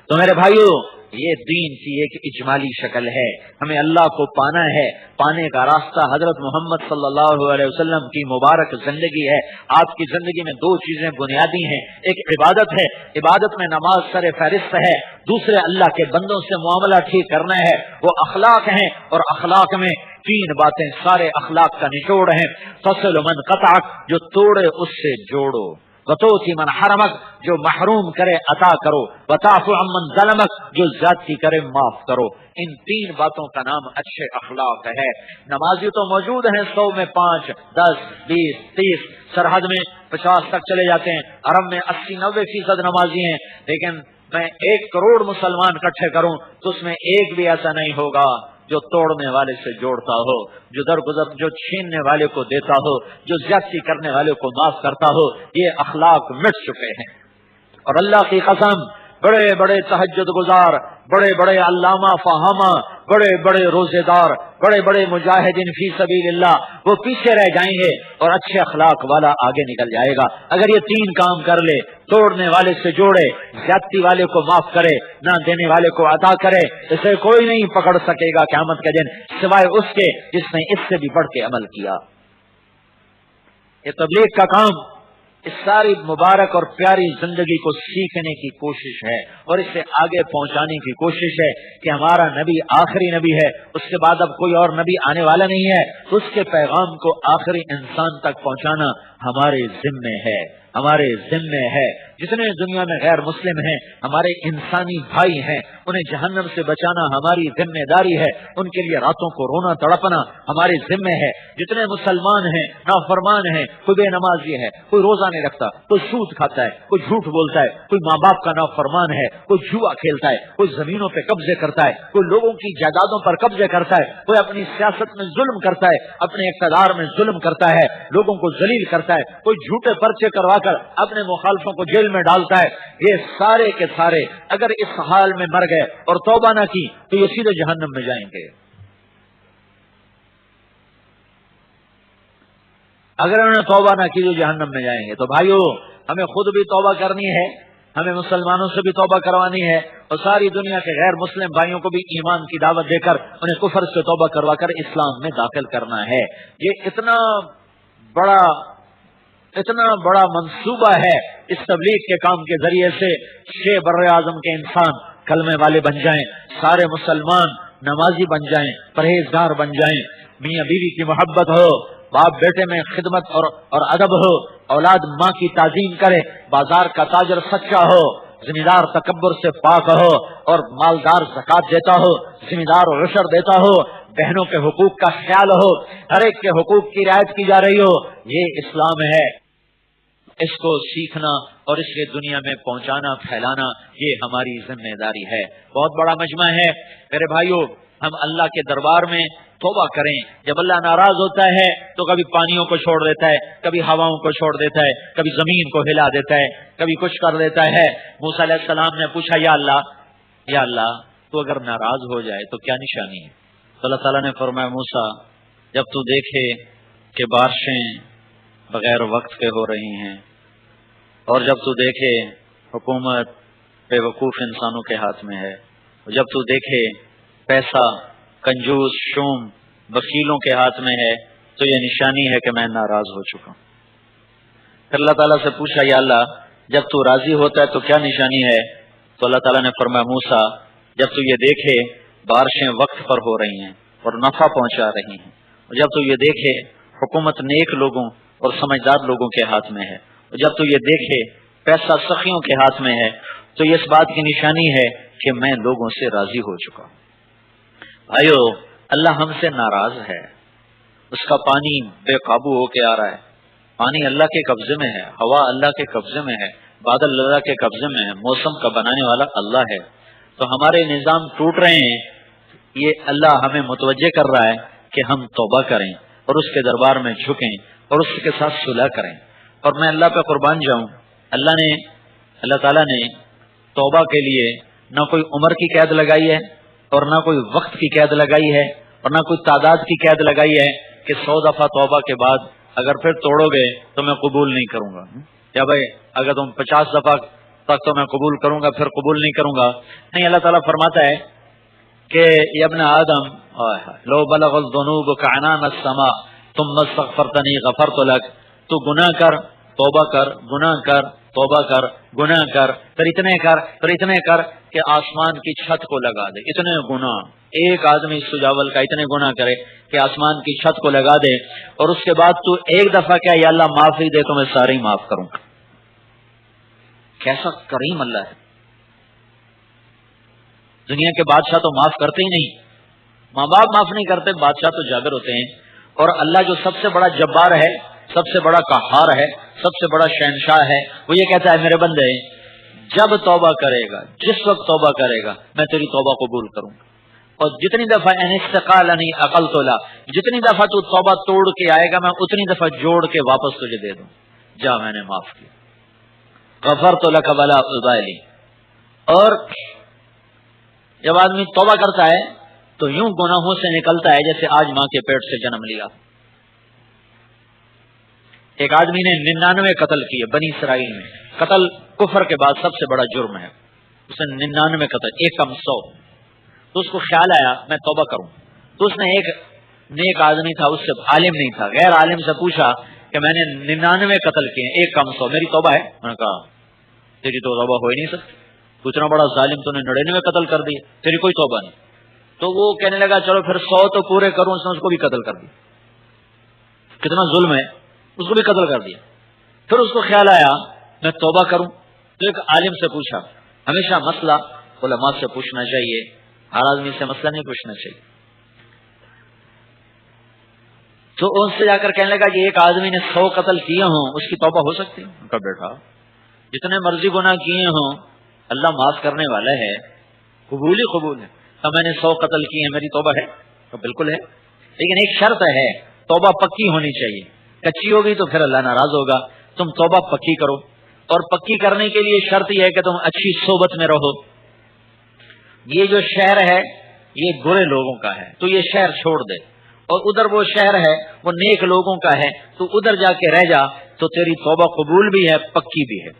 تو میرے بھائیوں، یہ دین کی ایک اجمالی شکل ہے، ہمیں اللہ کو پانا ہے۔ پانے کا راستہ حضرت محمد صلی اللہ علیہ وسلم کی مبارک زندگی ہے۔ آپ کی زندگی میں 2 چیزیں بنیادی ہیں، ایک عبادت ہے، عبادت میں نماز سر فہرست ہے، دوسرے اللہ کے بندوں سے معاملہ ٹھیک کرنا ہے، وہ اخلاق ہیں، اور اخلاق میں 3 باتیں سارے اخلاق کا نچوڑ ہیں۔ فصل من قطعک، جو توڑے اس سے جوڑو، وتؤتی من حرمک، جو محروم کرے عطا کرو، وتعفو عن من ظلمک، جو زیادتی کرے معاف کرو۔ ان 3 باتوں کا نام اچھے اخلاق ہے۔ نمازی تو موجود ہیں 100 میں 5، 10، 20، 30، سرحد میں 50 تک چلے جاتے ہیں، عرب میں 80-90% نمازی ہیں، لیکن میں 1 کروڑ مسلمان اکٹھے کروں تو اس میں ایک بھی ایسا نہیں ہوگا جو توڑنے والے سے جوڑتا ہو، جو درگزر، جو چھیننے والے کو دیتا ہو، جو زیادتی کرنے والے کو معاف کرتا ہو۔ یہ اخلاق مٹ چکے ہیں۔ اور اللہ کی قسم، بڑے بڑے تہجد گزار، بڑے بڑے علامہ فہامہ، بڑے بڑے روزے دار، بڑے بڑے مجاہدین فی سبیل اللہ، وہ پیچھے رہ جائیں گے اور اچھے اخلاق والا آگے نکل جائے گا۔ اگر یہ 3 کام کر لے، توڑنے والے سے جوڑے، زیادتی والے کو معاف کرے، نہ دینے والے کو عطا کرے، اسے کوئی نہیں پکڑ سکے گا قیامت کے دن سوائے اس کے جس نے اس سے بھی بڑھ کے عمل کیا۔ یہ تبلیغ کا کام اس ساری مبارک اور پیاری زندگی کو سیکھنے کی کوشش ہے، اور اسے آگے پہنچانے کی کوشش ہے کہ ہمارا نبی آخری نبی ہے، اس کے بعد اب کوئی اور نبی آنے والا نہیں ہے، تو اس کے پیغام کو آخری انسان تک پہنچانا ہمارے ذمے ہے، ہمارے ذمے ہے۔ جتنے دنیا میں غیر مسلم ہیں، ہمارے انسانی بھائی ہیں، انہیں جہنم سے بچانا ہماری ذمہ داری ہے، ان کے لیے راتوں کو رونا تڑپنا ہمارے ذمے ہے۔ جتنے مسلمان ہیں نافرمان ہیں، کوئی بے نمازی ہے، کوئی روزہ نہیں رکھتا، کوئی سود کھاتا ہے، کوئی جھوٹ بولتا ہے، کوئی ماں باپ کا نافرمان ہے، کوئی جوا کھیلتا ہے، کوئی زمینوں پہ قبضے کرتا ہے، کوئی لوگوں کی جائیدادوں پر قبضے کرتا ہے، کوئی اپنی سیاست میں ظلم کرتا ہے، اپنے اقتدار میں ظلم کرتا ہے، لوگوں کو ذلیل کرتا ہے، کوئی جھوٹے پرچے کروا کر اپنے مخالفوں کو جیل میں ڈالتا ہے۔ یہ سارے کے سارے اگر اس حال میں مر گئے اور توبہ نہ کی تو یہ سیدھے جہنم میں جائیں گے۔ اگر انہوں نے توبہ نہ کی تو جہنم میں جائیں گے۔ تو بھائیو، ہمیں خود بھی توبہ کرنی ہے، ہمیں مسلمانوں سے بھی توبہ کروانی ہے، اور ساری دنیا کے غیر مسلم بھائیوں کو بھی ایمان کی دعوت دے کر انہیں کفر سے توبہ کروا کر اسلام میں داخل کرنا ہے۔ یہ اتنا بڑا اتنا بڑا منصوبہ ہے اس تبلیغ کے کام کے ذریعے سے شہ بر اعظم کے انسان کلمے والے بن جائیں، سارے مسلمان نمازی بن جائیں، پرہیزگار بن جائیں، میاں بیوی کی محبت ہو، باپ بیٹے میں خدمت اور ادب ہو، اولاد ماں کی تعظیم کرے، بازار کا تاجر سچا ہو، زمیندار تکبر سے پاک ہو، اور مالدار زکات دیتا ہو، زمیندار عشر دیتا ہو، بہنوں کے حقوق کا خیال ہو، ہر ایک کے حقوق کی رعایت کی جا رہی ہو، یہ اسلام ہے۔ اس کو سیکھنا اور اس کے دنیا میں پہنچانا، پھیلانا، یہ ہماری ذمہ داری ہے۔ بہت بڑا مجمع ہے میرے بھائیوں، ہم اللہ کے دربار میں توبہ کریں۔ جب اللہ ناراض ہوتا ہے تو کبھی پانیوں کو چھوڑ دیتا ہے، کبھی ہواؤں کو چھوڑ دیتا ہے، کبھی زمین کو ہلا دیتا ہے، کبھی کچھ کر دیتا ہے۔ موسیٰ علیہ السلام نے پوچھا، یا اللہ تو اگر ناراض ہو جائے تو کیا نشانی ہے؟ تو اللہ تعالیٰ نے فرمایا، موسیٰ جب تو دیکھے کہ بارشیں بغیر وقت کے ہو رہی ہیں، اور جب تو دیکھے حکومت بے وقوف انسانوں کے ہاتھ میں ہے، اور جب تو دیکھے پیسہ کنجوس شوم وکیلوں کے ہاتھ میں ہے، تو یہ نشانی ہے کہ میں ناراض ہو چکا ہوں۔ پھر اللہ تعالیٰ سے پوچھا، یا اللہ جب تو راضی ہوتا ہے تو کیا نشانی ہے؟ تو اللہ تعالیٰ نے فرمایا، موسیٰ جب تو یہ دیکھے بارشیں وقت پر ہو رہی ہیں اور نفع پہنچا رہی ہیں، اور جب تو یہ دیکھے حکومت نیک لوگوں اور سمجھدار لوگوں کے ہاتھ میں ہے، اور جب تو یہ دیکھے پیسہ سخیوں کے ہاتھ میں ہے، تو یہ اس بات کی نشانی ہے کہ میں لوگوں سے راضی ہو چکا ہوں۔ بھائیو، اللہ ہم سے ناراض ہے، اس کا پانی بے قابو ہو کے آ رہا ہے، پانی اللہ کے قبضے میں ہے، ہوا اللہ کے قبضے میں ہے، بادل اللہ کے قبضے میں ہے، موسم کا بنانے والا اللہ ہے۔ تو ہمارے نظام ٹوٹ رہے ہیں، یہ اللہ ہمیں متوجہ کر رہا ہے کہ ہم توبہ کریں اور اس کے دربار میں جھکیں اور اس کے ساتھ صلح کریں۔ اور میں اللہ پہ قربان جاؤں، اللہ تعالیٰ نے توبہ کے لیے نہ کوئی عمر کی قید لگائی ہے، اور نہ کوئی وقت کی قید لگائی ہے، اور نہ کوئی تعداد کی قید لگائی ہے کہ 100 دفعہ توبہ کے بعد اگر پھر توڑو گے تو میں قبول نہیں کروں گا، یا بھائی اگر تم 50 دفعہ تک تو میں قبول کروں گا، پھر قبول نہیں کروں گا۔ نہیں، اللہ تعالیٰ فرماتا ہے کہ یا ابن آدم لو بلغ الذنوب کعنان السماء ثم استغفرتنی غفرت لک، تو گناہ کر توبہ کر، گناہ کر توبہ کر، گناہ کر، پھر اتنے کر کہ آسمان کی چھت کو لگا دے۔ اتنے گناہ ایک آدمی سجاول کا اتنے گناہ کرے کہ آسمان کی چھت کو لگا دے، اور اس کے بعد تو ایک دفعہ کیا، یا اللہ معافی دے تو میں سارے ہی معاف کروں گا۔ کیسا کریم اللہ ہے! دنیا کے بادشاہ تو معاف کرتے ہی نہیں، ماں باپ معاف نہیں کرتے، بادشاہ تو جابر ہوتے ہیں۔ اور اللہ جو سب سے بڑا جبار ہے، سب سے بڑا قہار ہے، سب سے بڑا شہنشاہ ہے، وہ یہ کہتا ہے، میرے بندے جب توبہ کرے گا، جس وقت توبہ کرے گا، میں تیری توبہ قبول کروں گا۔ اور جتنی دفعہ استقالنی عقلت لک، جتنی دفعہ تو توبہ توڑ کے آئے گا، میں اتنی دفعہ جوڑ کے واپس تجھے دے دوں۔ جا، میں نے معاف کیا، غفرت لک ولا ابالی۔ اور جب آدمی توبہ کرتا ہے تو یوں گناہوں سے نکلتا ہے جیسے آج ماں کے پیٹ سے جنم لیا۔ ایک آدمی نے 99 قتل کیے بنی اسرائیل میں، قتل کفر کے بعد سب سے بڑا جرم ہے، اس نے 99 قتل، ایک کم 100۔ تو اس کو خیال آیا میں توبہ کروں، تو اس نے ایک نیک آدمی تھا، اس سے عالم نہیں تھا، غیر عالم سے پوچھا کہ میں نے 99 قتل کیے، ایک کم 100، میری توبہ ہے؟ میں نے کہا تیری تو توبہ ہو ہی نہیں سکتی، تو اتنا بڑا ظالم، تو نے 99 قتل کر دیے، تیری کوئی توبہ نہیں۔ تو وہ کہنے لگا چلو پھر 100 تو پورے کروں، اس نے اس کو بھی قتل کر دیا۔ کتنا ظلم ہے، اس کو بھی قتل کر دیا۔ پھر اس کو خیال آیا میں توبہ کروں، تو ایک عالم سے پوچھا۔ ہمیشہ مسئلہ علماء سے پوچھنا چاہیے، ہر آدمی سے مسئلہ نہیں پوچھنا چاہیے۔ تو ان سے جا کر کہنے لگا کہ ایک آدمی نے 100 قتل کیے ہوں، اس کی توبہ ہو سکتی ہے؟ ان کا بیٹا جتنے مرضی گناہ کیے ہوں اللہ معاف کرنے والا ہے، قبول ہی قبول ہے۔ تو میں نے 100 قتل کیے ہیں، میری توبہ ہے؟ تو بالکل ہے، لیکن ایک شرط ہے، توبہ پکی ہونی چاہیے، کچی ہوگی تو پھر اللہ ناراض ہوگا۔ تم توبہ پکی کرو، اور پکی کرنے کے لیے شرط یہ ہے کہ تم اچھی صحبت میں رہو۔ یہ جو شہر ہے یہ برے لوگوں کا ہے، تو یہ شہر چھوڑ دے، اور ادھر وہ شہر ہے وہ نیک لوگوں کا ہے، تو ادھر جا کے رہ جا، تو تیری توبہ قبول بھی ہے، پکی بھی ہے۔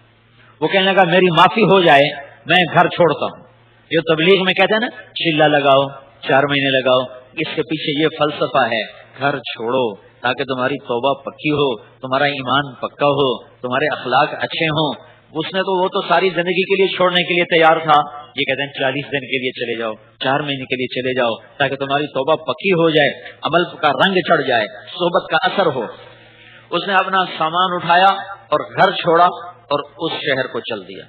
وہ کہنے لگا میری معافی ہو جائے میں گھر چھوڑتا ہوں۔ یہ تبلیغ میں کہتے ہیں نا، چلہ لگاؤ، 4 مہینے لگاؤ، اس کے پیچھے یہ فلسفہ ہے، گھر چھوڑو تاکہ تمہاری توبہ پکی ہو تمہارا ایمان پکا ہو، تمہارے اخلاق اچھے ہوں. اس نے تو وہ تو ساری زندگی کے لیے چھوڑنے کے لیے تیار تھا. یہ کہتے ہیں 40 دن کے لیے چلے جاؤ، 4 مہینے کے لیے چلے جاؤ، تاکہ تمہاری توبہ پکی ہو جائے، عمل کا رنگ چڑھ جائے، صحبت کا اثر ہو. اس نے اپنا سامان اٹھایا اور گھر چھوڑا اور اس شہر کو چل دیا.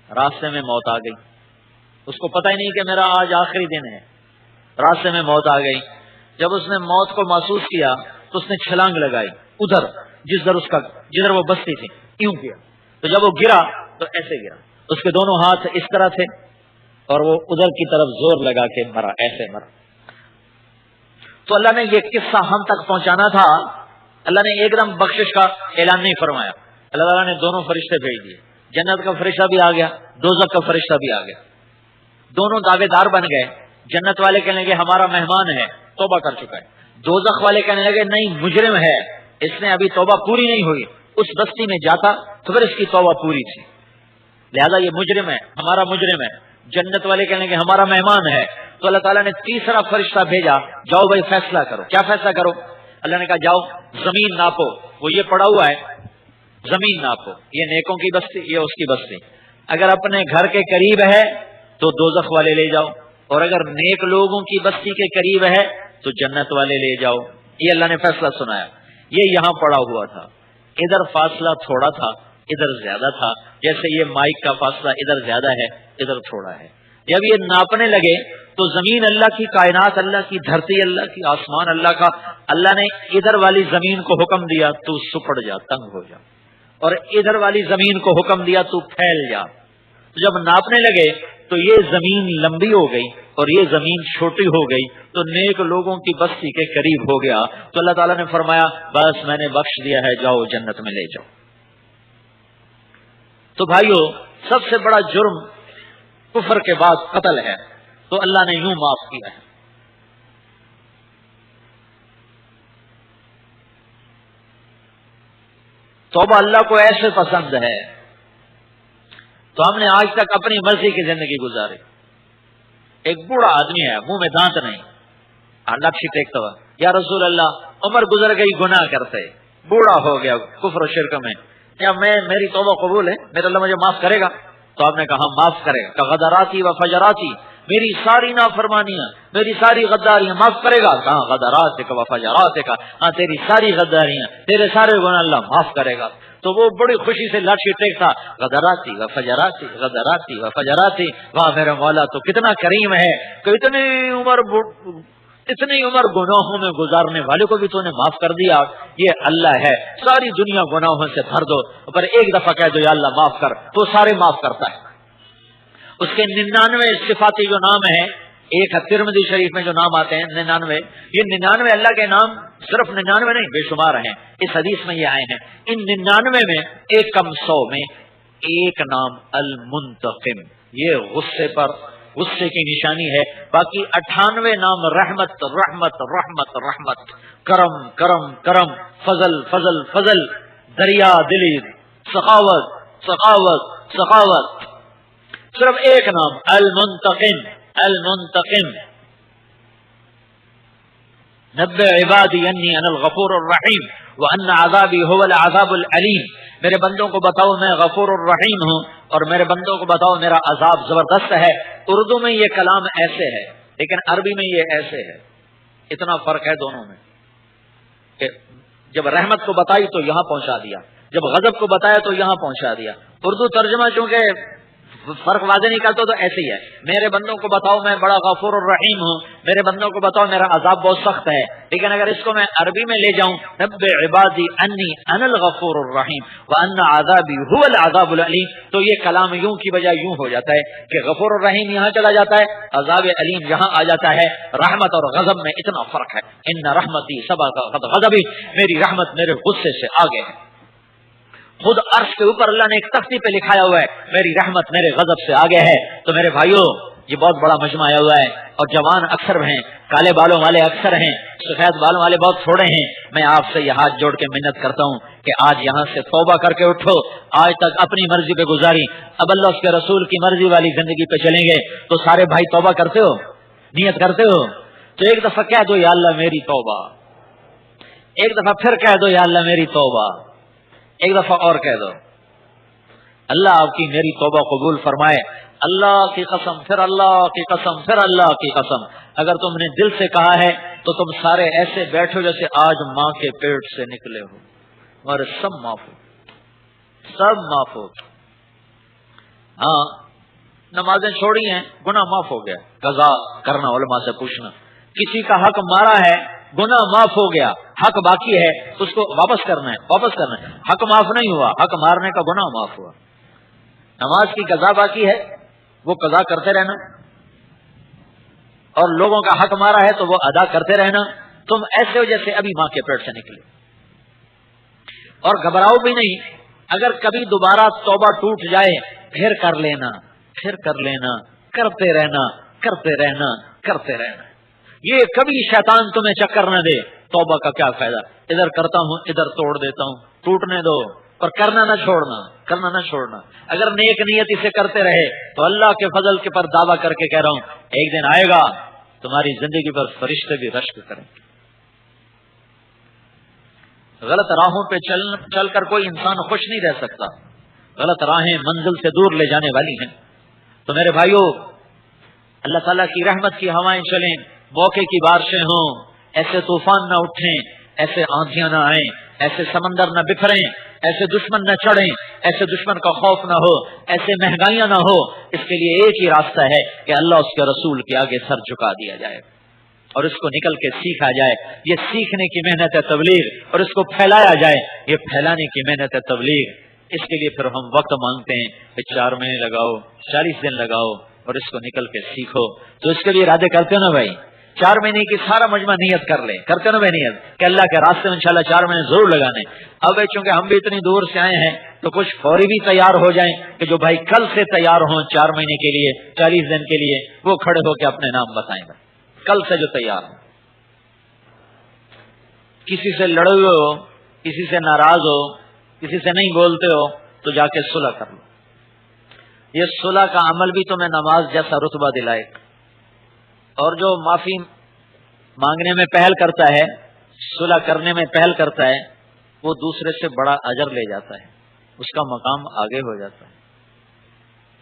راستے میں موت آ گئی. اس کو پتہ ہی نہیں کہ میرا آج آخری دن ہے. راستے میں موت آ گئی. جب اس نے موت کو محسوس کیا تو اس نے چھلانگ لگائی ادھر جدھر وہ بستی تھی، یوں کیا. تو جب وہ گرا تو ایسے گرا، اس کے دونوں ہاتھ اس طرح تھے اور وہ ادھر کی طرف زور لگا کے مرا، ایسے مرا. تو اللہ نے یہ قصہ ہم تک پہنچانا تھا. اللہ نے ایک دم بخشش کا اعلان نہیں فرمایا. اللہ تعالیٰ نے دونوں فرشتے بھیج دیے. جنت کا فرشتہ بھی آ گیا، دوزخ کا فرشتہ بھی آ گیا. دونوں دعوے دار بن گئے. جنت والے کہنے لگے ہمارا مہمان ہے، توبہ کر چکا ہے. دوزخ والے کہنے لگے نہیں، مجرم ہے، اس نے ابھی توبہ پوری نہیں ہوئی. اس بستی میں جاتا تو پھر اس کی توبہ پوری تھی، لہذا یہ مجرم ہے، ہمارا مجرم ہے. جنت والے کہنے لگے ہمارا مہمان ہے. تو اللہ تعالیٰ نے تیسرا فرشتہ بھیجا، جاؤ بھائی فیصلہ کرو. کیا فیصلہ کرو؟ اللہ نے کہا جاؤ زمین ناپو. وہ یہ پڑا ہوا ہے، زمین ناپو. یہ نیکوں کی بستی، یہ اس کی بستی. اگر اپنے گھر کے قریب ہے تو دوزخ والے لے جاؤ، اور اگر نیک لوگوں کی بستی کے قریب ہے تو جنت والے لے جاؤ. یہ اللہ نے فیصلہ سنایا. یہ یہاں پڑا ہوا تھا، ادھر فاصلہ تھوڑا تھا، ادھر زیادہ تھا. جیسے یہ مائک کا فاصلہ ادھر زیادہ ہے، ادھر تھوڑا ہے. جب یہ ناپنے لگے تو زمین اللہ کی، کائنات اللہ کی، دھرتی اللہ کی، آسمان اللہ کا. اللہ نے ادھر والی زمین کو حکم دیا تو سپڑ جا، تنگ ہو جا، اور ادھر والی زمین کو حکم دیا تو پھیل جا. تو جب ناپنے لگے تو یہ زمین لمبی ہو گئی اور یہ زمین چھوٹی ہو گئی تو نیک لوگوں کی بستی کے قریب ہو گیا. تو اللہ تعالیٰ نے فرمایا بس میں نے بخش دیا ہے، جاؤ جنت میں لے جاؤ. تو بھائیو، سب سے بڑا جرم کفر کے بعد قتل ہے، تو اللہ نے یوں معاف کیا ہے. توبہ اللہ کو ایسے پسند ہے. تو ہم نے آج تک اپنی مرضی کی زندگی گزاری. ایک بوڑھا آدمی ہے، منہ میں دانت نہیں، لکشی ٹیکتا ہوا، یا رسول اللہ عمر گزر گئی گناہ کرتے، بوڑھا ہو گیا کفر و شرک میں، کیا میری توبہ قبول ہے؟ میرا اللہ مجھے معاف کرے گا؟ تو آپ نے کہا معاف کرے گا. غدراتی و فجراتی، میری ساری نافرمانیاں، میری ساری غداریاں معاف کرے گا. کہاں غدرات کا و فجرات کا، ہاں تیری ساری غداریاں، تیرے سارے گناہ اللہ معاف کرے گا. تو وہ بڑی خوشی سے لاٹھی ٹیکتا، غدراتی و فجراتی، غدراتی و فجراتی. واہ میرا مولا تو کتنا کریم ہے کہ اتنی عمر گناہوں میں گزارنے والے کو بھی تو نے معاف کر دیا. یہ اللہ ہے، ساری دنیا گناہوں سے بھر دو، پر ایک دفعہ کہہ دو یا اللہ معاف کر، تو سارے معاف کرتا ہے. اس کے 99 صفاتی جو نام ہیں، ایک ترمذی شریف میں جو نام آتے ہیں 99، یہ 99 اللہ کے نام صرف 99 نہیں، بے شمار ہیں. اس حدیث میں یہ آئے ہیں. ان 99 میں ایک کم 100 میں ایک نام المنتقم، یہ غصے کی نشانی ہے. باقی 98 نام رحمت رحمت رحمت رحمت، کرم کرم کرم، فضل فضل فضل، دریا دلی، سخاوت سخاوت سخاوت. صرف ایک نام المنتقم. المنتقم، نبئ عبادی انی انا الغفور الرحیم وان عذابی هو العذاب العلیم. میرے بندوں کو بتاؤ میں غفور الرحیم ہوں، اور میرے بندوں کو بتاؤ میرا عذاب زبردست ہے. اردو میں یہ کلام ایسے ہے، لیکن عربی میں یہ ایسے ہے. اتنا فرق ہے دونوں میں کہ جب رحمت کو بتائی تو یہاں پہنچا دیا، جب غضب کو بتایا تو یہاں پہنچا دیا. اردو ترجمہ چونکہ فرق واضح نہیں کرتا تو ایسے ہی ہے. میرے بندوں کو بتاؤ میں بڑا غفور الرحیم ہوں، میرے بندوں کو بتاؤ میرا عذاب بہت سخت ہے. لیکن اگر اس کو میں عربی میں لے جاؤں، نبئ عبادی انی انا الغفور الرحیم وان عذابی هو العذاب العلیم، تو یہ کلام یوں کی بجائے یوں ہو جاتا ہے کہ غفور الرحیم یہاں چلا جاتا ہے، عذاب علیم یہاں آ جاتا ہے. رحمت اور غضب میں اتنا فرق ہے. ان رحمتی سبقت غضبی، میری رحمت میرے غصے سے آگے ہے. خود عرش کے اوپر اللہ نے ایک تختی پہ لکھایا ہوا ہے میری رحمت میرے غضب سے آگے ہے. تو میرے بھائیوں، یہ بہت بڑا مجمع آیا ہوا ہے، اور جوان اکثر ہیں، کالے بالوں والے اکثر ہیں، سفید بالوں والے بہت تھوڑے ہیں. میں آپ سے یہ ہاتھ جوڑ کے منت کرتا ہوں کہ آج یہاں سے توبہ کر کے اٹھو. آج تک اپنی مرضی پہ گزاری، اب اللہ اس کے رسول کی مرضی والی زندگی پہ چلیں گے. تو سارے بھائی توبہ کرتے ہو، نیت کرتے ہو، تو ایک دفعہ کہہ دو یا اللہ میری توبہ. ایک دفعہ پھر کہہ دو یا اللہ میری توبہ، ایک دفعہ اور کہہ دو، اللہ آپ کی میری توبہ قبول فرمائے۔ اللہ کی قسم، پھر اللہ کی قسم، پھر اللہ کی قسم، اگر تم نے دل سے کہا ہے تو تم سارے ایسے بیٹھو جیسے آج ماں کے پیٹ سے نکلے ہو، اور سب معاف ہو، سب معاف ہو۔ ہاں نمازیں چھوڑی ہیں، گناہ معاف ہو گیا، قضا کرنا، علماء سے پوچھنا۔ کسی کا حق مارا ہے، گناہ معاف ہو گیا، حق باقی ہے، اس کو واپس کرنا ہے، واپس کرنا ہے۔ حق معاف نہیں ہوا، حق مارنے کا گناہ معاف ہوا۔ نماز کی قضا باقی ہے، وہ قضا کرتے رہنا، اور لوگوں کا حق مارا ہے تو وہ ادا کرتے رہنا۔ تم ایسے ہو جیسے ابھی ماں کے پیٹ سے نکلے، اور گھبراؤ بھی نہیں۔ اگر کبھی دوبارہ توبہ ٹوٹ جائے پھر کر لینا، پھر کر لینا، کرتے رہنا، کرتے رہنا، کرتے رہنا۔ یہ کبھی شیطان تمہیں چکر نہ دے، توبہ کا کیا فائدہ، ادھر کرتا ہوں ادھر توڑ دیتا ہوں، ٹوٹنے دو، پر کرنا نہ چھوڑنا، کرنا نہ چھوڑنا۔ اگر نیک نیت اسے کرتے رہے تو اللہ کے فضل کے پر دعویٰ کر کے کہہ رہا ہوں، ایک دن آئے گا تمہاری زندگی پر فرشتے بھی رشک کریں گے۔ غلط راہوں پہ چل کر کوئی انسان خوش نہیں رہ سکتا، غلط راہیں منزل سے دور لے جانے والی ہیں۔ تو میرے بھائیوں، اللہ تعالیٰ کی رحمت کی ہوائیں چلیں، موقع کی بارشیں ہوں، ایسے طوفان نہ اٹھیں، ایسے آندھیاں نہ آئیں، ایسے سمندر نہ بکھریں، ایسے دشمن نہ چڑھیں، ایسے دشمن کا خوف نہ ہو، ایسے مہنگائیاں نہ ہو۔ اس کے لیے ایک ہی راستہ ہے کہ اللہ اس کے رسول کے آگے سر جھکا دیا جائے اور اس کو نکل کے سیکھا جائے۔ یہ سیکھنے کی محنت ہے تبلیغ، اور اس کو پھیلایا جائے، یہ پھیلانے کی محنت ہے تبلیغ۔ اس کے لیے پھر ہم وقت مانگتے ہیں کہ 4 مہینے لگاؤ، 40 دن لگاؤ، اور اس کو نکل کے سیکھو۔ تو اس کے لیے ارادے کرتے ہو نا بھائی، 4 مہینے کی سارا مجمع نیت کر لیں، کرتے ہو نا بھائی نیت کہ اللہ کے راستے میں انشاءاللہ 4 مہینے ضرور لگانے۔ اب چونکہ ہم بھی اتنی دور سے آئے ہیں تو کچھ فوری بھی تیار ہو جائیں کہ جو بھائی کل سے تیار ہوں 4 مہینے کے لیے، 40 دن کے لیے، وہ کھڑے ہو کے اپنے نام بتائیں گے کل سے جو تیار ہوں۔ کسی سے لڑے ہوئے ہو، کسی سے ناراض ہو، کسی سے نہیں بولتے ہو تو جا کے صلح کر لو۔ یہ صلح کا عمل بھی تمہیں نماز جیسا رتبہ دلائے، اور جو معافی مانگنے میں پہل کرتا ہے، صلح کرنے میں پہل کرتا ہے، وہ دوسرے سے بڑا اجر لے جاتا ہے، اس کا مقام آگے ہو جاتا ہے۔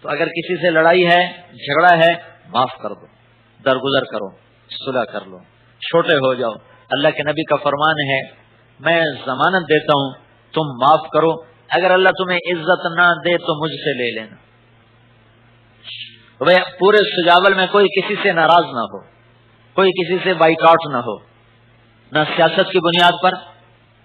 تو اگر کسی سے لڑائی ہے، جھگڑا ہے، معاف کر دو، درگزر کرو، صلح کر لو، چھوٹے ہو جاؤ۔ اللہ کے نبی کا فرمان ہے، میں ضمانت دیتا ہوں تم معاف کرو، اگر اللہ تمہیں عزت نہ دے تو مجھ سے لے لینا۔ پورے سجاول میں کوئی کسی سے ناراض نہ ہو، کوئی کسی سے بائیکاٹ نہ ہو، نہ سیاست کی بنیاد پر،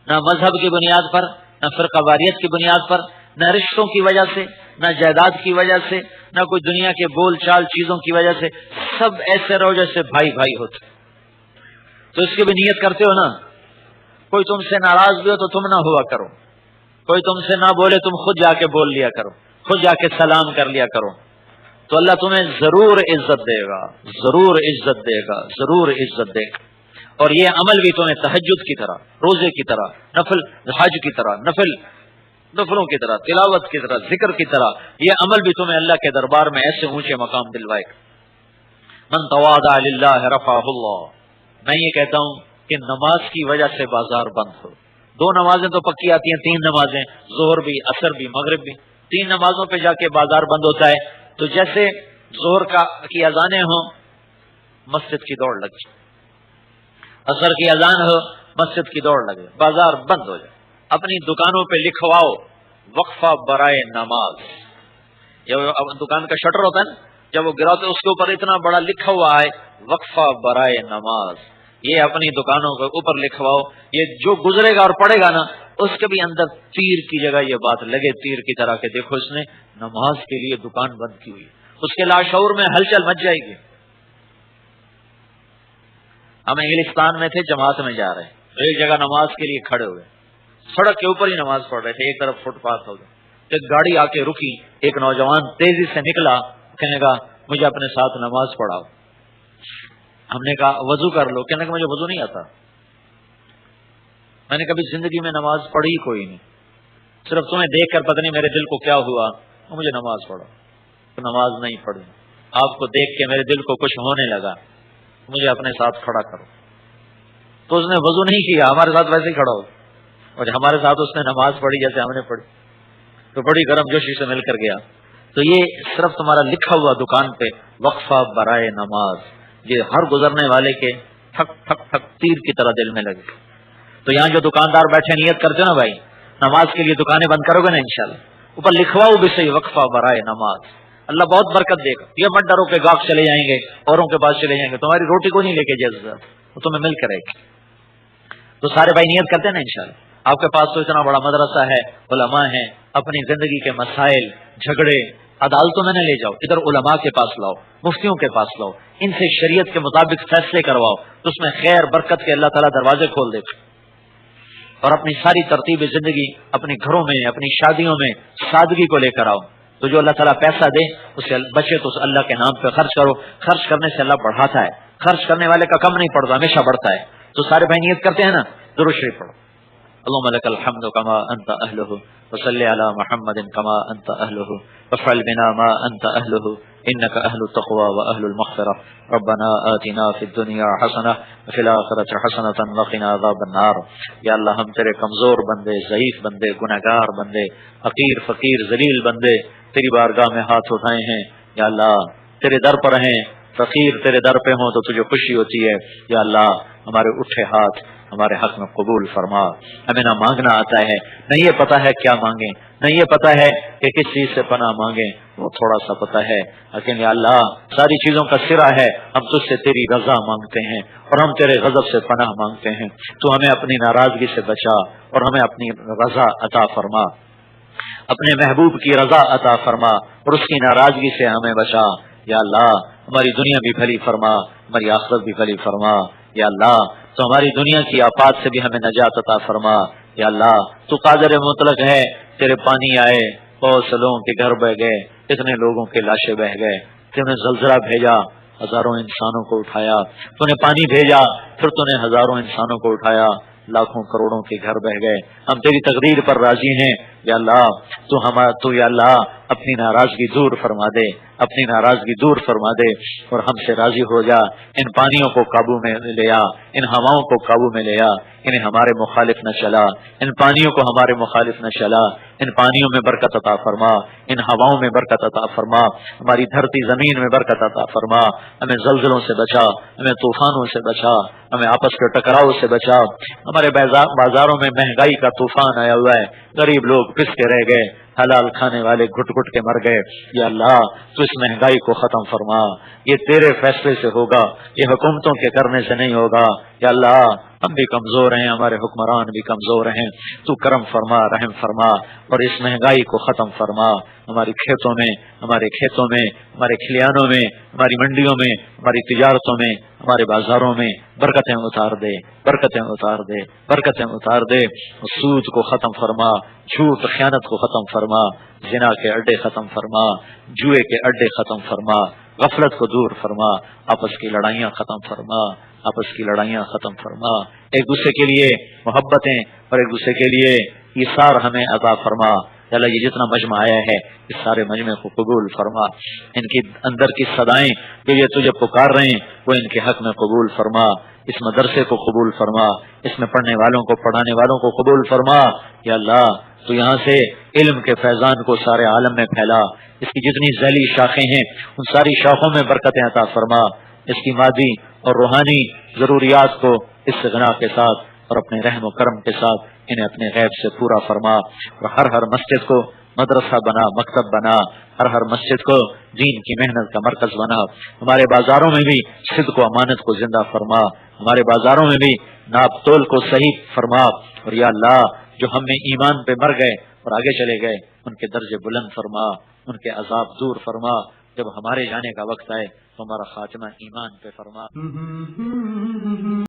نہ مذہب کی بنیاد پر، نہ فرقہ واریت کی بنیاد پر، نہ رشتوں کی وجہ سے، نہ جائیداد کی وجہ سے، نہ کوئی دنیا کے بول چال چیزوں کی وجہ سے، سب ایسے رہو جیسے بھائی بھائی ہوتے۔ تو اس کی بھی نیت کرتے ہو نا، کوئی تم سے ناراض بھی ہو تو تم نہ ہوا کرو، کوئی تم سے نہ بولے تم خود جا کے بول لیا کرو، خود جا کے سلام کر لیا کرو، تو اللہ تمہیں ضرور عزت دے گا، ضرور عزت دے گا، ضرور عزت دے گا۔ اور یہ عمل بھی تمہیں تہجد کی طرح، روزے کی طرح، نفل حج کی طرح، نفلوں کی طرح، تلاوت کی طرح، ذکر کی طرح، یہ عمل بھی تمہیں اللہ کے دربار میں ایسے اونچے مقام دلوائے گا۔ من تواضع للہ رفعہ اللہ۔ میں یہ کہتا ہوں کہ نماز کی وجہ سے بازار بند ہو۔ 2 نمازیں تو پکی آتی ہیں، 3 نمازیں، ظہر بھی، عصر بھی، مغرب بھی، 3 نمازوں پہ جا کے بازار بند ہوتا ہے۔ تو جیسے ظہر کی اذانیں ہوں، مسجد کی دوڑ لگ جائے، عصر کی اذان ہو، مسجد کی دوڑ لگے، بازار بند ہو جائے۔ اپنی دکانوں پہ لکھواؤ وقفہ برائے نماز۔ یہ دکان کا شٹر ہوتا ہے نا، جب وہ گراتے اس کے اوپر اتنا بڑا لکھا ہوا ہے وقفہ برائے نماز، یہ اپنی دکانوں کے اوپر لکھواؤ۔ یہ جو گزرے گا اور پڑھے گا نا، اس کے بھی اندر تیر کی جگہ یہ بات لگے، تیر کی طرح کہ دیکھو اس نے نماز کے لیے دکان بند کی ہوئی، اس کے لاشعور میں ہلچل مچ جائے گی۔ ہم انگلستان میں تھے، جماعت میں جا رہے ہیں، ایک جگہ نماز کے لیے کھڑے ہوئے، سڑک کے اوپر ہی نماز پڑھ رہے تھے، ایک طرف فٹ پاتھ ہو گیا، ایک گاڑی آ کے رکی، ایک نوجوان تیزی سے نکلا، کہنے کا مجھے اپنے ساتھ نماز پڑھاؤ۔ ہم نے کہا وضو کر لو، کہنے کا مجھے وضو نہیں آتا، میں نے کبھی زندگی میں نماز پڑھی کوئی نہیں، صرف تمہیں دیکھ کر پتہ نہیں میرے دل کو کیا ہوا، مجھے نماز پڑھو۔ تو نماز نہیں پڑھی، آپ کو دیکھ کے میرے دل کو کچھ ہونے لگا، مجھے اپنے ساتھ کھڑا کرو۔ تو اس نے وضو نہیں کیا، ہمارے ساتھ ویسے ہی کھڑا ہو، اور ہمارے ساتھ اس نے نماز پڑھی جیسے ہم نے پڑھی، تو بڑی گرم جوشی سے مل کر گیا. تو یہ صرف تمہارا لکھا ہوا دکان پہ وقفہ برائے نماز، یہ ہر گزرنے والے کے ٹھک ٹھک ٹھک تیر کی طرح دل میں لگے. تو یہاں جو دکاندار بیٹھے نیت کرتے ہو نا بھائی نماز کے لیے دکانیں بند کرو گے نا انشاءاللہ، اوپر لکھواؤ بھی صحیح وقفہ برائے نماز، اللہ بہت برکت دے گا. یہ مت ڈرو کہ گاہک چلے جائیں گے، اوروں کے پاس چلے جائیں گے، تمہاری روٹی کو نہیں لے کے جائے، وہ تمہیں مل کر رہے گی. تو سارے بھائی نیت کرتے ہیں نا انشاءاللہ. آپ کے پاس تو اتنا بڑا مدرسہ ہے، علماء ہیں، اپنی زندگی کے مسائل، جھگڑے عدالتوں میں نہ لے جاؤ، ادھر علماء کے پاس لاؤ، مفتیوں کے پاس لاؤ، ان سے شریعت کے مطابق فیصلے کرواؤ، تو اس میں خیر برکت کے اللہ تعالیٰ دروازے کھول دے. اور اپنی ساری ترتیب زندگی اپنے گھروں میں، اپنی شادیوں میں سادگی کو لے کر آؤ. تو جو اللہ تعالیٰ پیسہ دے اسے بچے تو اللہ کے نام پہ خرچ کرو. خرچ کرنے سے اللہ بڑھاتا ہے، خرچ کرنے والے کا کم نہیں پڑتا، ہمیشہ بڑھتا ہے. تو سارے بھائی نیت کرتے ہیں نا، درود شریف پڑھو. اللهم لك الحمد كما انت اهله وصل على محمد كما انت اهله وافعل بنا ما انت اهله انك اهل التقوى واهل المغفرة. ربنا آتنا في الدنيا حسنة وفي الآخرة حسنة وقنا عذاب النار. یا اللہ ہم تیرے کمزور بندے، ضعیف بندے، گنہگار بندے، حقیر فقیر ذلیل بندے تیری بارگاہ میں ہاتھ اٹھائے ہیں. یا اللہ تیرے در پر ہیں، فقیر تیرے در پہ ہوں تو تجھے خوشی ہوتی ہے. یا اللہ ہمارے اٹھے ہاتھ ہمارے حق میں قبول فرما. ہمیں نہ مانگنا آتا ہے، نہ یہ پتا ہے کیا مانگیں، نہ یہ پتا ہے کہ کس چیز سے پناہ مانگیں، وہ تھوڑا سا پتا ہے. لیکن یا اللہ ساری چیزوں کا سرا ہے، ہم تجھ سے تیری رضا مانگتے ہیں اور ہم تیرے غضب سے پناہ مانگتے ہیں. تو ہمیں اپنی ناراضگی سے بچا اور ہمیں اپنی رضا عطا فرما، اپنے محبوب کی رضا عطا فرما اور اس کی ناراضگی سے ہمیں بچا. یا اللہ ہماری دنیا بھی بھلی فرما، ہماری آخرت بھی بھلی فرما. یا اللہ تو ہماری دنیا کی آفات سے بھی ہمیں نجات عطا فرما. یا اللہ تو قادر مطلق ہے، تیرے پانی آئے، بہت سے لوگوں کے گھر بہ گئے، اتنے لوگوں کے لاشیں بہ گئے. تو نے زلزلہ بھیجا، ہزاروں انسانوں کو اٹھایا. تو نے پانی بھیجا، پھر تو نے ہزاروں انسانوں کو اٹھایا، لاکھوں کروڑوں کے گھر بہ گئے. ہم تیری تقدیر پر راضی ہیں. یا اللہ تو یا اللہ اپنی ناراضگی دور فرما دے، اپنی ناراضگی دور فرما دے اور ہم سے راضی ہو جا. ان پانیوں کو قابو میں لے آ، ان ہواؤں کو قابو میں لے آ، انہیں ہمارے مخالف نہ چلا، ان پانیوں کو ہمارے مخالف نہ چلا. ان پانیوں میں برکت عطا فرما، ان ہواؤں میں برکت عطا فرما، ہماری دھرتی زمین میں برکت عطا فرما. ہمیں زلزلوں سے بچا، ہمیں طوفانوں سے بچا، ہمیں آپس کے ٹکراؤ سے بچا. ہمارے بازاروں میں مہنگائی کا طوفان آیا ہوا ہے، غریب لوگ پس کے رہ گئے، حلال کھانے والے گھٹ گھٹ کے مر گئے. یا اللہ تو اس مہنگائی کو ختم فرما. یہ تیرے فیصلے سے ہوگا، یہ حکومتوں کے کرنے سے نہیں ہوگا. یا اللہ ہم بھی کمزور ہیں، ہمارے حکمران بھی کمزور ہیں، تو کرم فرما، رحم فرما اور اس مہنگائی کو ختم فرما. ہماری کھیتوں میں، ہمارے کھیتوں میں، ہمارے کھلیانوں میں، ہماری منڈیوں میں، ہماری تجارتوں میں، ہمارے بازاروں میں برکتیں اتار دے، برکتیں اتار دے، برکتیں اتار دے. سود کو ختم فرما، جھوٹ خیانت کو ختم فرما، زنا کے اڈے ختم فرما، جوئے کے اڈے ختم فرما، غفلت کو دور فرما، آپس کی لڑائیاں ختم فرما، آپس کی لڑائیاں ختم فرما. ایک دوسرے کے لیے محبتیں اور ایک دوسرے کے لیے ایثار ہمیں عطا فرما. اللہ یہ جتنا مجمع آیا ہے اس سارے مجمع کو قبول فرما. ان کی اندر کی صدائیں جو یہ تجھے پکار رہے ہیں وہ ان کے حق میں قبول فرما. اس مدرسے کو قبول فرما، اس میں پڑھنے والوں کو، پڑھانے والوں کو قبول فرما. یا اللہ تو یہاں سے علم کے فیضان کو سارے عالم میں پھیلا. اس کی جتنی ذیلی شاخیں ہیں ان ساری شاخوں میں برکتیں عطا فرما. اس کی مادی اور روحانی ضروریات کو استغنا کے ساتھ اور اپنے رحم و کرم کے ساتھ انہیں اپنے غیب سے پورا فرما. اور ہر مسجد کو مدرسہ بنا، مکتب بنا، ہر مسجد کو دین کی محنت کا مرکز بنا. ہمارے بازاروں میں بھی صدق و امانت کو زندہ فرما، ہمارے بازاروں میں بھی ناپ تول کو صحیح فرما. اور یا اللہ جو ہم میں ایمان پہ مر گئے اور آگے چلے گئے ان کے درجے بلند فرما، ان کے عذاب دور فرما. جب ہمارے جانے کا وقت آئے تو ہمارا خاتمہ ایمان پہ فرما.